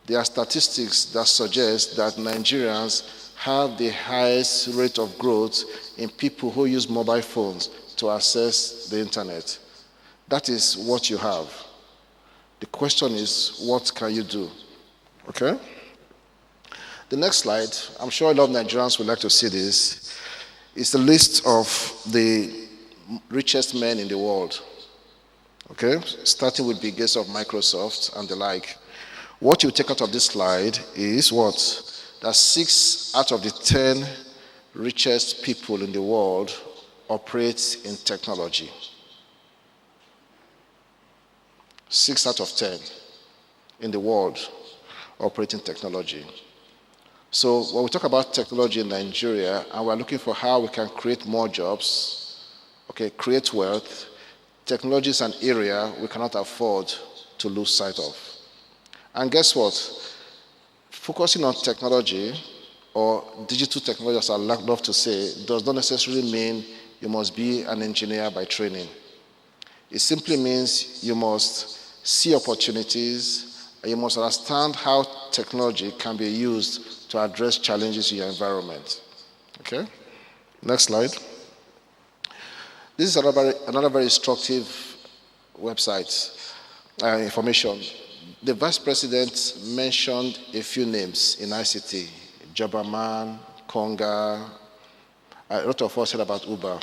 There are statistics that suggest that Nigerians have the highest rate of growth in people who use mobile phones to access the internet. That is what you have. The question is, what can you do? Okay? The next slide, I'm sure a lot of Nigerians would like to see this, is the list of the richest men in the world. Okay, starting with Bill Gates of Microsoft and the like. What you take out of this slide is what? That 6 out of the 10 richest people in the world operate in technology. 6 out of 10 in the world operate in technology. So when we talk about technology in Nigeria, and we're looking for how we can create more jobs, okay, create wealth, technology is an area we cannot afford to lose sight of. And guess what? Focusing on technology or digital technology, as I love to say, does not necessarily mean you must be an engineer by training. It simply means you must see opportunities and you must understand how technology can be used to address challenges in your environment. Okay? Next slide. This is another very instructive website information. The Vice President mentioned a few names in ICT, Jobberman, Konga, a lot of us said about Uber.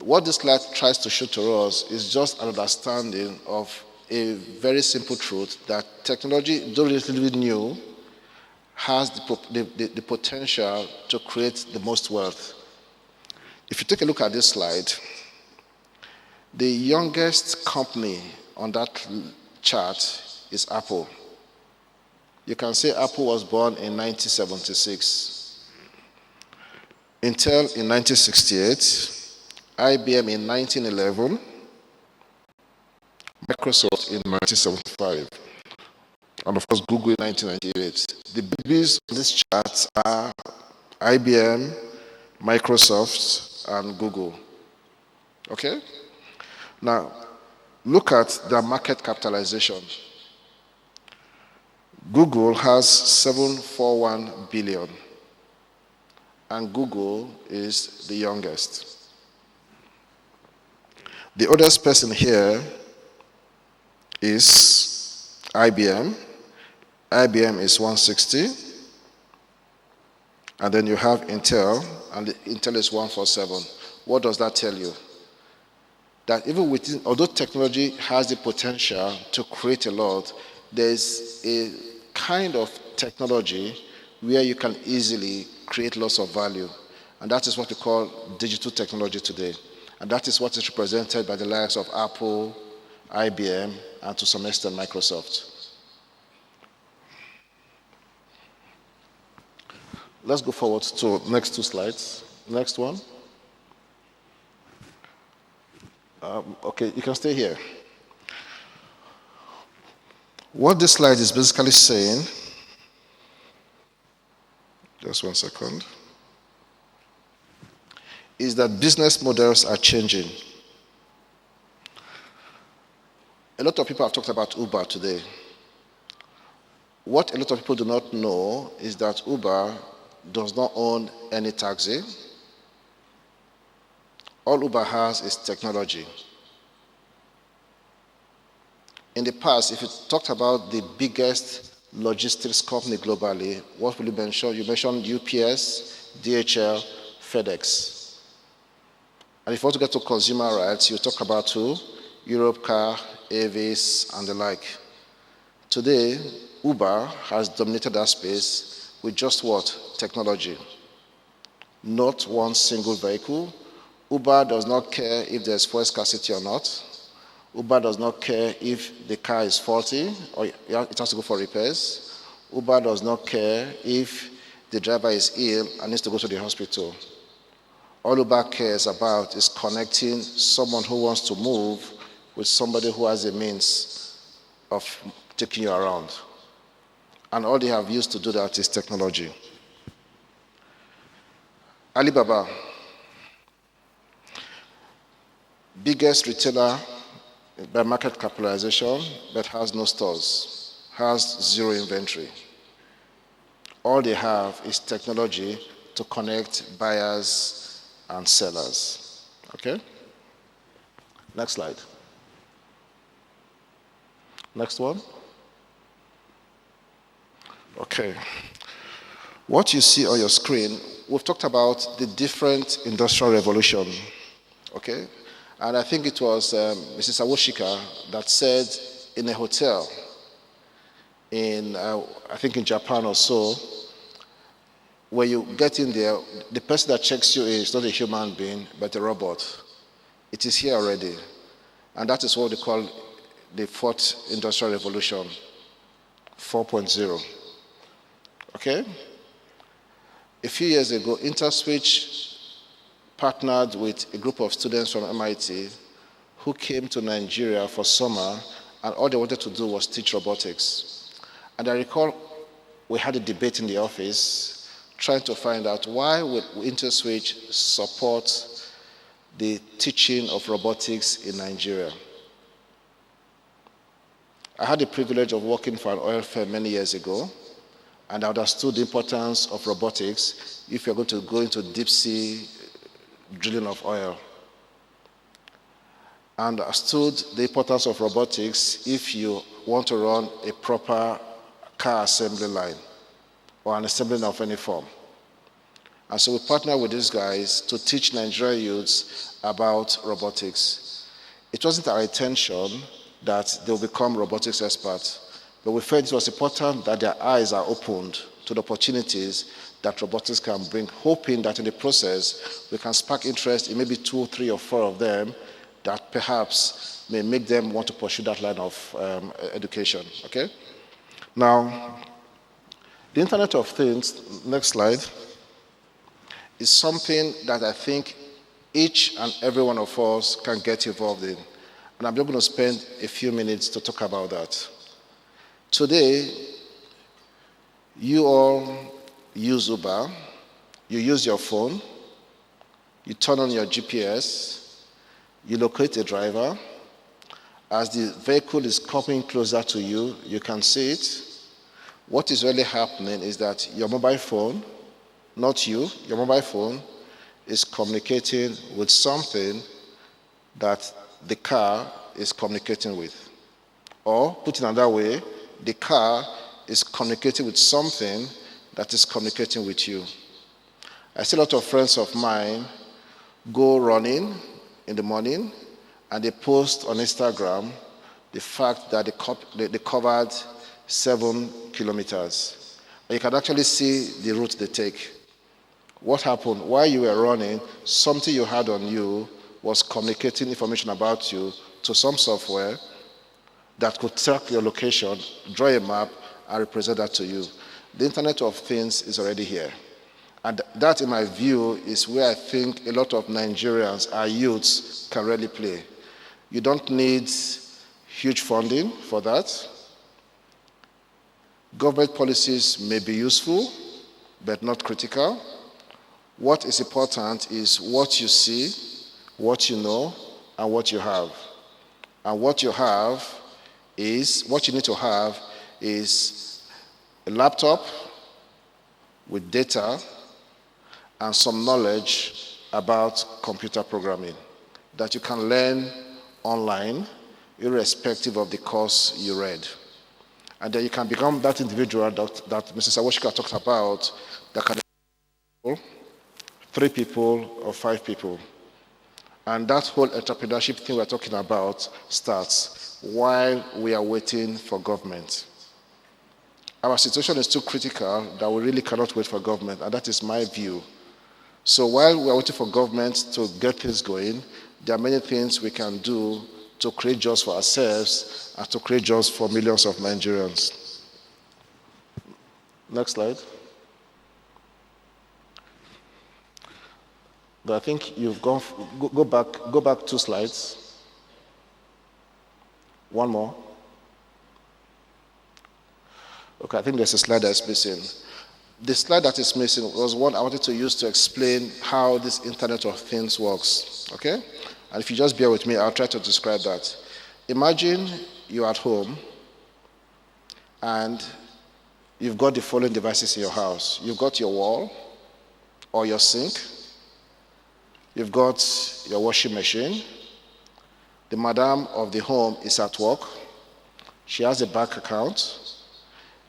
What this slide tries to show to us is just an understanding of a very simple truth that technology, though relatively new, has the potential to create the most wealth. If you take a look at this slide, the youngest company on that chart is Apple. You can say Apple was born in 1976, Intel in 1968, IBM in 1911, Microsoft in 1975, and of course Google in 1998. The babies on this chart are IBM, Microsoft, and Google. Okay? Now, look at their market capitalization. Google has 741 billion, and Google is the youngest. The oldest person here is IBM. IBM is 160. And then you have Intel, and Intel is 147. What does that tell you? That even within, although technology has the potential to create a lot, there's a kind of technology where you can easily create lots of value. And that is what we call digital technology today. And that is what is represented by the likes of Apple, IBM, and to some extent Microsoft. Let's go forward to the next 2 slides. Next one. Okay, you can stay here. What this slide is basically saying, just 1 second, is that business models are changing. A lot of people have talked about Uber today. What a lot of people do not know is that Uber does not own any taxi. All Uber has is technology. In the past, if you talked about the biggest logistics company globally, what will you mention? You mentioned UPS, DHL, FedEx. And if you want to get to consumer rights, you talk about who? Europcar, Avis, and the like. Today, Uber has dominated that space with just what? Technology. Not one single vehicle. Uber does not care if there's fuel scarcity or not. Uber does not care if the car is faulty or it has to go for repairs. Uber does not care if the driver is ill and needs to go to the hospital. All Uber cares about is connecting someone who wants to move with somebody who has a means of taking you around. And all they have used to do that is technology. Alibaba, biggest retailer by market capitalization, but has no stores, has zero inventory. All they have is technology to connect buyers and sellers. Okay? Next slide. Next one. Okay. What you see on your screen, we've talked about the different industrial revolution, okay? And I think it was Mrs. Awosika that said in a hotel in, I think in Japan or so, when you get in there, the person that checks you is not a human being, but a robot. It is here already. And that is what they call the fourth industrial revolution, 4.0. Okay? A few years ago, InterSwitch partnered with a group of students from MIT who came to Nigeria for summer, and all they wanted to do was teach robotics. And I recall we had a debate in the office trying to find out why would InterSwitch support the teaching of robotics in Nigeria. I had the privilege of working for an oil firm many years ago, and I understood the importance of robotics if you're going to go into deep sea drilling of oil. And I understood the importance of robotics if you want to run a proper car assembly line or an assembly of any form. And so we partnered with these guys to teach Nigerian youths about robotics. It wasn't our intention that they'll become robotics experts, but we felt it was important that their eyes are opened to the opportunities that robotics can bring, hoping that in the process we can spark interest in maybe 2, 3, or 4 of them that perhaps may make them want to pursue that line of education, okay? Now, the Internet of Things, next slide, is something that I think each and every one of us can get involved in. And I'm just going to spend a few minutes to talk about that. Today, you all use Uber, you use your phone, you turn on your GPS, you locate a driver. As the vehicle is coming closer to you, you can see it. What is really happening is that your mobile phone, not you, your mobile phone is communicating with something that the car is communicating with. Or, put it another way, the car is communicating with something that is communicating with you. I see a lot of friends of mine go running in the morning and they post on Instagram the fact that they covered 7 kilometers. And you can actually see the route they take. What happened? While you were running, something you had on you was communicating information about you to some software that could track your location, draw a map, and represent that to you. The Internet of Things is already here. And that, in my view, is where I think a lot of Nigerians, our youths, can really play. You don't need huge funding for that. Government policies may be useful, but not critical. What is important is what you see, what you know, and what you have. And what you have is, what you need to have is a laptop with data and some knowledge about computer programming that you can learn online, irrespective of the course you read. And then you can become that individual that Mrs. Awosika talked about, that can 3 people or 5 people. And that whole entrepreneurship thing we're talking about starts while we are waiting for government. Our situation is too critical that we really cannot wait for government, and that is my view. So while we are waiting for government to get things going, there are many things we can do to create jobs for ourselves and to create jobs for millions of Nigerians. Next slide. But I think you've gone, go back 2 slides. One more. Okay, I think there's a slide that's missing. The slide that is missing was one I wanted to use to explain how this Internet of Things works, okay? And if you just bear with me, I'll try to describe that. Imagine you're at home and you've got the following devices in your house. You've got your wall or your sink. You've got your washing machine. The madam of the home is at work. She has a bank account.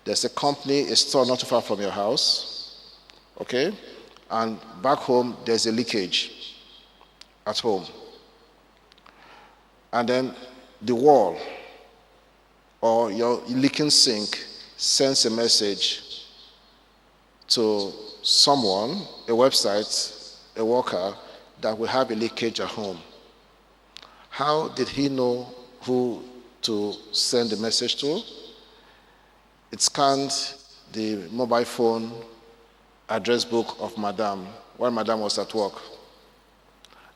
There's a company, a store not too far from your house, okay? And back home, there's a leakage at home. And then the wall or your leaking sink sends a message to someone, a website, a worker, that will have a leakage at home. How did he know who to send the message to? It scanned the mobile phone address book of Madame while Madame was at work,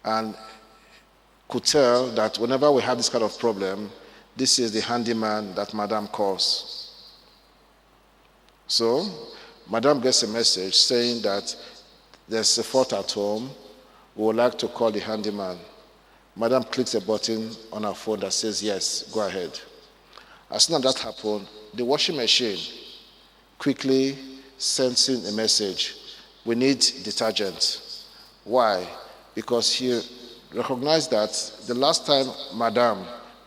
and could tell that whenever we have this kind of problem, this is the handyman that Madame calls. So, Madame gets a message saying that there's a fault at home, we would like to call the handyman. Madame clicks a button on her phone that says, yes, go ahead. As soon as that happened, the washing machine quickly sends in a message, we need detergent. Why? Because he recognized that the last time Madame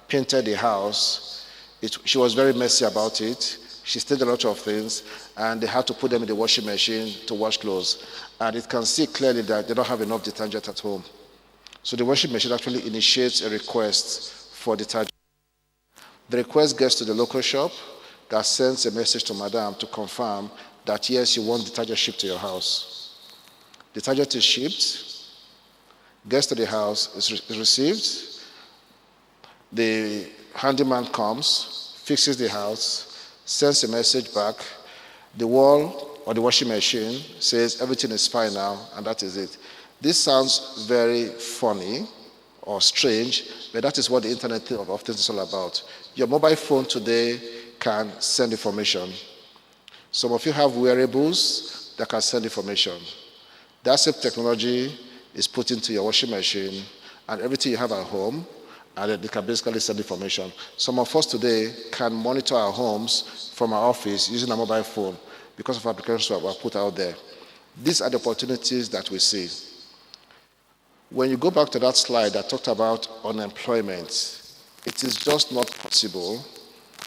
painted the house, she was very messy about it. She stained a lot of things, and they had to put them in the washing machine to wash clothes. And it can see clearly that they don't have enough detergent at home. So the washing machine actually initiates a request for detergent. The request gets to the local shop that sends a message to Madame to confirm that yes, you want detergent shipped to your house. Detergent is shipped, gets to the house, is received. The handyman comes, fixes the house, sends a message back. The wall or the washing machine says everything is fine now, and that is it. This sounds very funny or strange, but that is what the internet of things is all about. Your mobile phone today can send information. Some of you have wearables that can send information. That same technology is put into your washing machine, and everything you have at home, and they can basically send information. Some of us today can monitor our homes from our office using a mobile phone because of applications that were put out there. These are the opportunities that we see. When you go back to that slide that talked about unemployment, it is just not possible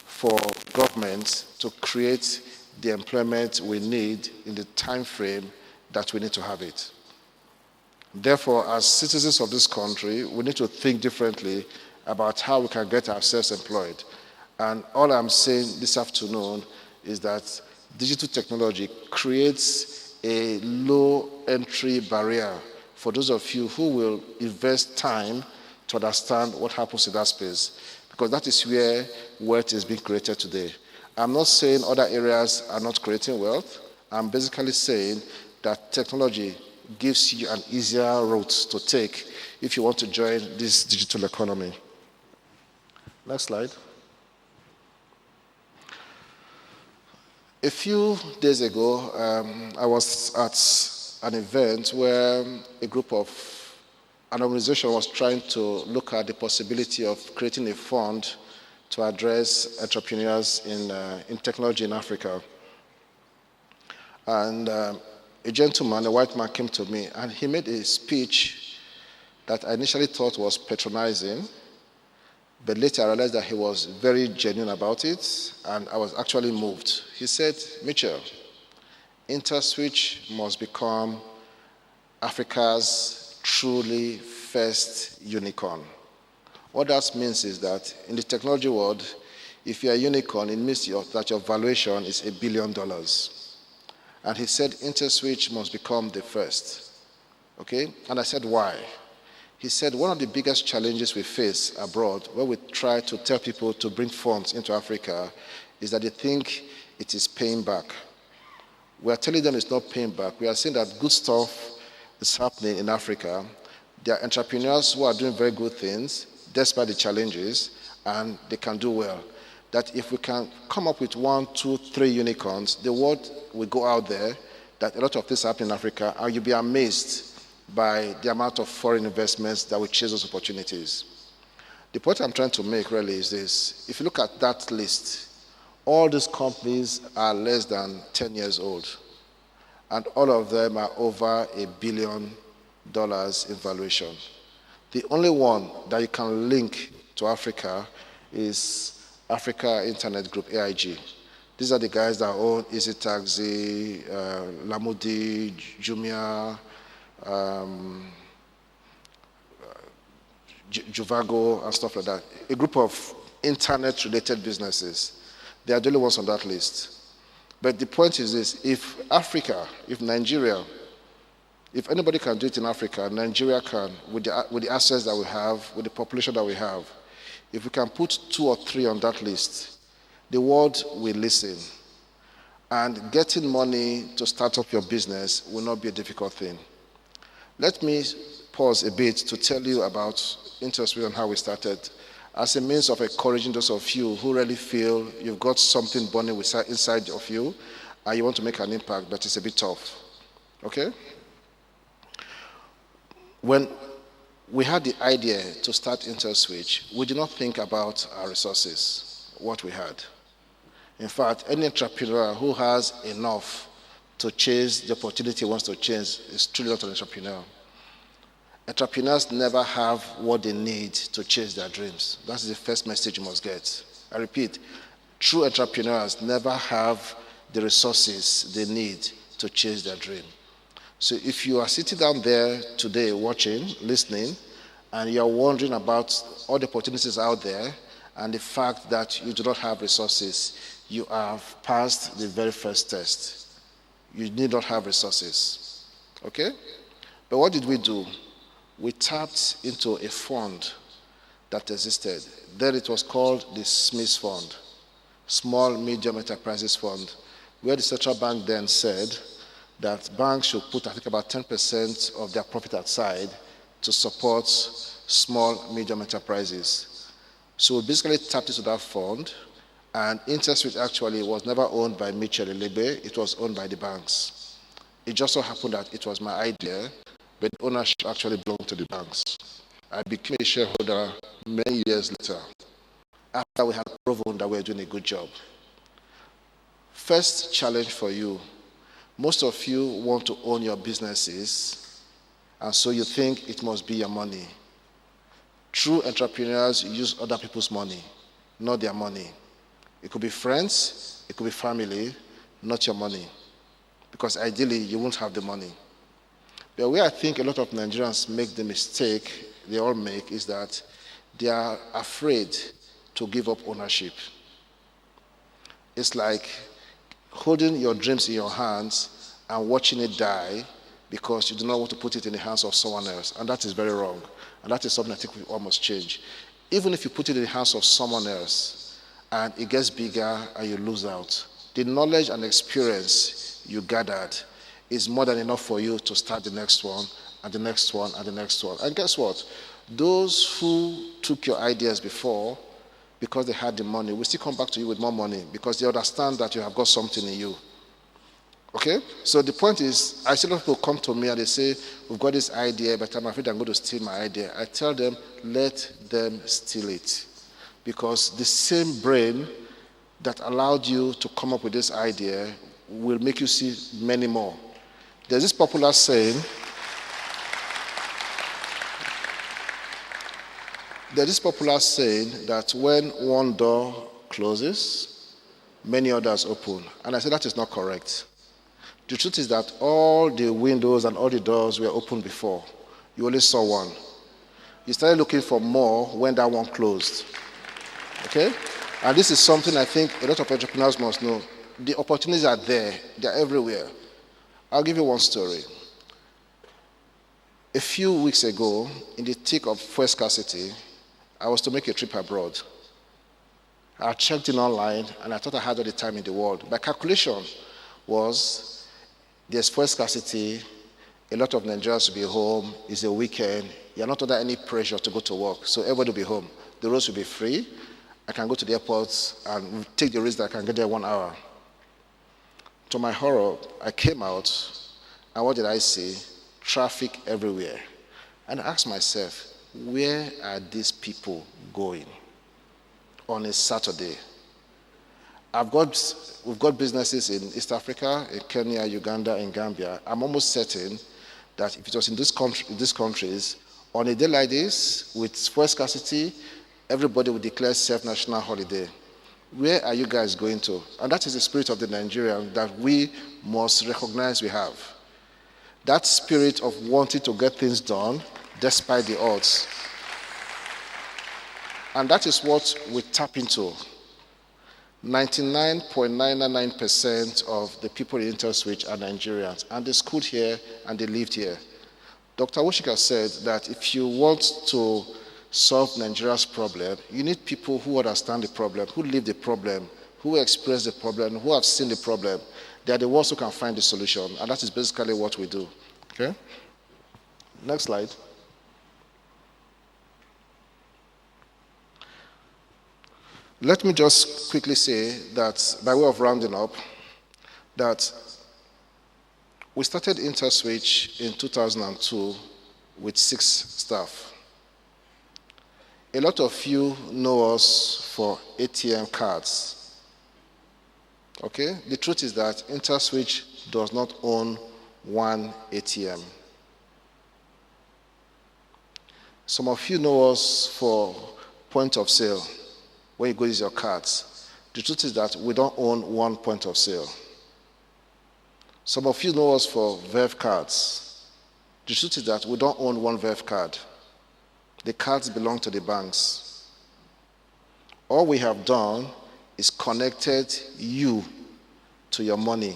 for government to create the employment we need in the time frame that we need to have it. Therefore, as citizens of this country, we need to think differently about how we can get ourselves employed. And all I'm saying this afternoon is that digital technology creates a low entry barrier for those of you who will invest time to understand what happens in that space, because that is where wealth is being created today. I'm not saying other areas are not creating wealth. I'm basically saying that technology gives you an easier route to take if you want to join this digital economy. Next slide. A few days ago, I was at an event where an organization was trying to look at the possibility of creating a fund to address entrepreneurs in technology in Africa. And a gentleman, a white man, came to me, and he made a speech that I initially thought was patronizing, but later I realized that he was very genuine about it, and I was actually moved. He said, Mitchell, InterSwitch must become Africa's truly first unicorn. What that means is that in the technology world, if you're a unicorn, it means that your valuation is $1 billion. And he said InterSwitch must become the first. Okay? And I said, why? He said one of the biggest challenges we face abroad when we try to tell people to bring funds into Africa is that they think it is paying back. We are telling them it's not paying back. We are saying that good stuff is happening in Africa. There are entrepreneurs who are doing very good things despite the challenges, and they can do well. That if we can come up with 1, 2, 3 unicorns, the word will go out there that a lot of things happen in Africa, and you'll be amazed by the amount of foreign investments that will chase those opportunities. The point I'm trying to make really is this. If you look at that list, all these companies are less than 10 years old, and all of them are over $1 billion in valuation. The only one that you can link to Africa is Africa Internet Group, AIG. These are the guys that own Easy Taxi, Lamudi, Jumia, Juvago, and stuff like that. A group of internet-related businesses. They are the only ones on that list. But the point is this: if Africa, if Nigeria, if anybody can do it in Africa, Nigeria can, with the assets that we have, with the population that we have. If we can put 2 or 3 on that list, the world will listen. And getting money to start up your business will not be a difficult thing. Let me pause a bit to tell you about Interest and how we started, as a means of encouraging those of you who really feel you've got something burning inside of you and you want to make an impact, but it's a bit tough. Okay? When we had the idea to start InterSwitch, we did not think about our resources, what we had. In fact, any entrepreneur who has enough to chase the opportunity he wants to chase is truly not an entrepreneur. Entrepreneurs never have what they need to chase their dreams. That's the first message you must get. I repeat, true entrepreneurs never have the resources they need to chase their dream. So if you are sitting down there today watching, listening, and you're wondering about all the opportunities out there and the fact that you do not have resources, you have passed the very first test. You need not have resources. Okay? But what did we do? We tapped into a fund that existed. Then it was called the Smith Fund, Small Medium Enterprises Fund, where the central bank then said that banks should put, I think, about 10% of their profit aside to support small, medium enterprises. So we basically tapped into that fund, and InterSwitch actually was never owned by Mitchell Elegbe, it was owned by the banks. It just so happened that it was my idea, but the ownership actually belonged to the banks. I became a shareholder many years later, after we had proven that we were doing a good job. First challenge for you: most of you want to own your businesses, and so you think it must be your money. True entrepreneurs use other people's money, not their money. It could be friends, it could be family, not your money. Because ideally, you won't have the money. But where I think a lot of Nigerians make the mistake they all make is that they are afraid to give up ownership. It's like holding your dreams in your hands and watching it die because you do not want to put it in the hands of someone else. And that is very wrong. And that is something I think we all must change. Even if you put it in the hands of someone else and it gets bigger and you lose out, the knowledge and experience you gathered is more than enough for you to start the next one, and the next one, and the next one. And guess what? Those who took your ideas before, because they had the money, will still come back to you with more money because they understand that you have got something in you. Okay? So the point is, I see a lot of people come to me and they say, we've got this idea, but I'm afraid I'm going to steal my idea. I tell them, let them steal it. Because the same brain that allowed you to come up with this idea will make you see many more. There's this popular saying, that when one door closes, many others open. And I said that is not correct. The truth is that all the windows and all the doors were open before. You only saw one. You started looking for more when that one closed. Okay? And this is something I think a lot of entrepreneurs must know. The opportunities are there. They're everywhere. I'll give you one story. A few weeks ago, in the thick of fuel scarcity, I was to make a trip abroad. I checked in online, and I thought I had all the time in the world. My calculation was there's fuel scarcity, a lot of Nigerians will be home, it's a weekend, you're not under any pressure to go to work, so everybody will be home. The roads will be free. I can go to the airport and take the risk that I can get there 1 hour. To my horror, I came out, and what did I see? Traffic everywhere. And I asked myself, where are these people going on a Saturday? We've got businesses in East Africa, in Kenya, Uganda, and Gambia. I'm almost certain that if it was in these countries, on a day like this, with fuel scarcity, everybody would declare self-national holiday. Where are you guys going to? And that is the spirit of the Nigerian that we must recognize we have. That spirit of wanting to get things done despite the odds. And that is what we tap into. 99.999% of the people in InterSwitch are Nigerians, and they schooled here and they lived here. Dr. Awosika said that if you want to solve Nigeria's problem, you need people who understand the problem, who live the problem, who experience the problem, who have seen the problem. They are the ones who can find the solution, and that is basically what we do. Okay? Next slide. Let me just quickly say that, by way of rounding up, that we started InterSwitch in 2002 with 6 staff. A lot of you know us for ATM cards. Okay? The truth is that InterSwitch does not own one ATM. Some of you know us for point of sale, where you go use your cards. The truth is that we don't own one point of sale. Some of you know us for VEV cards. The truth is that we don't own one VEV card. The cards belong to the banks. All we have done is connected you to your money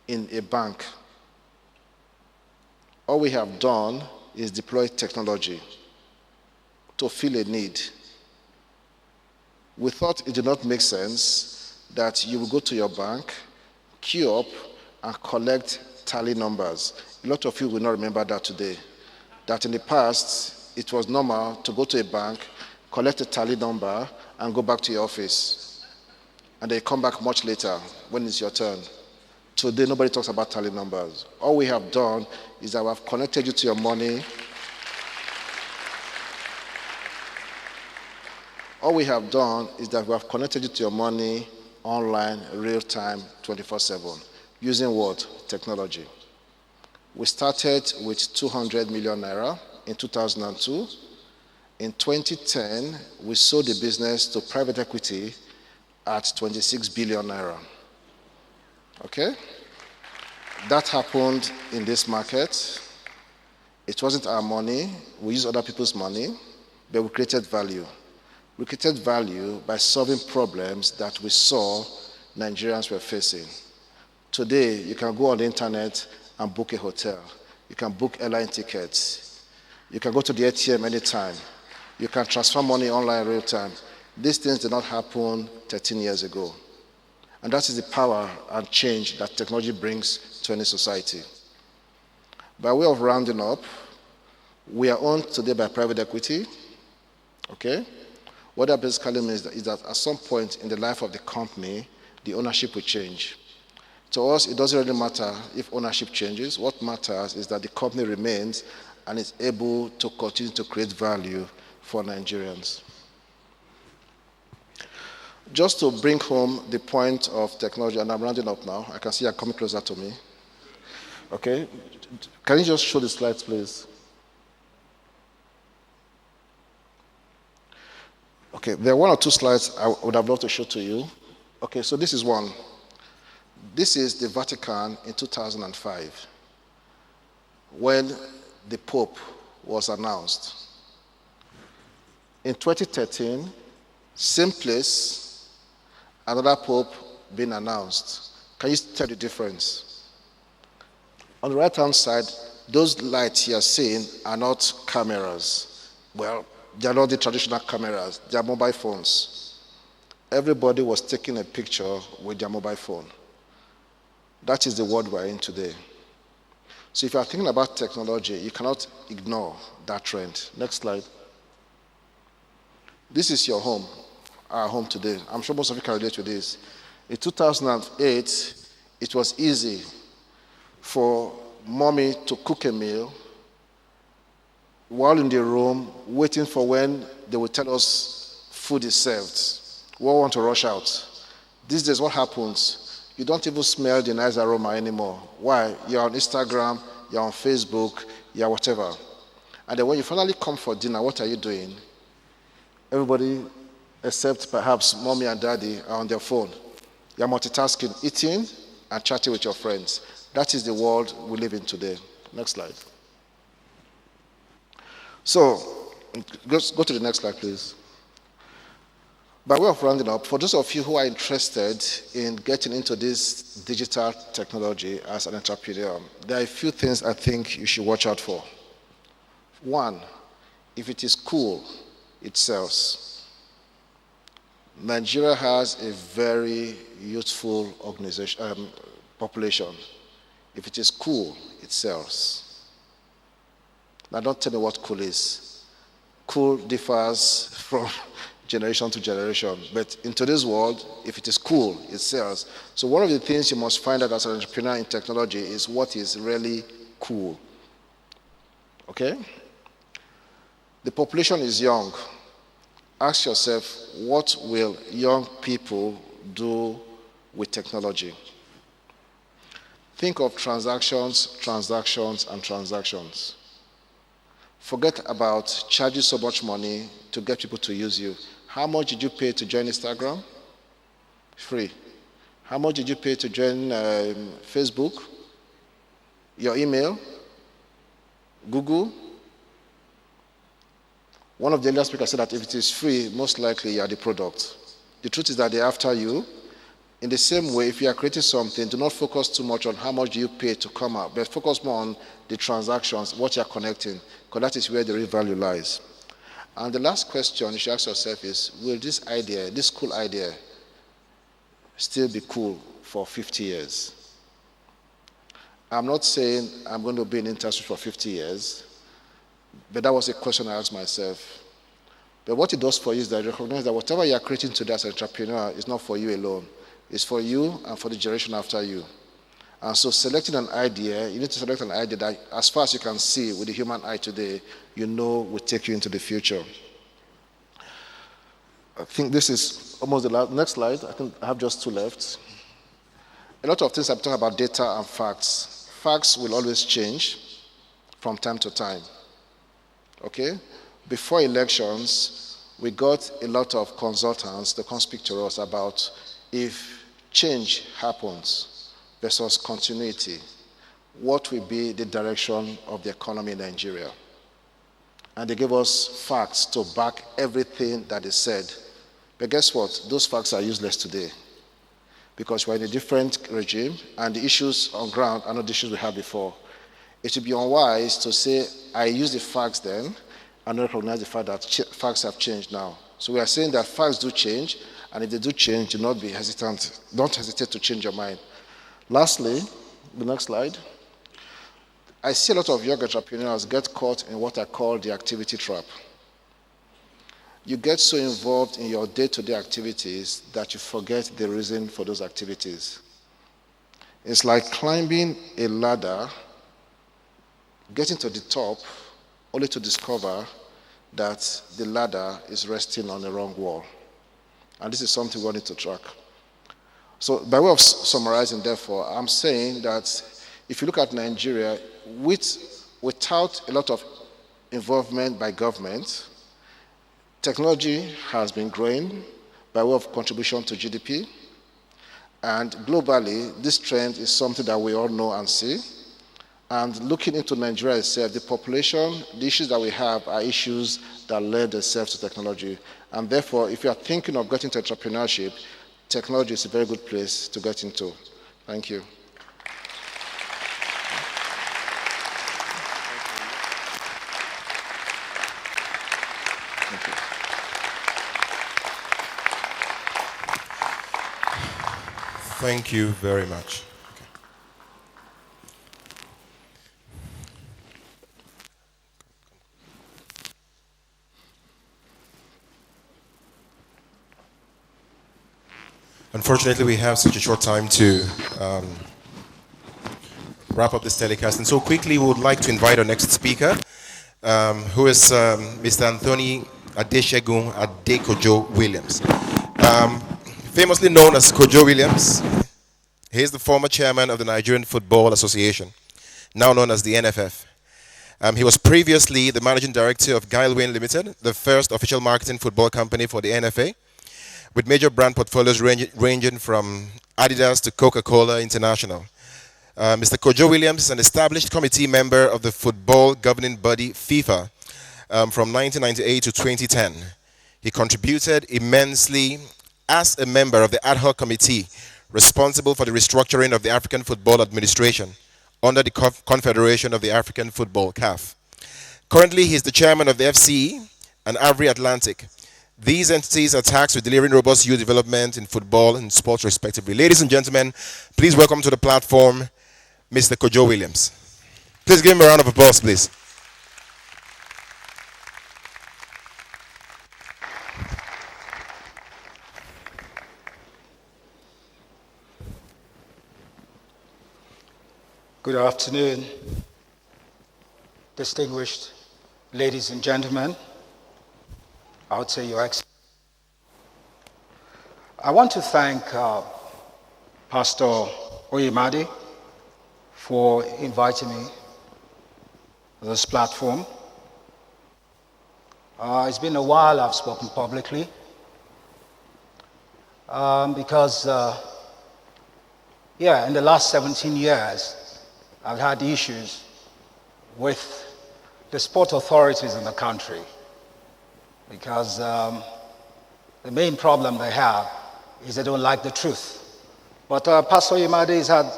in a bank. All we have done is deploy technology to fill a need. We thought it did not make sense that you will go to your bank, queue up, and collect tally numbers. A lot of you will not remember that today. That in the past, it was normal to go to a bank, collect a tally number, and go back to your office. And then come back much later when it's your turn. Today, nobody talks about tally numbers. All we have done is that we have connected you to your money. All we have done is that we have connected you to your money online, real time, 24/7. Using what? Technology. We started with 200 million naira in 2002. In 2010, we sold the business to private equity at 26 billion naira. Okay? That happened in this market. It wasn't our money. We used other people's money, but we created value. We created value by solving problems that we saw Nigerians were facing. Today, you can go on the internet and book a hotel. You can book airline tickets. You can go to the ATM anytime. You can transfer money online real time. These things did not happen 13 years ago. And that is the power and change that technology brings to any society. By way of rounding up, we are owned today by private equity. Okay? What that basically means is that at some point in the life of the company, the ownership will change. To us, it doesn't really matter if ownership changes. What matters is that the company remains and is able to continue to create value for Nigerians. Just to bring home the point of technology, and I'm rounding up now. I can see you're coming closer to me. Okay? Can you just show the slides, please? Okay, there are 1 or 2 slides I would have loved to show to you. Okay, so this is one. This is the Vatican in 2005, when the Pope was announced. In 2013, same place, another Pope being announced. Can you tell the difference? On the right-hand side, those lights you are seeing are not cameras. Well, they are not the traditional cameras. They are mobile phones. Everybody was taking a picture with their mobile phone. That is the world we're in today. So if you are thinking about technology, you cannot ignore that trend. Next slide. This is your home, our home today. I'm sure most of you can relate to this. In 2008, it was easy for mommy to cook a meal while in the room, waiting for when they will tell us food is served. We all want to rush out. These days, what happens? You don't even smell the nice aroma anymore. Why? You're on Instagram, you're on Facebook, you're whatever. And then when you finally come for dinner, what are you doing? Everybody except perhaps mommy and daddy are on their phone. You're multitasking, eating and chatting with your friends. That is the world we live in today. Next slide. So, go to the next slide, please. By way of rounding up, for those of you who are interested in getting into this digital technology as an entrepreneur, there are a few things I think you should watch out for. One, if it is cool, it sells. Nigeria has a very youthful population. If it is cool, it sells. Now don't tell me what cool is. Cool differs from generation to generation, but in today's world, if it is cool, it sells. So one of the things you must find out as an entrepreneur in technology is what is really cool. Okay? The population is young. Ask yourself, what will young people do with technology? Think of transactions, transactions, and transactions. Forget about charging so much money to get people to use you. How much did you pay to join Instagram? Free. How much did you pay to join Facebook? Your email? Google? One of the earlier speakers said that if it is free, most likely you are the product. The truth is that they're after you. In the same way, if you are creating something, do not focus too much on how much do you pay to come out, but focus more on the transactions, what you are connecting, because that is where the real value lies. And the last question you should ask yourself is, will this idea, this cool idea, still be cool for 50 years? I'm not saying I'm going to be in industry for 50 years, but that was a question I asked myself. But what it does for you is that you recognize that whatever you are creating today as an entrepreneur is not for you alone. It's for you and for the generation after you. And so selecting an idea, you need to select an idea that as far as you can see with the human eye today, you know will take you into the future. I think this is almost the last. Next slide. I think I have just two left. A lot of things I'm talking about data and facts. Facts will always change from time to time. Okay? Before elections, we got a lot of consultants to come speak to us about if change happens versus continuity, what will be the direction of the economy in Nigeria? And they gave us facts to back everything that is said. But guess what? Those facts are useless today because we're in a different regime and the issues on ground are not the issues we had before. It would be unwise to say, I use the facts then and not recognize the fact that facts have changed now. So we are saying that facts do change, and if they do change, do not be hesitant. Don't hesitate to change your mind. Lastly, the next slide. I see a lot of young entrepreneurs get caught in what I call the activity trap. You get so involved in your day-to-day activities that you forget the reason for those activities. It's like climbing a ladder, getting to the top, only to discover that the ladder is resting on the wrong wall. And this is something we need to track. So by way of summarizing, therefore, I'm saying that if you look at Nigeria, without a lot of involvement by government, technology has been growing by way of contribution to GDP. And globally, this trend is something that we all know and see. And looking into Nigeria itself, the population, the issues that we have are issues that lend themselves to technology. And therefore, if you are thinking of getting into entrepreneurship, technology is a very good place to get into. Thank you. Thank you very much. Unfortunately, we have such a short time to wrap up this telecast. And so quickly, we would like to invite our next speaker, who is Mr. Anthony Adeshegun Adekojo Williams. Famously known as Cojo Williams, he is the former chairman of the Nigerian Football Association, now known as the NFF. He was previously the managing director of Guilewin Limited, the first official marketing football company for the NFA. with major brand portfolios ranging from Adidas to Coca-Cola International. Mr. Cojo Williams is an established committee member of the football governing body FIFA from 1998 to 2010. He contributed immensely as a member of the ad hoc committee responsible for the restructuring of the African Football Administration under the Confederation of the African Football, CAF. Currently, he is the chairman of the FCE and Avri Atlantic. These entities are tasked with delivering robust youth development in football and sports respectively. Ladies and gentlemen, please welcome to the platform Mr. Cojo Williams. Please give him a round of applause, please. Good afternoon, distinguished ladies and gentlemen. I would say Your Excellency. I want to thank Pastor Oyemade for inviting me to this platform. It's been a while I've spoken publicly because, in the last 17 years, I've had issues with the sport authorities in the country because the main problem they have is they don't like the truth. But Pastor Oyemade has had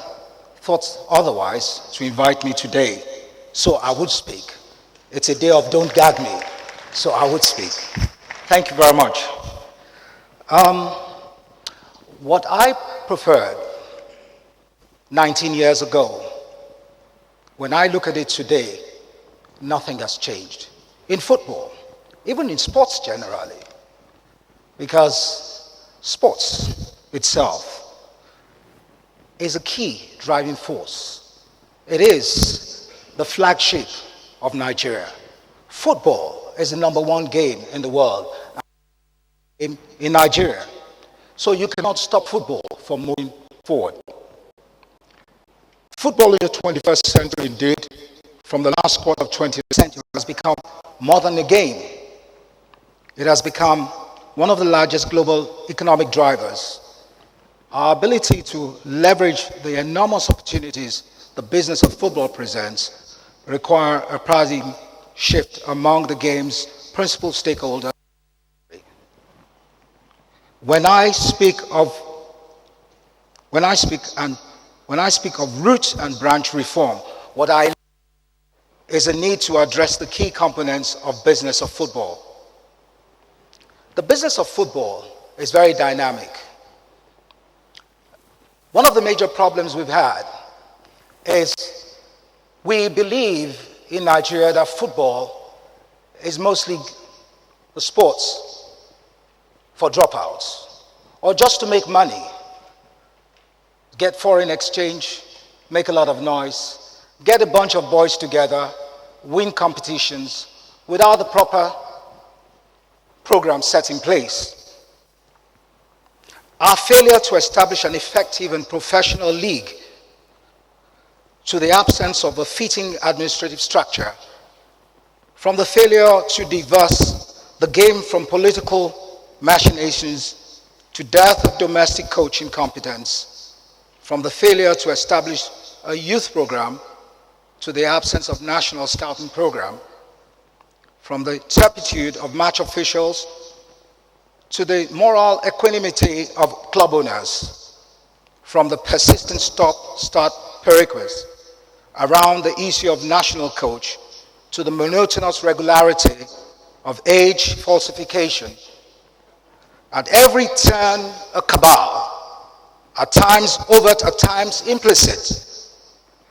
thoughts otherwise to invite me today, so I would speak. It's a day of don't gag me, so I would speak. Thank you very much. What I preferred 19 years ago, when I look at it today, nothing has changed. In football, even in sports generally, because sports itself is a key driving force. It is the flagship of Nigeria. Football is the #1 game in the world in Nigeria. So you cannot stop football from moving forward. Football in the 21st century, indeed, from the last quarter of 20th century, has become more than a game. It has become one of the largest global economic drivers. Our ability to leverage the enormous opportunities the business of football presents require a paradigm shift among the game's principal stakeholders. When I speak of root and branch reform, what I is a need to address the key components of business of football. The business of football is very dynamic. One of the major problems we've had is we believe in Nigeria that football is mostly the sports for dropouts or just to make money, get foreign exchange, make a lot of noise, get a bunch of boys together, win competitions without the proper program set in place. Our failure to establish an effective and professional league, to the absence of a fitting administrative structure, from the failure to diverse the game from political machinations to dearth of domestic coaching competence, from the failure to establish a youth program to the absence of national scouting program, from the turpitude of match officials to the moral equanimity of club owners, from the persistent stop-start pericles around the issue of national coach to the monotonous regularity of age falsification. At every turn, a cabal, at times overt, at times implicit,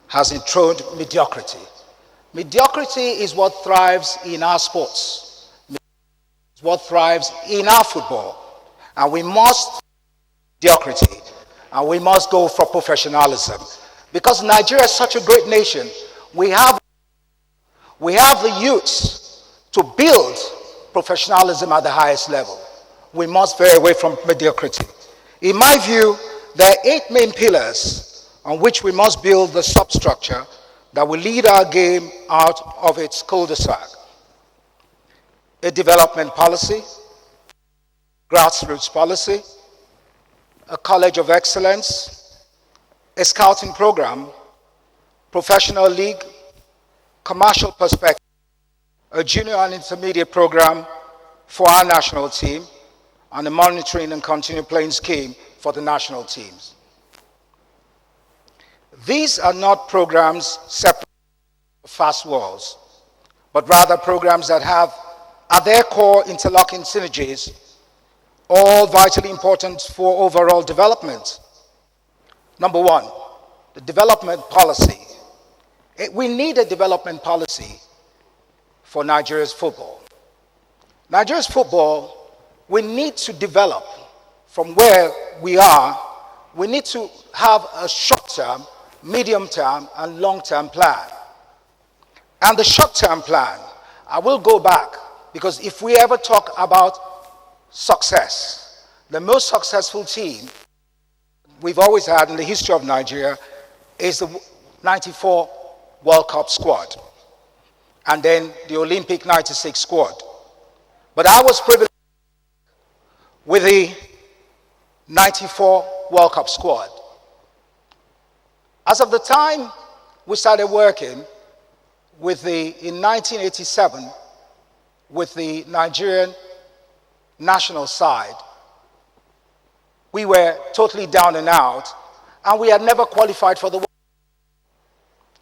has enthroned mediocrity. Mediocrity is what thrives in our sports. It's what thrives in our football. And we must mediocrity, and we must go for professionalism. Because Nigeria is such a great nation, we have the youths to build professionalism at the highest level. We must veer away from mediocrity. In my view, there are 8 main pillars on which we must build the substructure that will lead our game out of its cul-de-sac. A development policy, grassroots policy, a college of excellence, a scouting program, professional league, commercial perspective, a junior and intermediate program for our national team, and a monitoring and continuing playing scheme for the national teams. These are not programs separate from fast walls, but rather programs that have at their core interlocking synergies, all vitally important for overall development. Number one, the development policy. We need a development policy for Nigeria's football. Nigeria's football, we need to develop from where we are. We need to have a short-term, medium-term, and long-term plan. And the short-term plan, I will go back, because if we ever talk about success, the most successful team we've always had in the history of Nigeria is the 94 World Cup squad, and then the Olympic 96 squad. But I was privileged with the 94 World Cup squad. As of the time we started working in 1987, with the Nigerian national side, we were totally down and out, and we had never qualified for the World Cup.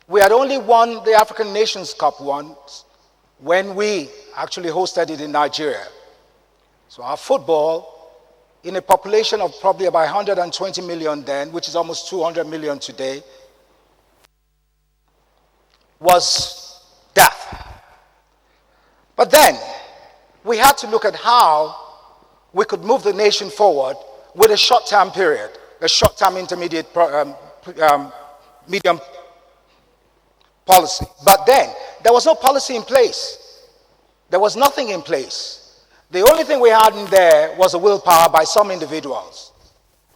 We had only won the African Nations Cup once when we actually hosted it in Nigeria. So our football, in a population of probably about 120 million then, which is almost 200 million today, was death. But then we had to look at how we could move the nation forward with a short-term period, a short-term intermediate medium policy. But then there was no policy in place. There was nothing in place. The only thing we had in there was a willpower by some individuals.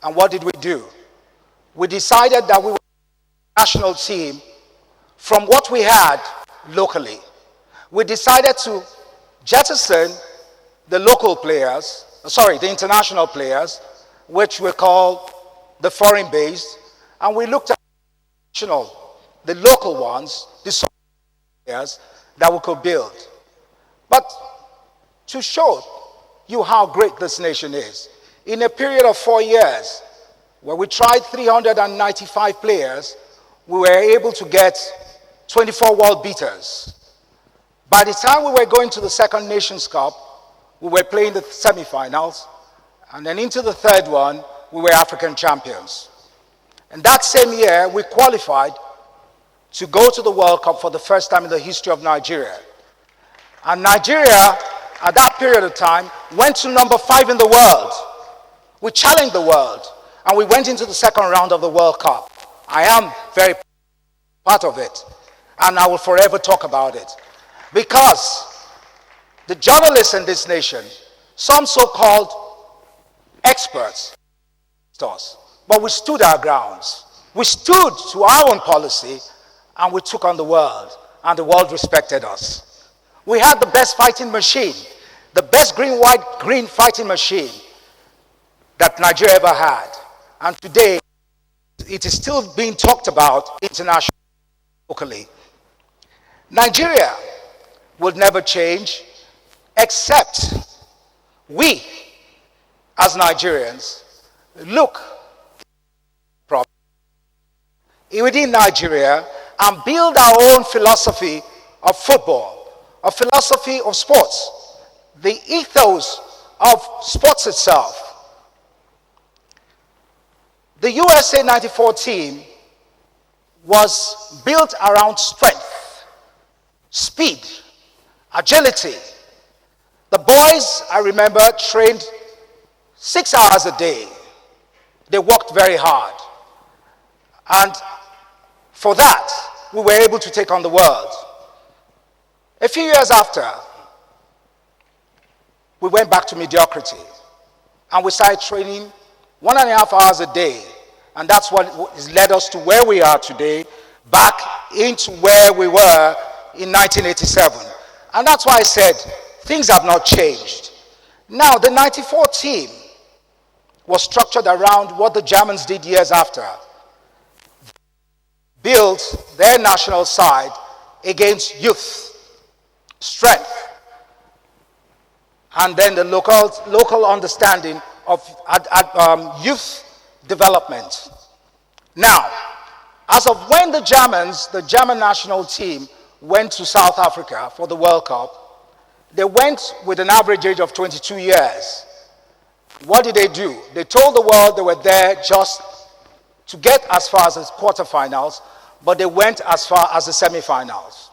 And what did we do? We decided that we were a national team from what we had locally. We decided to jettison the local players, the international players, which we call the foreign-based, and we looked at the local ones, the players that we could build. But to show you how great this nation is, in a period of 4 years, where we tried 395 players, we were able to get 24 world beaters. By the time we were going to the second Nations Cup, we were playing the semifinals, and then into the third one, we were African champions. And that same year, we qualified to go to the World Cup for the first time in the history of Nigeria. And Nigeria, at that period of time, went to number 5 in the world. We challenged the world, and we went into the second round of the World Cup. I am very part of it, and I will forever talk about it. Because the journalists in this nation, some so-called experts, but we stood our grounds. We stood to our own policy, and we took on the world, and the world respected us. We had the best fighting machine, the best green, white, green fighting machine that Nigeria ever had. And today, it is still being talked about internationally, locally. Nigeria will never change, except we, as Nigerians, look within Nigeria and build our own philosophy of football, a philosophy of sports, the ethos of sports itself. The USA 94 team was built around strength, speed, agility. The boys, I remember, trained 6 hours a day. They worked very hard. And for that, we were able to take on the world. A few years after, we went back to mediocrity. And we started training 1.5 hours a day. And that's what has led us to where we are today, back into where we were in 1987. And that's why I said things have not changed. Now, the 94 team was structured around what the Germans did years after. Built their national side against youth, strength, and then the local understanding of youth development. Now, as of when the German national team went to South Africa for the World Cup, they went with an average age of 22 years. What did they do? They told the world they were there just to get as far as the quarterfinals, but they went as far as the semifinals.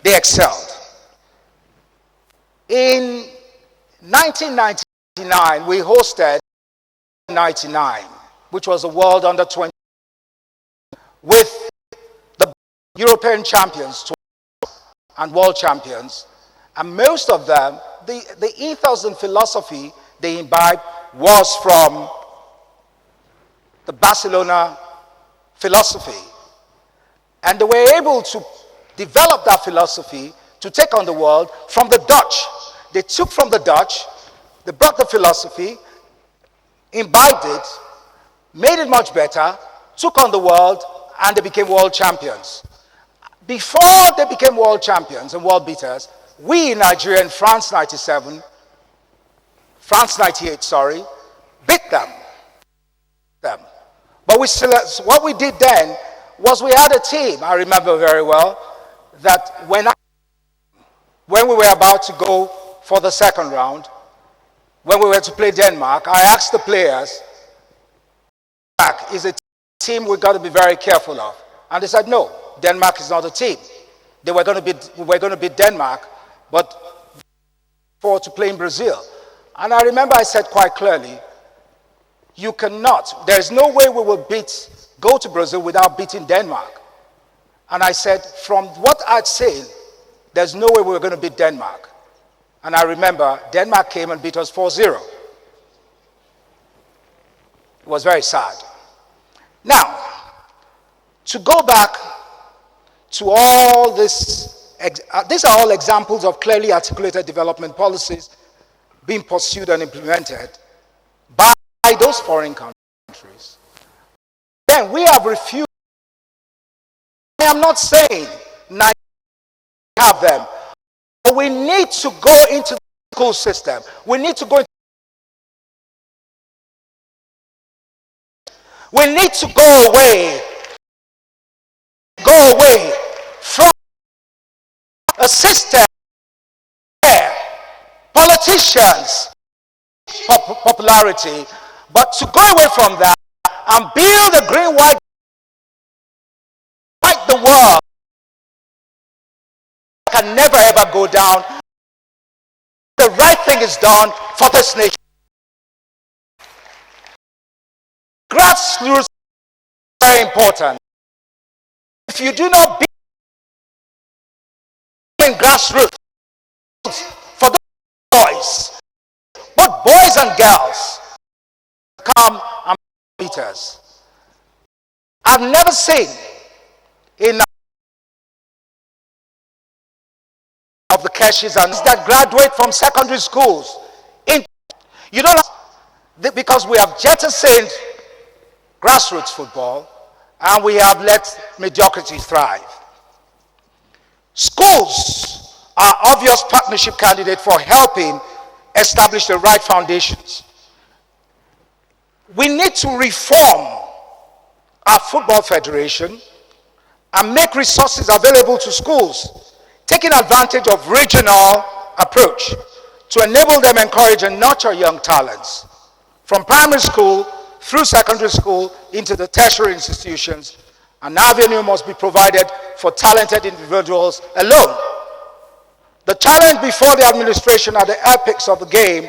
They excelled. In 1999, we hosted 99, which was the World Under 20, with the European champions and world champions. And most of them, the ethos and philosophy they imbibed was from the Barcelona philosophy. And they were able to develop that philosophy to take on the world from the Dutch. They took from the Dutch, they brought the philosophy, imbibed it, made it much better, took on the world, and they became world champions. Before they became world champions and world beaters, we in Nigeria in France 98, beat them. But we still, what we did then was we had a team, I remember very well, that when we were about to go for the second round, when we were to play Denmark, I asked the players, Denmark is a team we've got to be very careful of. And they said, no, Denmark is not a team. We were going to beat Denmark, but to play in Brazil. And I remember I said quite clearly, you cannot, there's no way we will go to Brazil without beating Denmark. And I said, from what I'd seen, there's no way we were going to beat Denmark. And I remember Denmark came and beat us 4-0. It was very sad. Now, to go back to all this, these are all examples of clearly articulated development policies being pursued and implemented by those foreign countries. Then we have refused. I am not saying Nigeria have them, but we need to go into the school system. We need to go into we need to go away from a system where politicians popularity, but to go away from that and build a green white the world can never ever go down. The right thing is done for this nation. Grassroots is very important. If you do not be in grassroots for the boys, both boys and girls, come and be leaders. I've never seen in of the cashiers and that graduate from secondary schools. You don't know, because we have jettisoned grassroots football and we have let mediocrity thrive. Schools are obvious partnership candidates for helping establish the right foundations. We need to reform our football federation and make resources available to schools, taking advantage of regional approach to enable them encourage and nurture young talents from primary school through secondary school into the tertiary institutions. An avenue must be provided for talented individuals alone. The challenge before the administration at the epics of the game,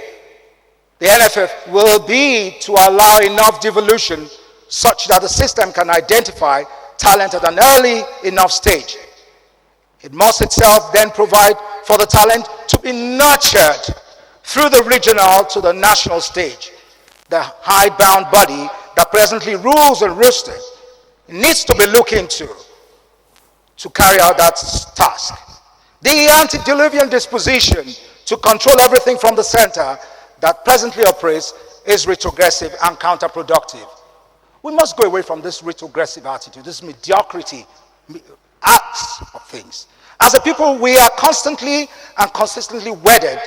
the NFF, will be to allow enough devolution such that the system can identify talent at an early enough stage. It must itself then provide for the talent to be nurtured through the regional to the national stage. The hidebound body that presently rules and roosters needs to be looked into to carry out that task. The antediluvian disposition to control everything from the center that presently operates is retrogressive and counterproductive. We must go away from this retrogressive attitude, this mediocrity acts of things. As a people, we are constantly and consistently wedded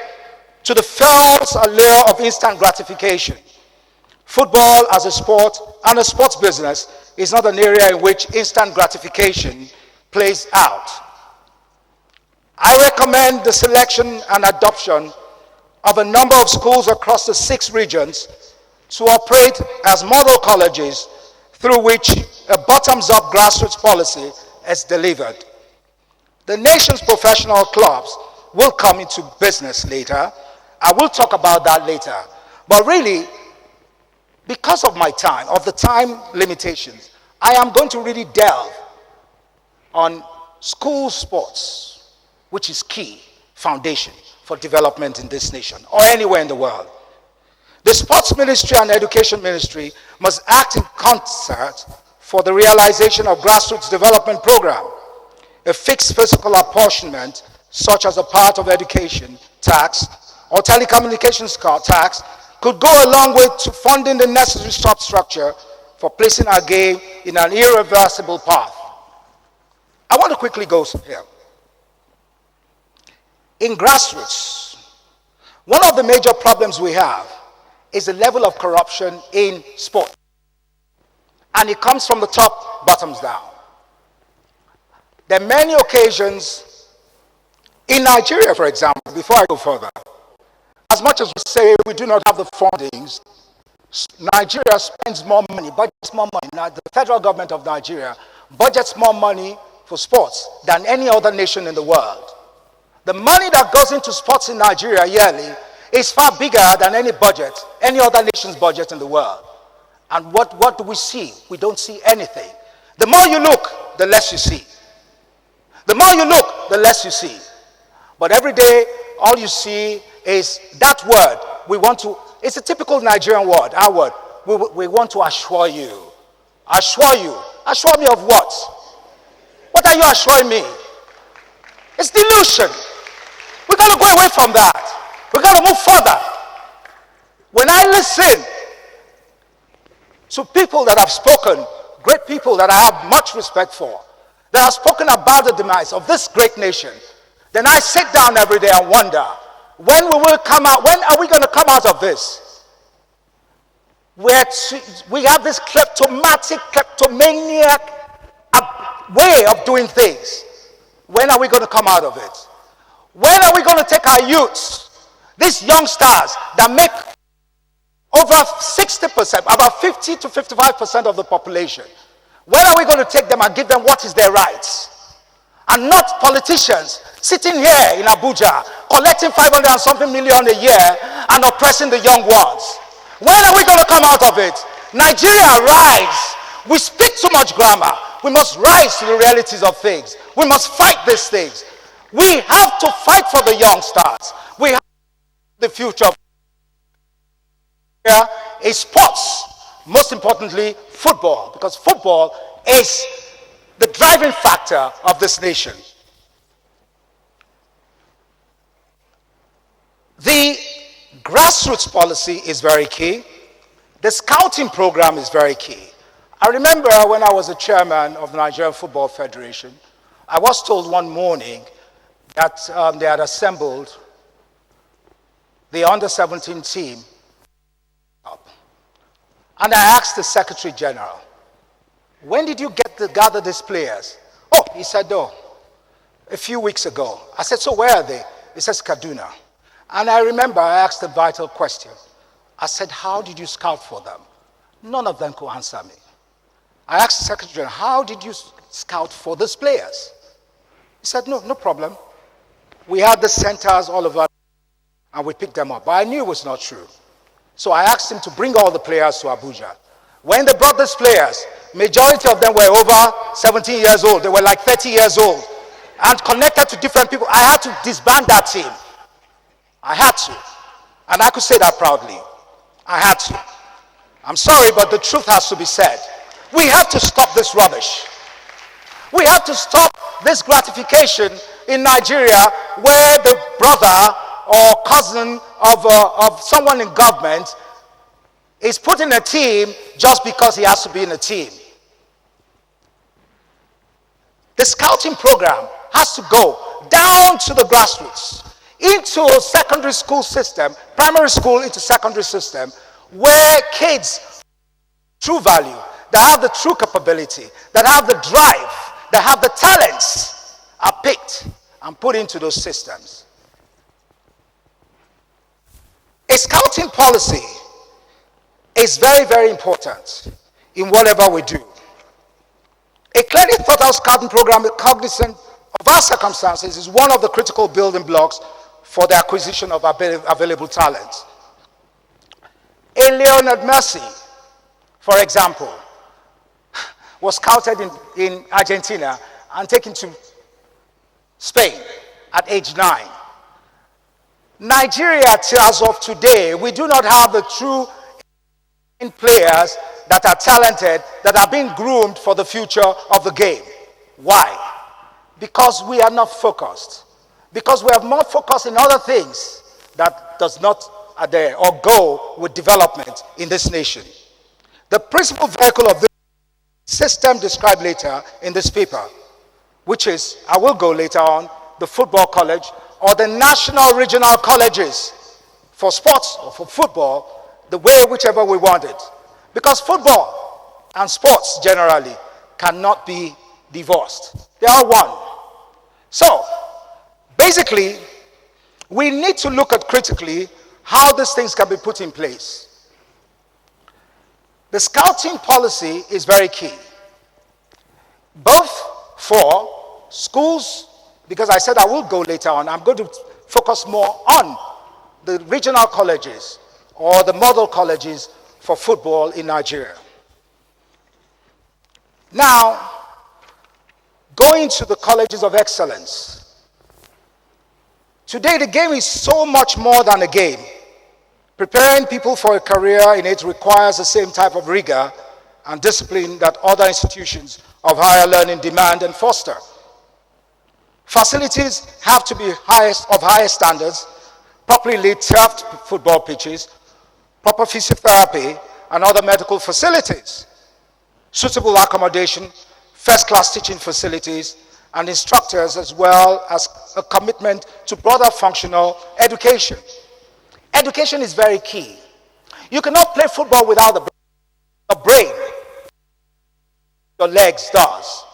to the false allure of instant gratification. Football as a sport and a sports business is not an area in which instant gratification plays out. I recommend the selection and adoption of a number of schools across the 6 regions to operate as model colleges through which a bottoms-up grassroots policy is delivered. The nation's professional clubs will come into business later. I will talk about that later. But really, because of my time, of the time limitations, I am going to really delve on school sports, which is key foundation for development in this nation or anywhere in the world. The sports ministry and education ministry must act in concert for the realization of grassroots development program. A fixed fiscal apportionment, such as a part of education tax or telecommunications tax, could go a long way to funding the necessary substructure for placing our game in an irreversible path. I want to quickly go here. In grassroots, one of the major problems we have is the level of corruption in sport. And it comes from the top, bottoms down. There are many occasions in Nigeria, for example, before I go further, as much as we say we do not have the fundings, Nigeria spends more money, budgets more money. Now, the federal government of Nigeria budgets more money for sports than any other nation in the world. The money that goes into sports in Nigeria yearly is far bigger than any budget, any other nation's budget in the world. And what do we see? We don't see anything. The more you look, the less you see. The more you look, the less you see. But every day, all you see is that word. We want to, it's a typical Nigerian word, our word. We want to assure you. Assure you. Assure me of what? What are you assuring me? It's delusion. We've got to go away from that. We've got to move further. When I listen to people that have spoken, great people that I have much respect for, that have spoken about the demise of this great nation, then I sit down every day and wonder, when we will come out, when are we going to come out of this? We have this kleptomaniac way of doing things. When are we going to come out of it? When are we going to take our youths, these youngsters that make over 60%, about 50 to 55% of the population, when are we going to take them and give them what is their rights? And not politicians sitting here in Abuja, collecting 500 and something million a year and oppressing the young ones. When are we going to come out of it? Nigeria, rise. We speak too much grammar. We must rise to the realities of things. We must fight these things. We have to fight for the youngsters. We have the future. Here is sports. Most importantly, football. Because football is the driving factor of this nation. The grassroots policy is very key. The scouting program is very key. I remember when I was the chairman of the Nigerian Football Federation, I was told one morning that they had assembled the under-17 team up. And I asked the Secretary General, when did you gather these players? Oh, he said, no, a few weeks ago. I said, so where are they? He says, Kaduna. And I remember I asked a vital question. I said, how did you scout for them? None of them could answer me. I asked the Secretary General, how did you scout for these players? He said, no problem. We had the centers all over and we picked them up. But I knew it was not true. So I asked him to bring all the players to Abuja. When they brought these players, majority of them were over 17 years old. They were like 30 years old and connected to different people. I had to disband that team. I had to. And I could say that proudly. I had to. I'm sorry, but the truth has to be said. We have to stop this rubbish. We have to stop this gratification in Nigeria where the brother or cousin of someone in government is put in a team just because he has to be in a team. The scouting program has to go down to the grassroots, into a secondary school system, primary school into secondary system, where kids true value, that have the true capability, that have the drive, that have the talents, are picked and put into those systems. A scouting policy is very, very important in whatever we do. A clearly thought out scouting program cognizant of our circumstances is one of the critical building blocks for the acquisition of available talent. A Leonard Messi, for example, was scouted in Argentina and taken to Spain at age 9. Nigeria, as of today, we do not have the true players that are talented, that are being groomed for the future of the game. Why? Because we are not focused. Because we have more focus in other things that does not adhere or go with development in this nation. The principal vehicle of this system described later in this paper, which is, I will go later on, the football college or the national regional colleges for sports or for football, the way whichever we want it. Because football and sports generally cannot be divorced. They are one. So, basically, we need to look at critically how these things can be put in place. The scouting policy is very key, both for schools, because I said I will go later on, I'm going to focus more on the regional colleges or the model colleges for football in Nigeria. Now, going to the colleges of excellence. Today, the game is so much more than a game. Preparing people for a career in it requires the same type of rigor and discipline that other institutions of higher learning demand and foster. Facilities have to be of highest standards, properly lit turfed football pitches, proper physiotherapy and other medical facilities, suitable accommodation, first-class teaching facilities, and instructors, as well as a commitment to broader functional education. Education is very key. You cannot play football without the brain. Your legs does.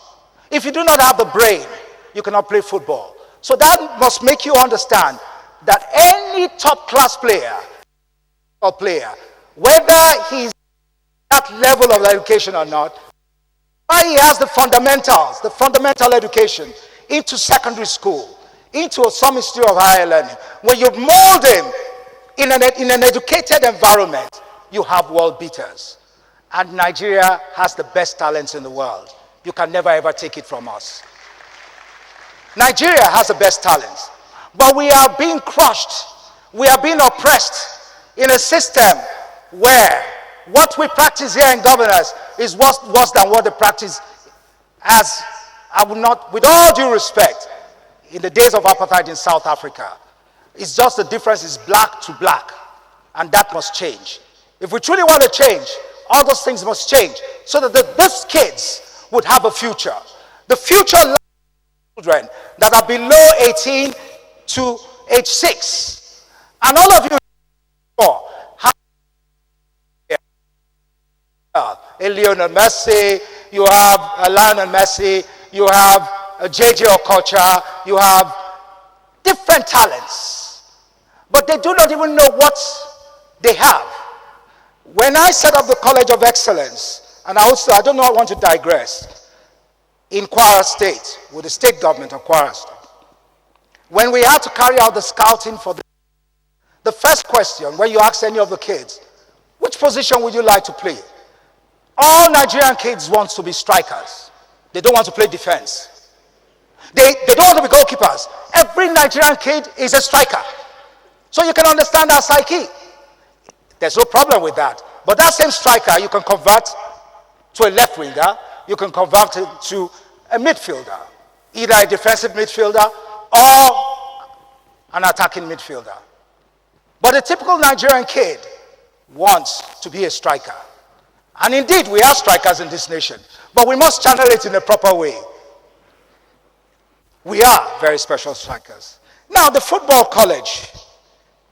If you do not have the brain, you cannot play football. So that must make you understand that any top-class player, whether he's at that level of education or not, he has the fundamentals, the fundamental education into secondary school, into some institute of higher learning. When you mold him in an educated environment, you have world beaters. And Nigeria has the best talents in the world. You can never ever take it from us. Nigeria has the best talents, but we are being crushed. We are being oppressed in a system where what we practice here in governance is worse than what they practice as, I would not, with all due respect, in the days of apartheid in South Africa. It's just the difference is black to black, and that must change. If we truly want to change, all those things must change so that those kids would have a future. The future children that are below 18 to age 6. And all of you have a Lionel Messi, you have a Lionel Messi, you have a JJ Okocha, you have different talents. But they do not even know what they have. When I set up the College of Excellence, and I don't know, I want to digress, in Kwara State, with the state government of Kwara State, when we had to carry out the scouting for the first question, when you ask any of the kids, which position would you like to play? All Nigerian kids want to be strikers. They don't want to play defense. They don't want to be goalkeepers. Every Nigerian kid is a striker. So you can understand our psyche. There's no problem with that. But that same striker, you can convert to a left winger, you can convert it to a midfielder, either a defensive midfielder or an attacking midfielder. But a typical Nigerian kid wants to be a striker. And indeed, we are strikers in this nation, but we must channel it in a proper way. We are very special strikers. Now, the football college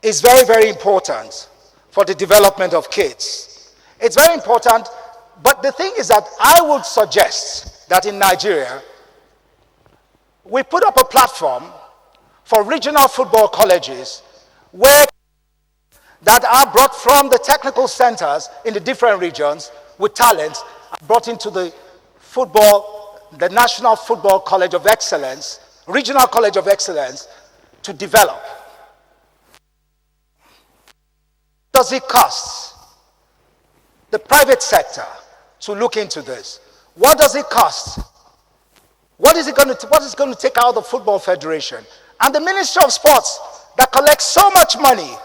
is very, very important for the development of kids. It's very important, but the thing is that I would suggest that in Nigeria, we put up a platform for regional football colleges where that are brought from the technical centers in the different regions with talents, brought into the National Football College of Excellence, Regional College of Excellence, to develop. What does it cost the private sector to look into this? What does it cost? What is it going to take out of the Football Federation and the Ministry of Sports that collects so much money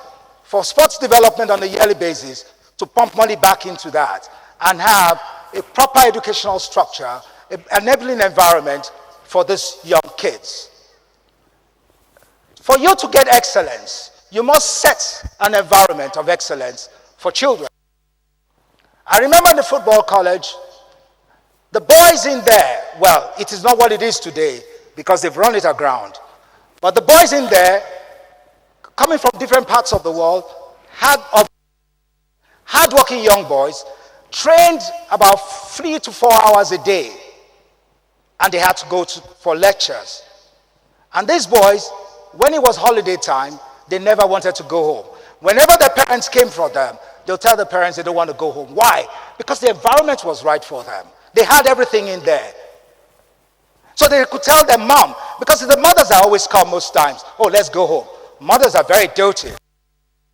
for sports development on a yearly basis to pump money back into that and have a proper educational structure, an enabling environment for these young kids? For you to get excellence, you must set an environment of excellence for children. I remember in the football college, the boys in there, well, it is not what it is today because they've run it aground. But the boys in there, coming from different parts of the world, hardworking young boys, trained about 3 to 4 hours a day. And they had to go for lectures. And these boys, when it was holiday time, they never wanted to go home. Whenever their parents came for them, they'll tell the parents they don't want to go home. Why? Because the environment was right for them. They had everything in there. So they could tell their mom, because the mothers are always come most times, oh, let's go home. Mothers are very doting.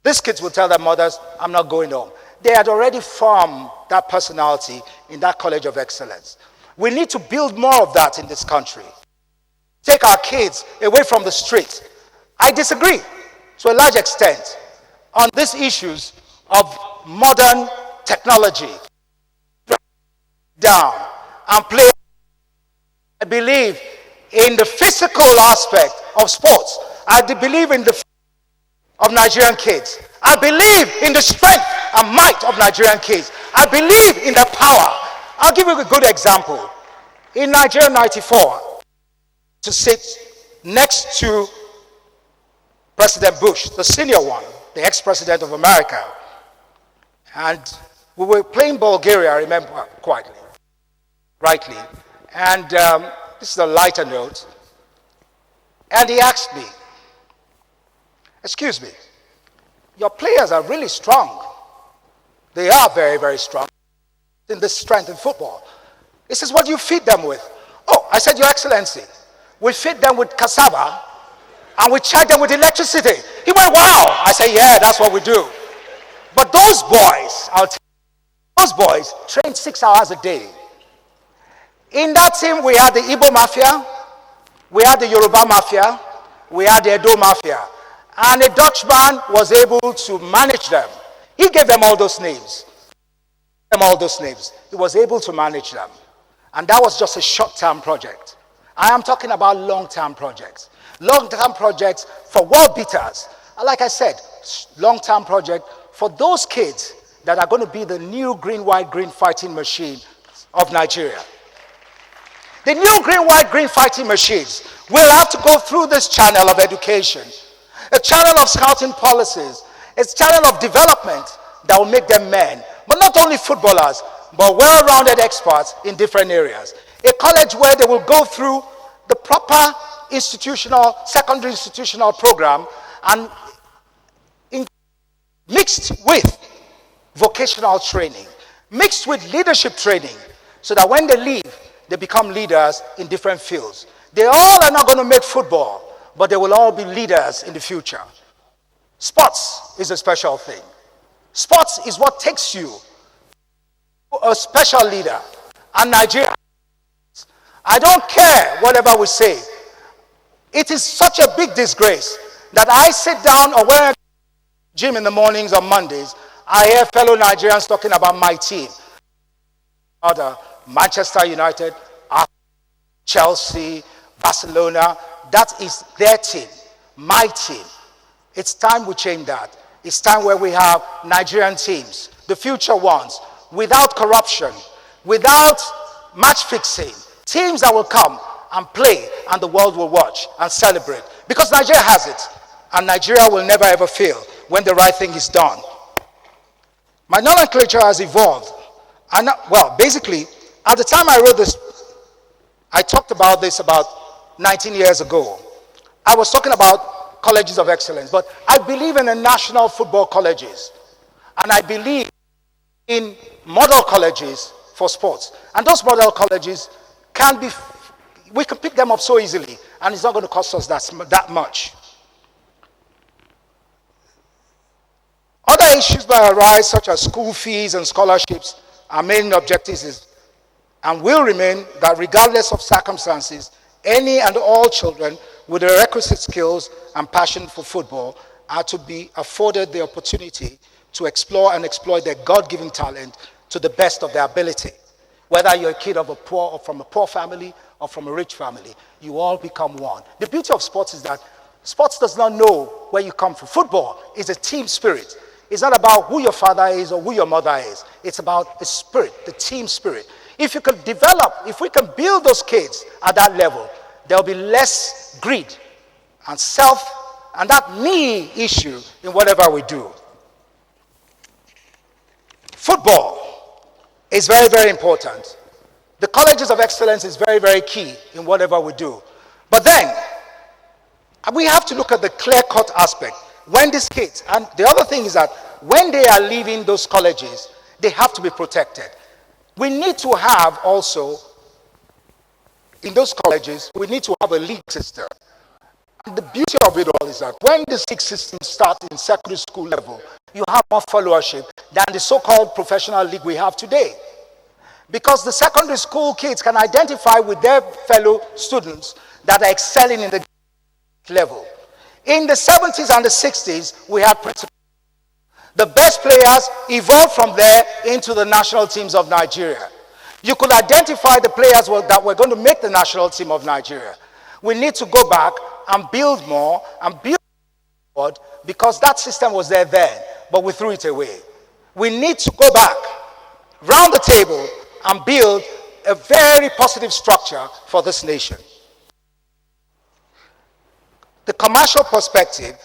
These kids will tell their mothers, I'm not going home. They had already formed that personality in that College of Excellence. We need to build more of that in this country. Take our kids away from the street. I disagree to a large extent on these issues of modern technology. Down and play. I believe in the physical aspect of sports. I believe in the of Nigerian kids. I believe in the strength and might of Nigerian kids. I believe in the power. I'll give you a good example. In Nigeria 94, to sit next to President Bush, the senior one, the ex-president of America. And we were playing Bulgaria, I remember quietly, rightly. And this is a lighter note. And he asked me, excuse me, your players are really strong. They are very, very strong in this strength in football. He says, what do you feed them with? Oh, I said, Your Excellency, we feed them with cassava and we charge them with electricity. He went, wow. I said, yeah, that's what we do. But those boys, those boys train 6 hours a day. In that team, we had the Igbo Mafia, we had the Yoruba Mafia, we had the Edo Mafia. And a Dutchman was able to manage them. He gave them all those names. He was able to manage them. And that was just a short-term project. I am talking about long-term projects. Long-term projects for world beaters. And like I said, long-term project for those kids that are going to be the new green, white, green fighting machine of Nigeria. The new green, white, green fighting machines will have to go through this channel of education, a channel of scouting policies, a channel of development that will make them men, but not only footballers, but well-rounded experts in different areas. A college where they will go through the proper secondary institutional program and mixed with vocational training, mixed with leadership training, so that when they leave, they become leaders in different fields. They all are not going to make football, but they will all be leaders in the future. Sports is a special thing. Sports is what takes you to a special leader. And Nigeria, I don't care whatever we say. It is such a big disgrace that I sit down or when I gym in the mornings on Mondays, I hear fellow Nigerians talking about my team. Other Manchester United, Chelsea, Barcelona, that is their team. my team. It's time we change that. It's time where we have Nigerian teams, the future ones, without corruption, without match fixing, teams that will come and play and the world will watch and celebrate. Because Nigeria has it, and Nigeria will never ever fail when the right thing is done. My nomenclature has evolved. And well, basically, at the time I wrote this, I talked about this about 19 years ago. I was talking about colleges of excellence, but I believe in the national football colleges, and I believe in model colleges for sports. And those model colleges we can pick them up so easily, and it's not going to cost us that much. Other issues that arise, such as school fees and scholarships, our main objectives is, and will remain, that regardless of circumstances, any and all children with the requisite skills and passion for football are to be afforded the opportunity to explore and exploit their God-given talent to the best of their ability. Whether you're a kid of from a poor family or from a rich family, you all become one. The beauty of sports is that sports does not know where you come from. Football is a team spirit. It's not about who your father is or who your mother is. It's about the spirit, the team spirit. If you can if we can build those kids at that level, there'll be less greed and and that me issue in whatever we do. Football is very, very important. The colleges of excellence is very, very key in whatever we do. But then, we have to look at the clear-cut aspect. When these kids, and the other thing is that when they are leaving those colleges, they have to be protected. We need to have also, in those colleges, we need to have a league system. And the beauty of it all is that when the league system starts in secondary school level, you have more followership than the so-called professional league we have today. Because the secondary school kids can identify with their fellow students that are excelling in the level. In the 70s and the 60s, we had principals. The best players evolved from there into the national teams of Nigeria. You could identify the players that were going to make the national team of Nigeria. We need to go back and build more and build more because that system was there then, but we threw it away. We need to go back round the table and build a very positive structure for this nation. The commercial perspective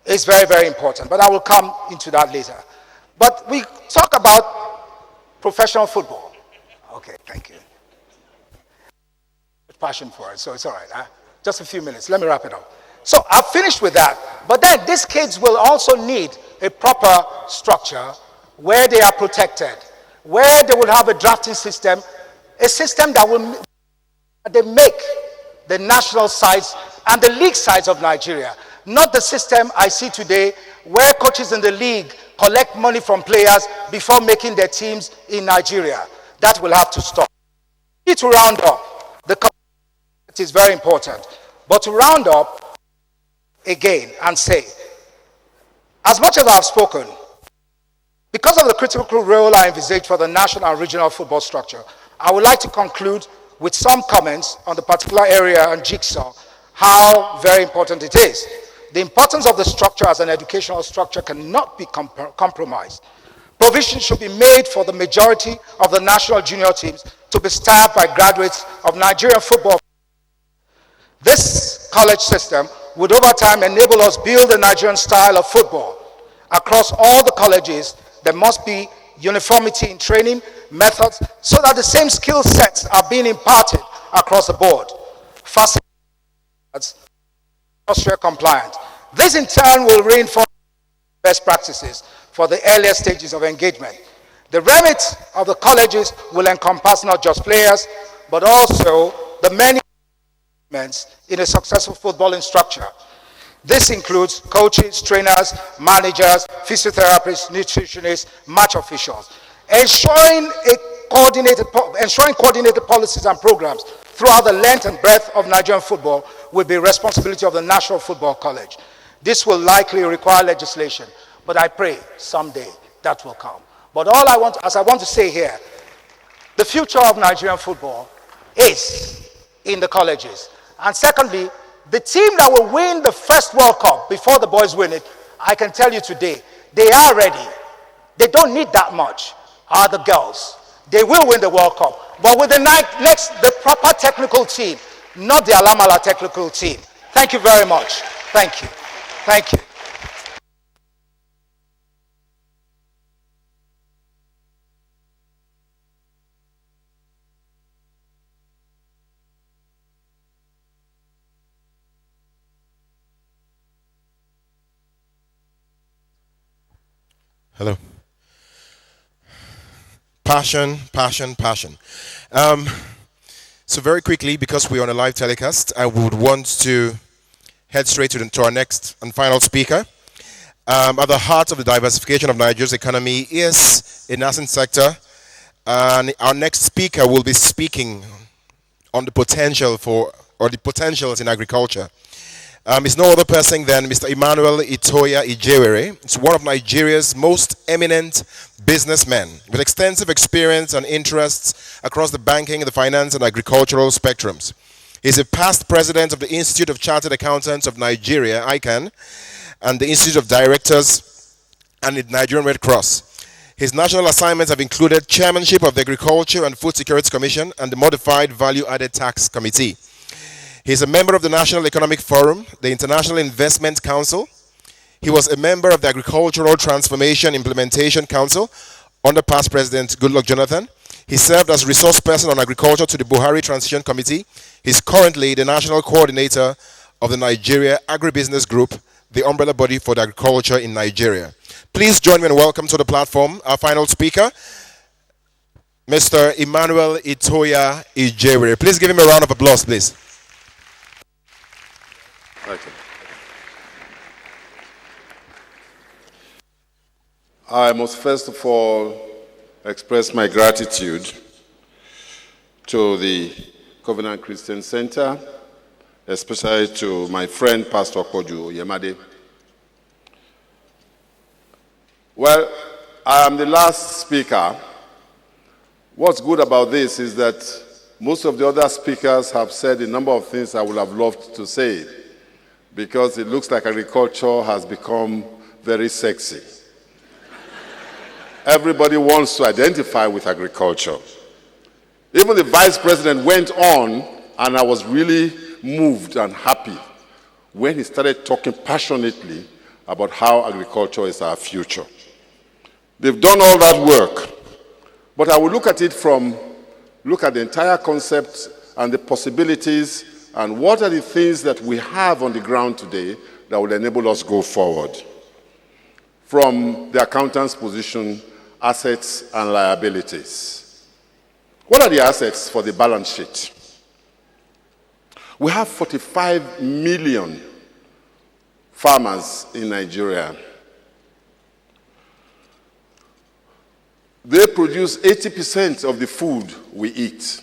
is very, very important, but I will come into that later. But we talk about professional football. Okay, thank you. Passion for it, so it's all right. Just a few minutes, let me wrap it up. So I've finished with that, but then these kids will also need a proper structure where they are protected, where they will have a drafting system, a system that will make the national sides and the league sides of Nigeria. Not the system I see today where coaches in the league collect money from players before making their teams in Nigeria. That will have to stop. We need to round up. The community is very important. But to round up again and say, as much as I've spoken, because of the critical role I envisage for the national and regional football structure, I would like to conclude with some comments on the particular area and jigsaw, how very important it is. The importance of the structure as an educational structure cannot be compromised. Provision should be made for the majority of the national junior teams to be staffed by graduates of Nigerian football. This college system would over time enable us build a Nigerian style of football. Across all the colleges, there must be uniformity in training methods so that the same skill sets are being imparted across the board. Facilities, Austria compliant. This in turn will reinforce best practices for the earlier stages of engagement. The remit of the colleges will encompass not just players, but also the many elements in a successful footballing structure. This includes coaches, trainers, managers, physiotherapists, nutritionists, match officials. Ensuring coordinated policies and programs throughout the length and breadth of Nigerian football will be responsibility of the National Football College. This will likely require legislation, but I pray someday that will come. But all I want to say here, the future of Nigerian football is in the colleges. And secondly, The team that will win the first World Cup before the boys win it, I can tell you today, they are ready. They don't need that much, are the girls. They will win the World Cup. But with the proper technical team, not the Alamala technical team. Thank you very much. Thank you. Thank you. Hello. Passion, passion, passion. So very quickly, because we're on a live telecast, I would want to head straight to our next and final speaker. At the heart of the diversification of Nigeria's economy is a nascent sector. And our next speaker will be speaking on the potential the potentials in agriculture. It's no other person than Mr. Emmanuel Ijewere. It's one of Nigeria's most eminent businessmen with extensive experience and interests across the banking, the finance, and agricultural spectrums. He's a past president of the Institute of Chartered Accountants of Nigeria, ICANN, and the Institute of Directors and the Nigerian Red Cross. His national assignments have included chairmanship of the Agriculture and Food Security Commission and the Modified Value Added Tax Committee. He is a member of the National Economic Forum, the International Investment Council. He was a member of the Agricultural Transformation Implementation Council under past President Goodluck Jonathan. He served as resource person on agriculture to the Buhari Transition Committee. He's currently the national coordinator of the Nigeria Agribusiness Group, the umbrella body for the agriculture in Nigeria. Please join me and welcome to the platform our final speaker, Mr. Emmanuel Ijewere. Please give him a round of applause, please. Okay. I must first of all express my gratitude to the Covenant Christian Center, especially to my friend Pastor Cojo Yemade. Well, I am the last speaker. What's good about this is that most of the other speakers have said a number of things I would have loved to say, because it looks like agriculture has become very sexy. Everybody wants to identify with agriculture. Even the vice president went on, and I was really moved and happy when he started talking passionately about how agriculture is our future. They've done all that work, but I will look at the entire concept and the possibilities and what are the things that we have on the ground today that will enable us go forward. From the accountant's position, assets and liabilities. What are the assets for the balance sheet? We have 45 million farmers in Nigeria. They produce 80% of the food we eat.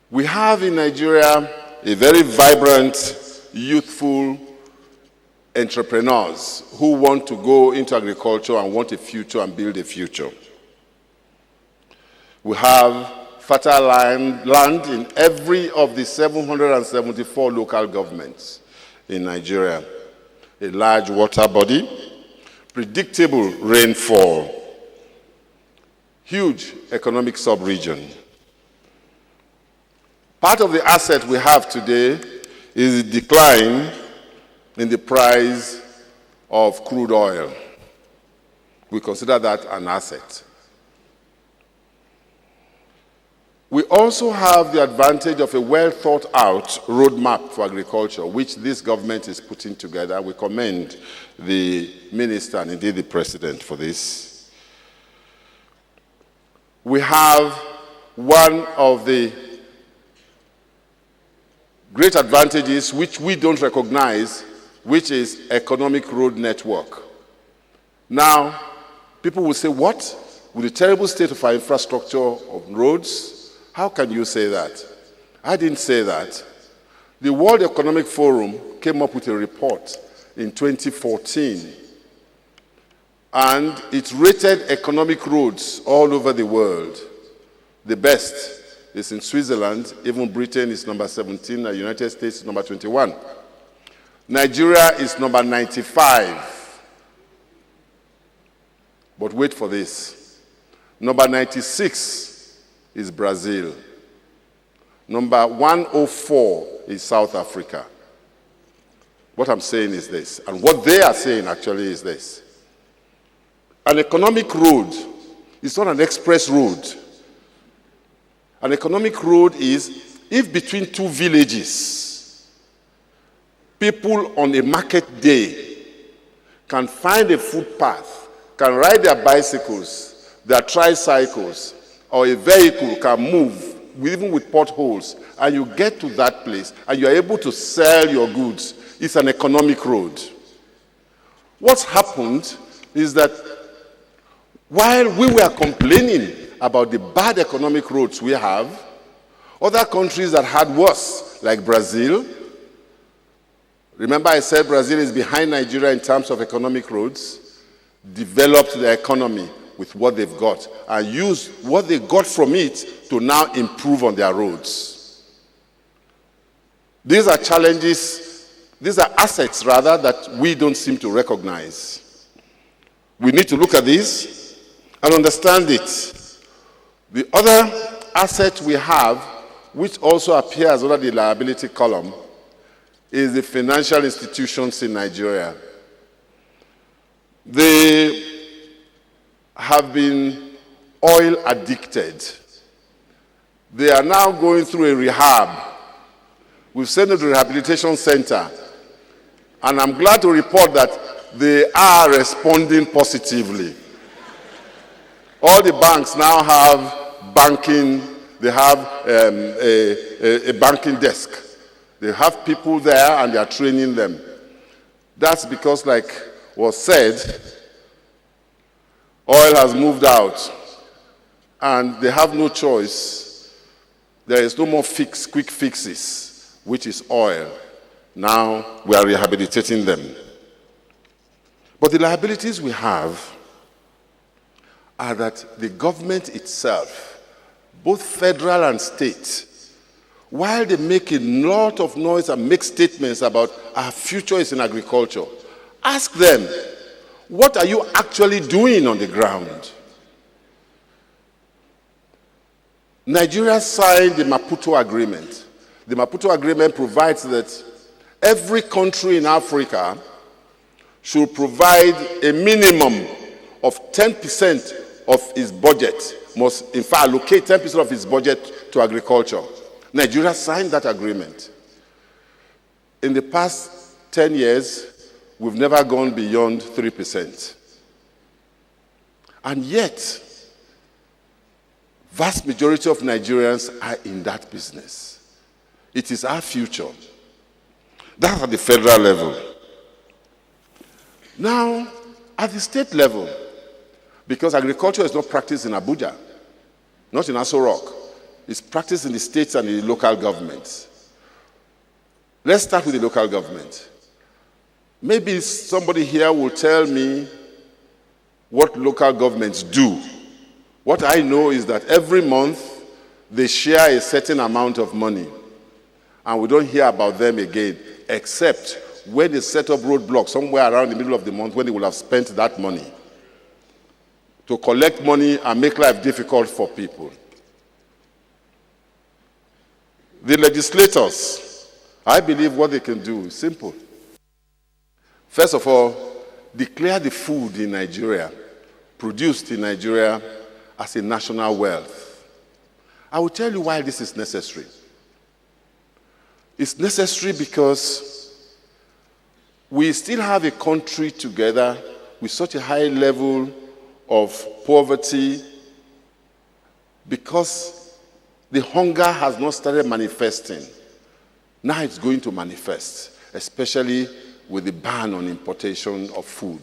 We have in Nigeria a very vibrant, youthful entrepreneurs who want to go into agriculture and want a future and build a future. We have fertile land in every of the 774 local governments in Nigeria. A large water body, predictable rainfall, huge economic sub-region. Part of the asset we have today is the decline in the price of crude oil. We consider that an asset. We also have the advantage of a well-thought-out roadmap for agriculture, which this government is putting together. We commend the minister and indeed the president for this. We have one of the great advantages which we don't recognize, which is economic road network. Now, people will say, what? With the terrible state of our infrastructure of roads, how can you say that? I didn't say that. The World Economic Forum came up with a report in 2014, and it rated economic roads all over the world the best is in Switzerland. Even Britain is number 17. The United States is number 21. Nigeria is number 95. But wait for this. Number 96 is Brazil. Number 104 is South Africa. What I'm saying is this, and what they are saying actually is this. An economic road is not an express road. An economic road is if between two villages, people on a market day can find a footpath, can ride their bicycles, their tricycles, or a vehicle can move, even with potholes, and you get to that place, and you are able to sell your goods, it's an economic road. What's happened is that while we were complaining about the bad economic roads we have, other countries that had worse, like Brazil, remember I said Brazil is behind Nigeria in terms of economic roads, developed their economy with what they've got and used what they got from it to now improve on their roads. These are challenges, these are assets rather that we don't seem to recognize. We need to look at this and understand it. The other asset we have, which also appears under the liability column, is the financial institutions in Nigeria. They have been oil addicted. They are now going through a rehab. We've sent them to the rehabilitation center. And I'm glad to report that they are responding positively. All the banks now have banking, they have a banking desk. They have people there and they are training them. That's because, like was said, oil has moved out and they have no choice. There is no more quick fixes, which is oil. Now we are rehabilitating them. But the liabilities we have are that the government itself, both federal and state, while they make a lot of noise and make statements about our future is in agriculture, ask them, what are you actually doing on the ground? Nigeria signed the Maputo Agreement. The Maputo Agreement provides that every country in Africa should provide a minimum of 10% of its budget, must in fact allocate 10% of its budget to agriculture. Nigeria signed that agreement. In the past 10 years, we've never gone beyond 3%. And yet, vast majority of Nigerians are in that business. It is our future. That's at the federal level. Now, at the state level, because agriculture is not practiced in Abuja, not in Aso Rock. It's practiced in the states and the local governments. Let's start with the local government. Maybe somebody here will tell me what local governments do. What I know is that every month they share a certain amount of money and we don't hear about them again, except when they set up roadblocks somewhere around the middle of the month when they will have spent that money to collect money and make life difficult for people. The legislators, I believe what they can do is simple. First of all, declare the food in Nigeria, produced in Nigeria, as a national wealth. I will tell you why this is necessary. It's necessary because we still have a country together with such a high level of poverty because the hunger has not started manifesting. Now it's going to manifest, especially with the ban on importation of food,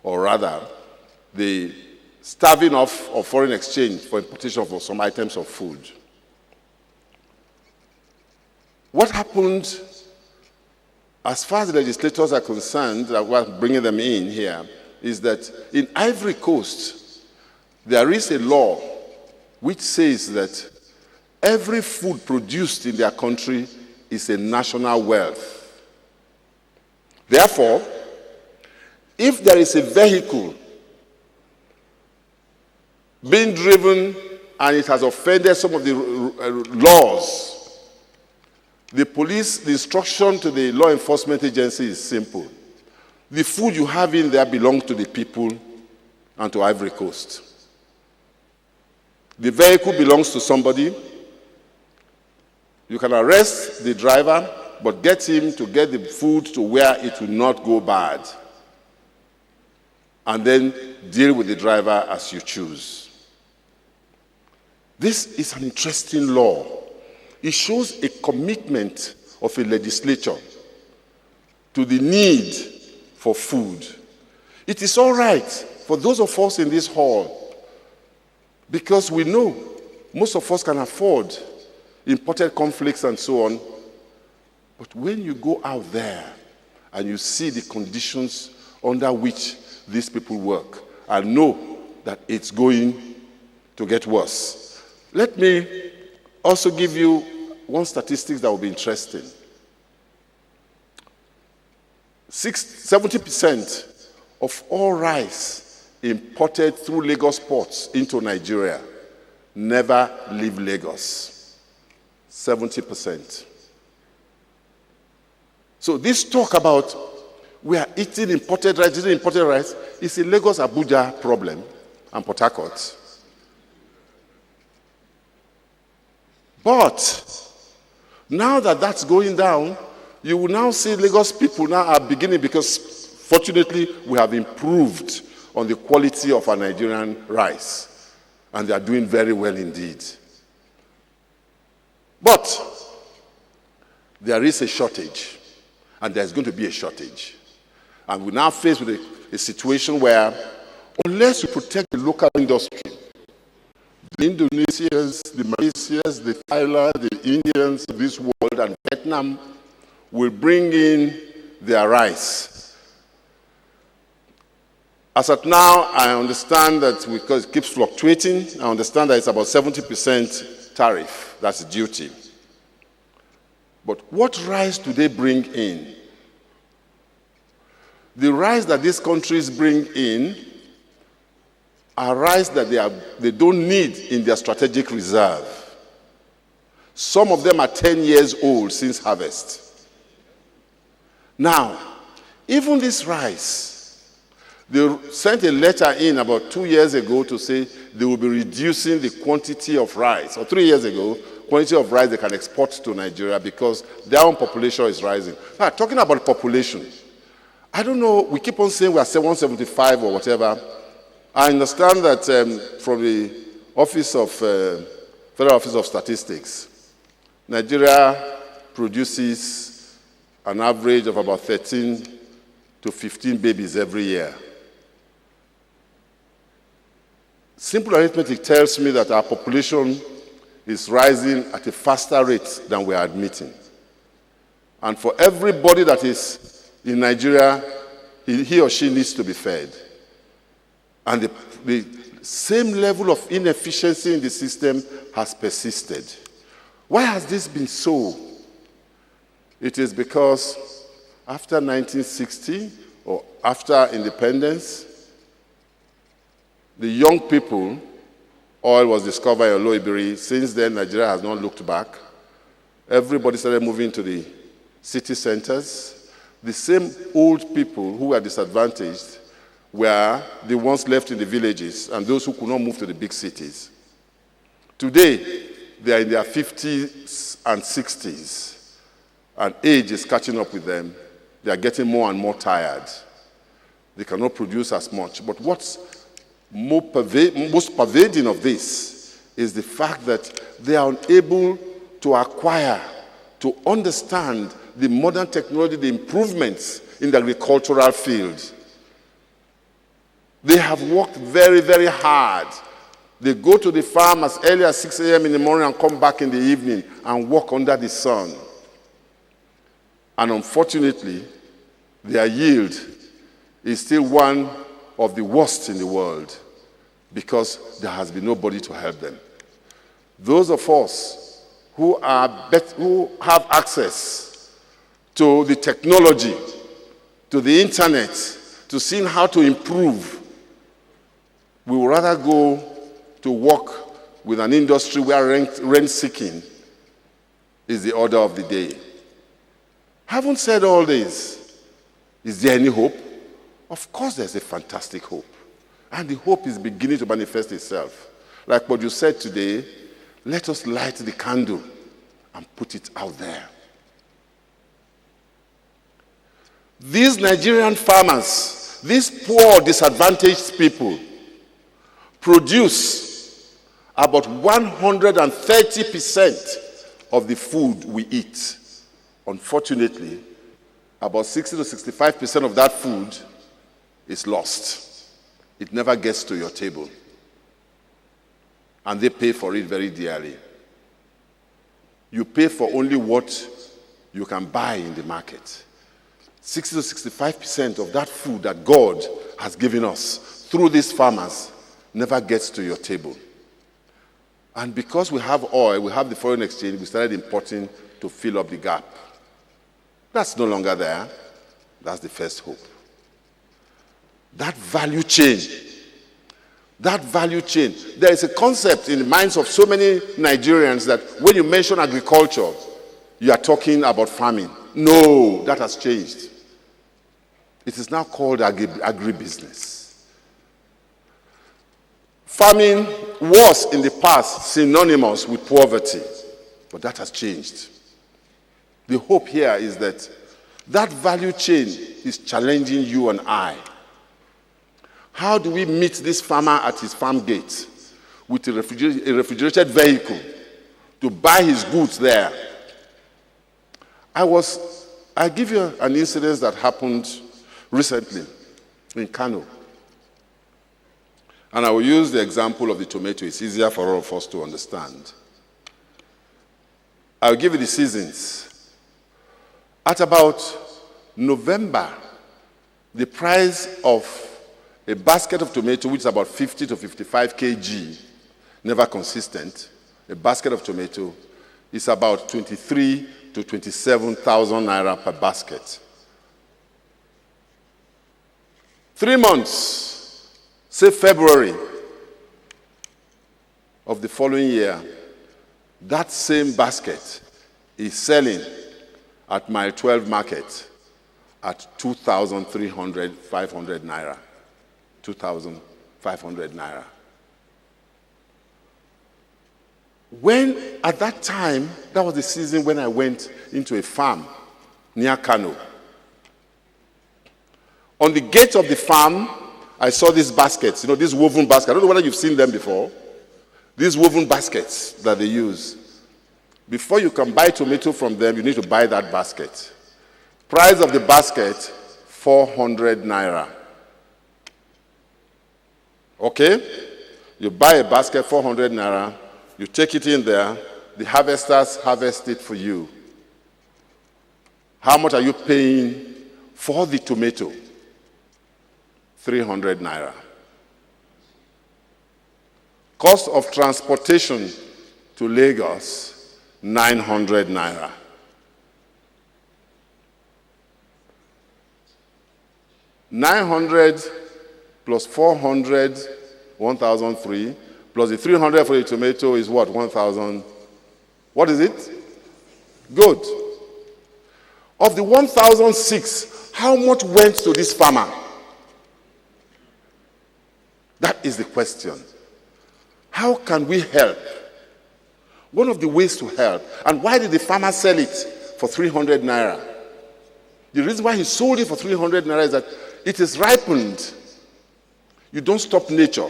or rather, the starving off of foreign exchange for importation of some items of food. What happened, as far as the legislators are concerned, that we're bringing them in here, is that in Ivory Coast, there is a law which says that every food produced in their country is a national wealth. Therefore, if there is a vehicle being driven and it has offended some of the laws, the instruction to the law enforcement agency is simple. The food you have in there belongs to the people and to Ivory Coast. The vehicle belongs to somebody. You can arrest the driver, but get him to get the food to where it will not go bad. And then deal with the driver as you choose. This is an interesting law. It shows a commitment of a legislature to the need for food. It is all right for those of us in this hall, because we know most of us can afford imported conflicts and so on. But when you go out there and you see the conditions under which these people work, and know that it's going to get worse. Let me also give you one statistic that will be interesting. 70% of all rice imported through Lagos ports into Nigeria never leave Lagos. 70%. So this talk about we are eating imported rice is a Lagos Abuja problem and Port Harcourt. But now that that's going down, you will now see Lagos people now are beginning, because fortunately we have improved on the quality of our Nigerian rice, and they are doing very well indeed. But there is a shortage, and there's going to be a shortage. And we're now faced with a situation where, unless you protect the local industry, the Indonesians, the Malaysians, the Thailand, the Indians of this world, and Vietnam will bring in their rice. As at now, I understand that because it keeps fluctuating, I understand that it's about 70% tariff, that's duty. But what rice do they bring in? The rice that these countries bring in are rice that they don't need in their strategic reserve. Some of them are 10 years old since harvest. Now, even this rice, they sent a letter in about 2 years ago to say they will be reducing the quantity of rice, or 3 years ago, quantity of rice they can export to Nigeria because their own population is rising. Now, talking about population, I don't know, we keep on saying we are 175 or whatever. I understand that from the Federal Office of Statistics, Nigeria produces an average of about 13 to 15 babies every year. Simple arithmetic tells me that our population is rising at a faster rate than we are admitting. And for everybody that is in Nigeria, he or she needs to be fed. And the same level of inefficiency in the system has persisted. Why has this been so? It is because after 1960, or after independence, the young people, oil was discovered in Oloibiri. Since then, Nigeria has not looked back. Everybody started moving to the city centers. The same old people who were disadvantaged were the ones left in the villages and those who could not move to the big cities. Today, they are in their 50s and 60s, and age is catching up with them. They are getting more and more tired. They cannot produce as much. But what's most pervading of this is the fact that they are unable to acquire, to understand the modern technology, the improvements in the agricultural field. They have worked very, very hard. They go to the farm as early as 6 a.m. in the morning and come back in the evening and work under the sun. And unfortunately, their yield is still one of the worst in the world because there has been nobody to help them. Those of us who have access to the technology, to the internet, to seeing how to improve, we would rather go to work with an industry where rent-seeking is the order of the day. Having said all this, is there any hope? Of course there's a fantastic hope. And the hope is beginning to manifest itself. Like what you said today, let us light the candle and put it out there. These Nigerian farmers, these poor, disadvantaged people, produce about 130% of the food we eat. Unfortunately, about 60 to 65% of that food is lost. It never gets to your table. And they pay for it very dearly. You pay for only what you can buy in the market. 60 to 65% of that food that God has given us through these farmers never gets to your table. And because we have oil, we have the foreign exchange, we started importing to fill up the gap. That's no longer there. That's the first hope. That value chain, there is a concept in the minds of so many Nigerians that when you mention agriculture, you are talking about farming. No, that has changed. It is now called agribusiness. Farming was in the past synonymous with poverty, but that has changed. The hope here is that that value chain is challenging you and I. How do we meet this farmer at his farm gate with a refrigerated vehicle to buy his goods there? I give you an incident that happened recently in Kano. And I will use the example of the tomato. It's easier for all of us to understand. I'll give you the seasons. At about November, the price of a basket of tomato, which is about 50 to 55 kg, never consistent, a basket of tomato is about 23 to 27,000 naira per basket. 3 months, say February of the following year, that same basket is selling at Mile 12 market at 2,500 naira. 2,500 naira. When, at that time, that was the season when I went into a farm near Kano. On the gate of the farm, I saw these baskets, these woven baskets. I don't know whether you've seen them before. These woven baskets that they use. Before you can buy tomato from them, you need to buy that basket. Price of the basket, 400 naira. Okay? You buy a basket, 400 naira. You take it in there. The harvesters harvest it for you. How much are you paying for the tomato? 300 naira. Cost of transportation to Lagos, 900 naira. $900 plus 400, 1,003, plus the 300 for the tomato is what? 1,000. What is it? Good. Of the 1,006, how much went to this farmer? That is the question. How can we help? One of the ways to help. And why did the farmer sell it for 300 naira? The reason why he sold it for 300 naira is that it is ripened. You don't stop nature.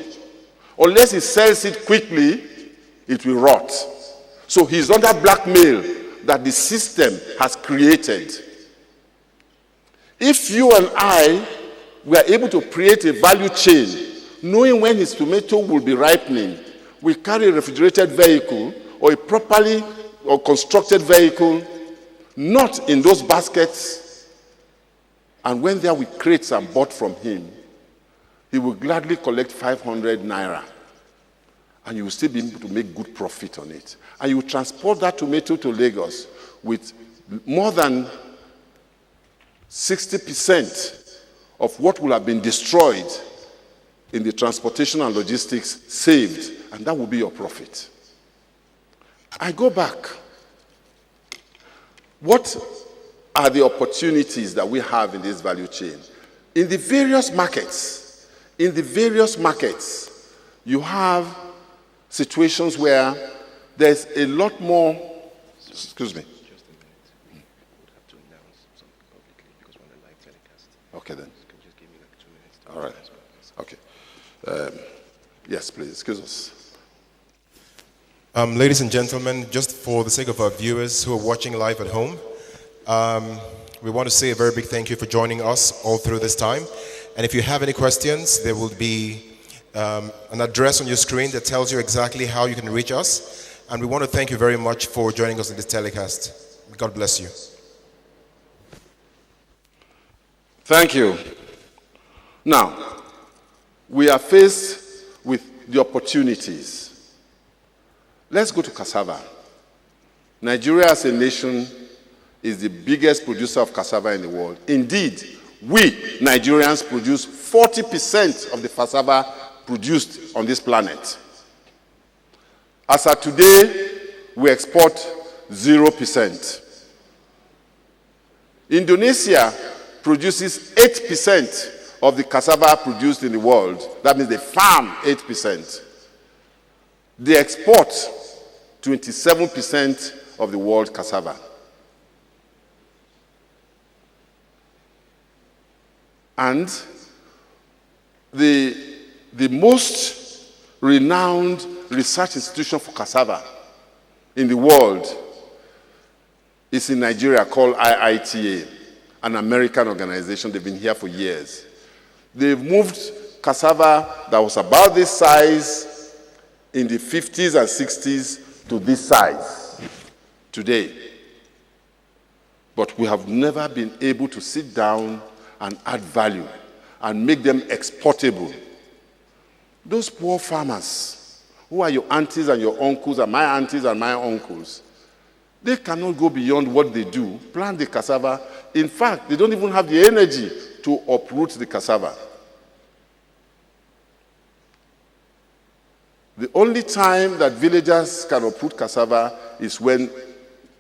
Unless he sells it quickly, it will rot. So he's under blackmail that the system has created. If you and I were able to create a value chain, knowing when his tomato will be ripening, we carry a refrigerated vehicle or a properly constructed vehicle, not in those baskets, and when there we crates and bought from him, he will gladly collect 500 naira and you will still be able to make good profit on it. And you will transport that tomato to Lagos with more than 60% of what will have been destroyed in the transportation and logistics saved, and that will be your profit. I go back. What are the opportunities that we have in this value chain? In the various markets, you have situations where there's a lot more, excuse me. Okay then. All right. Okay. Yes, please, excuse us. Ladies and gentlemen, just for the sake of our viewers who are watching live at home, we want to say a very big thank you for joining us all through this time. And if you have any questions, there will be an address on your screen that tells you exactly how you can reach us. And we want to thank you very much for joining us in this telecast. God bless you. Thank you. Now, we are faced with the opportunities. Let's go to cassava. Nigeria as a nation is the biggest producer of cassava in the world. Indeed, we Nigerians produce 40% of the cassava produced on this planet. As of today, we export 0%. Indonesia produces 8% of the cassava produced in the world. That means they farm 8%. They export 27% of the world cassava. And the most renowned research institution for cassava in the world is in Nigeria, called IITA, an American organization. They've been here for years. They've moved cassava that was about this size in the 50s and 60s to this size today. But we have never been able to sit down and add value and make them exportable. Those poor farmers, who are your aunties and your uncles and my aunties and my uncles, they cannot go beyond what they do, plant the cassava. In fact, they don't even have the energy to uproot the cassava. The only time that villagers can uproot cassava is when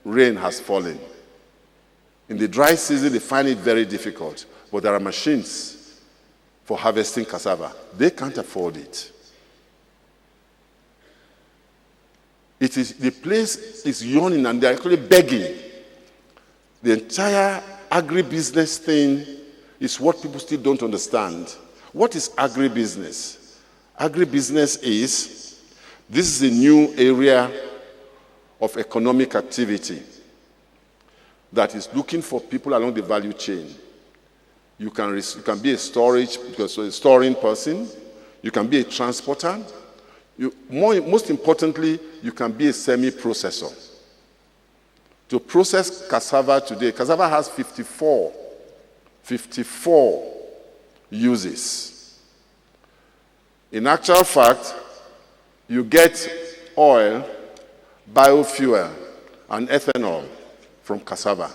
rain has fallen. In the dry season, they find it very difficult, but there are machines for harvesting cassava. They can't afford it. The place is yawning and they're actually begging. The entire agribusiness thing is what people still don't understand. What is agribusiness? Agribusiness this is a new area of economic activity that is looking for people along the value chain. You can be a storing person. You can be a transporter. Most importantly, you can be a semi-processor. To process cassava today, cassava has 54 uses. In actual fact, you get oil, biofuel, and ethanol from cassava.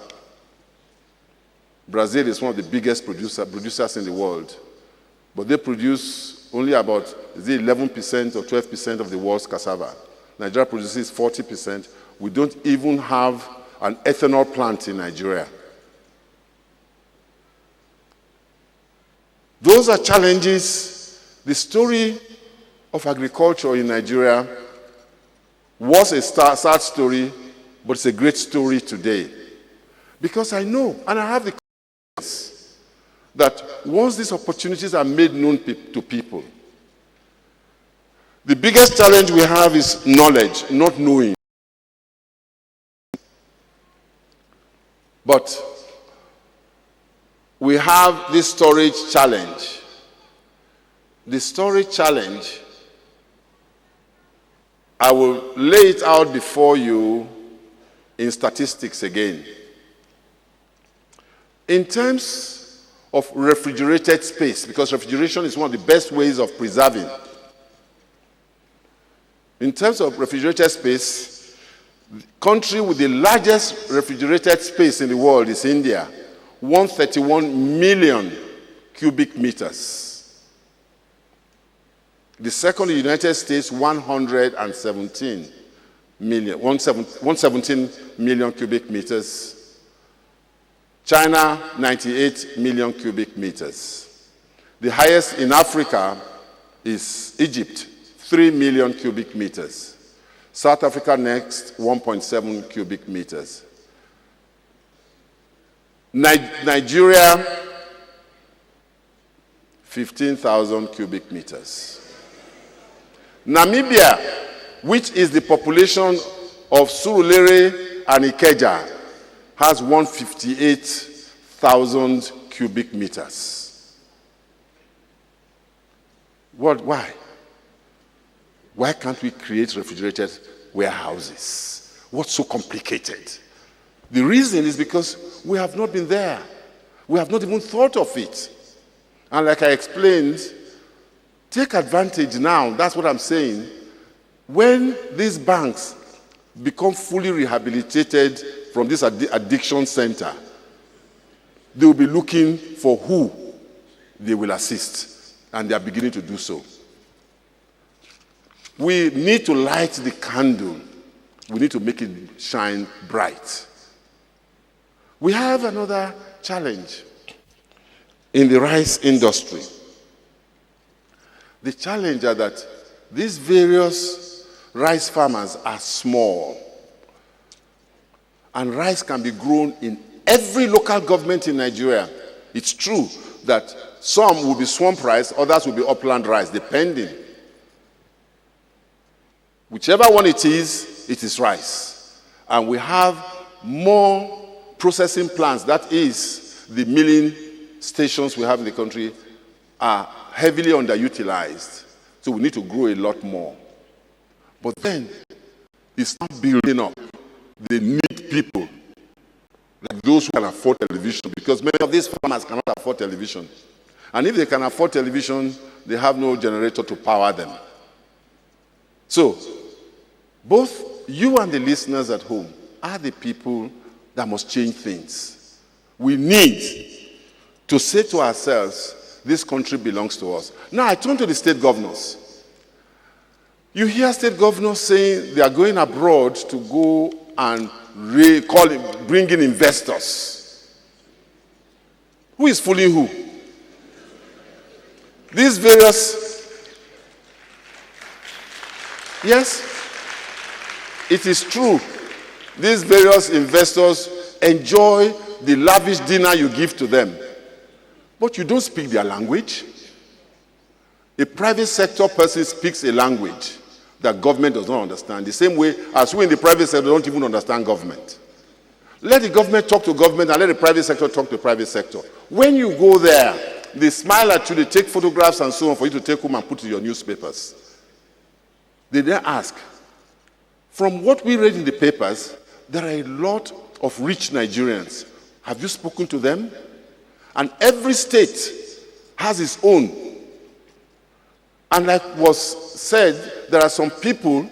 Brazil is one of the biggest producers in the world, but they produce only about 11% or 12% of the world's cassava. Nigeria produces 40%. We don't even have an ethanol plant in Nigeria. Those are challenges. The story of agriculture in Nigeria was a sad story, but it's a great story today. Because I know, and I have the confidence, that once these opportunities are made known to people, the biggest challenge we have is knowledge, not knowing. But we have this storage challenge. The storage challenge, I will lay it out before you in statistics again. In terms of refrigerated space, because refrigeration is one of the best ways of preserving, In terms of refrigerated space, the country with the largest refrigerated space in the world is India, 131 million cubic meters. The second, the United States, 117 million cubic meters. China, 98 million cubic meters. The highest in Africa is Egypt, 3 million cubic meters. South Africa next, 1.7 cubic meters. Nigeria, 15,000 cubic meters. Namibia, which is the population of Surulere and Ikeja, has 158,000 cubic meters. Why? Why can't we create refrigerated warehouses? What's so complicated? The reason is because we have not been there. We have not even thought of it. And like I explained, take advantage now. That's what I'm saying. When these banks become fully rehabilitated from this addiction center, they will be looking for who they will assist, and they are beginning to do so. We need to light the candle. We need to make it shine bright. We have another challenge in the rice industry. The challenge is that these various rice farmers are small, and rice can be grown in every local government in Nigeria. It's true that some will be swamp rice, others will be upland rice, depending. Whichever one it is rice. And we have more processing plants, that is, the milling stations we have in the country are heavily underutilized. So we need to grow a lot more. But then, it's not building up. They need people, like those who can afford television, because many of these farmers cannot afford television. And if they can afford television, they have no generator to power them. So, both you and the listeners at home are the people that must change things. We need to say to ourselves, this country belongs to us. Now, I turn to the state governors. You hear state governors saying they are going abroad to go and bring in investors. Who is fooling who? These various... Yes, it is true. These various investors enjoy the lavish dinner you give to them. But you don't speak their language. A private sector person speaks a language that government does not understand, the same way as we in the private sector don't even understand government. Let the government talk to government and let the private sector talk to the private sector. When you go there, they smile at you, they take photographs and so on for you to take home and put in your newspapers. They then ask, from what we read in the papers, there are a lot of rich Nigerians. Have you spoken to them? And every state has its own. And like was said, there are some people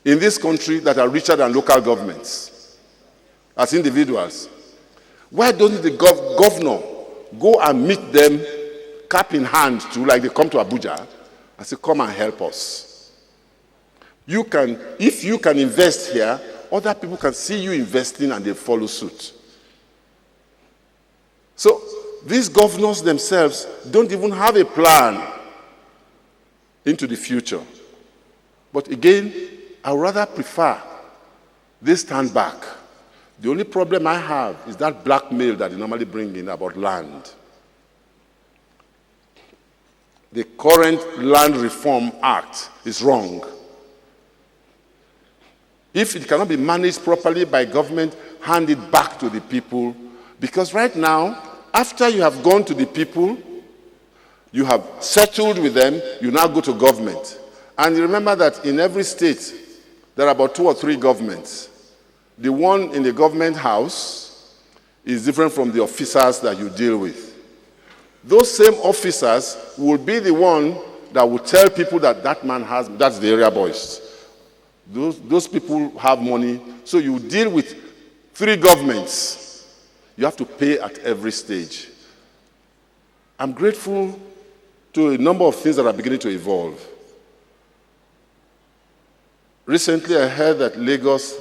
in this country that are richer than local governments as individuals. Why doesn't the governor go and meet them cap in hand too, like they come to Abuja, and say, come and help us? If you can invest here, other people can see you investing and they follow suit. So these governors themselves don't even have a plan into the future. But again, I would rather prefer they stand back. The only problem I have is that blackmail that they normally bring in about land. The current Land Reform Act is wrong. If it cannot be managed properly by government, hand it back to the people. Because right now, after you have gone to the people, you have settled with them, you now go to government. And you remember that in every state, there are about 2 or 3 governments. The one in the government house is different from the officers that you deal with. Those same officers will be the one that will tell people that that man has, that's the area boys. Those people have money. So you deal with 3 governments. You have to pay at every stage. I'm grateful to a number of things that are beginning to evolve. Recently, I heard that Lagos,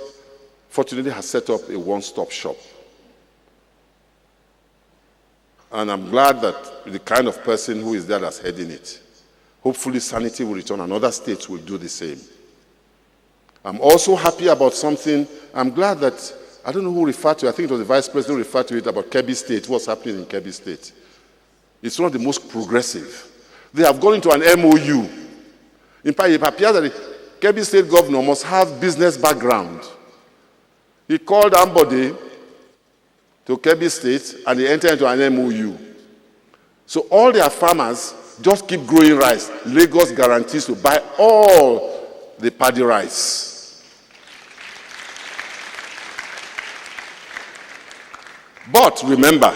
fortunately, has set up a one-stop shop. And I'm glad that the kind of person who is there that's heading it. Hopefully, sanity will return and other states will do the same. I'm also happy about something. I'm glad that, I don't know who referred to it, I think it was the Vice President who referred to it about Kebbi State, what's happening in Kebbi State. It's one of the most progressive. They have gone into an MOU. In fact, it appears that the Kebbi State governor must have business background. He called Ambode to Kebbi State and they entered into an MOU. So all their farmers just keep growing rice. Lagos guarantees to buy all the paddy rice. But remember,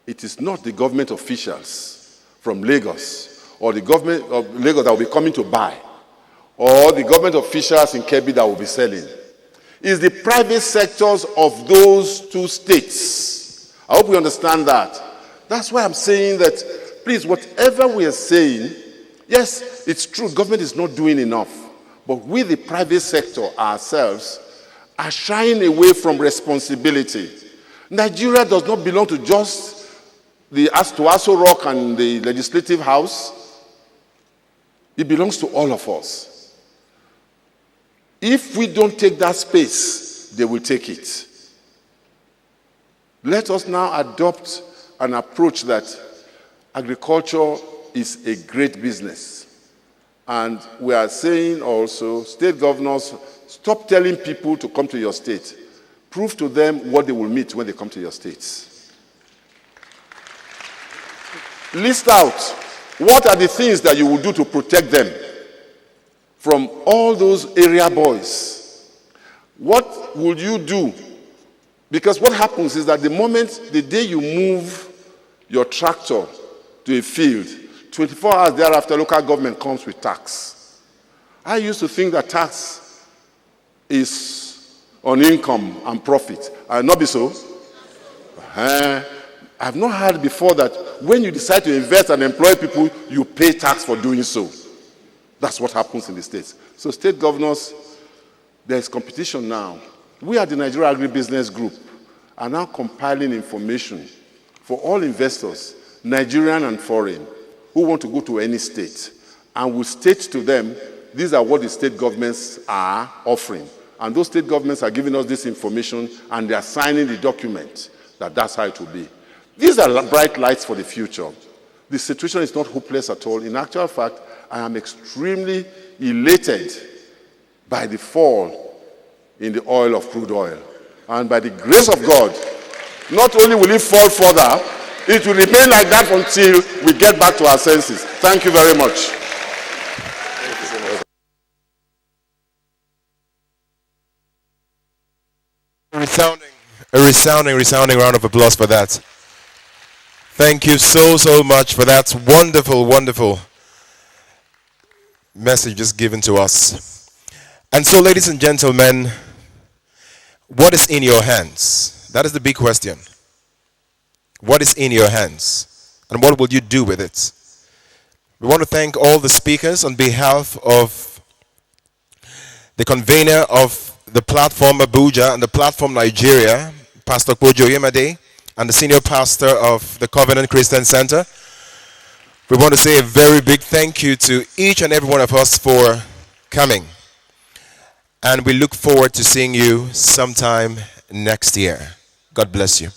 it is not the government officials from Lagos or the government of Lagos that will be coming to buy, or the government officials in Kebbi that will be selling. It's the private sectors of those 2 states. I hope you understand that. That's why I'm saying that, please, whatever we are saying, yes, it's true, government is not doing enough. But we, the private sector ourselves, are shying away from responsibility. Nigeria does not belong to just the Aso Rock and the Legislative House. It belongs to all of us. If we don't take that space, they will take it. Let us now adopt an approach that agriculture is a great business. And we are saying also, state governors, stop telling people to come to your state. Prove to them what they will meet when they come to your states. List out what are the things that you will do to protect them from all those area boys. What would you do? Because what happens is that the day you move your tractor to a field, 24 hours thereafter, local government comes with tax. I used to think that tax is on income and profit. Not be so. I've not heard before that when you decide to invest and employ people, you pay tax for doing so. That's what happens in the states. So state governors, there is competition now. We at the Nigeria Agribusiness Group are now compiling information for all investors, Nigerian and foreign, who want to go to any state. And we'll state to them, these are what the state governments are offering. And those state governments are giving us this information and they are signing the document that that's how it will be. These are bright lights for the future. The situation is not hopeless at all. In actual fact, I am extremely elated by the fall in the oil of crude oil. And by the grace of God, not only will it fall further, it will remain like that until we get back to our senses. Thank you very much. A resounding round of applause for that. Thank you so much for that wonderful message just given to us. And so, ladies and gentlemen, what is in your hands? That is the big question. What is in your hands? And what will you do with it? We want to thank all the speakers on behalf of the convener of the platform ABUJA and the platform Nigeria, Pastor Cojo, and the senior pastor of the Covenant Christian Center. We want to say a very big thank you to each and every one of us for coming. And we look forward to seeing you sometime next year. God bless you.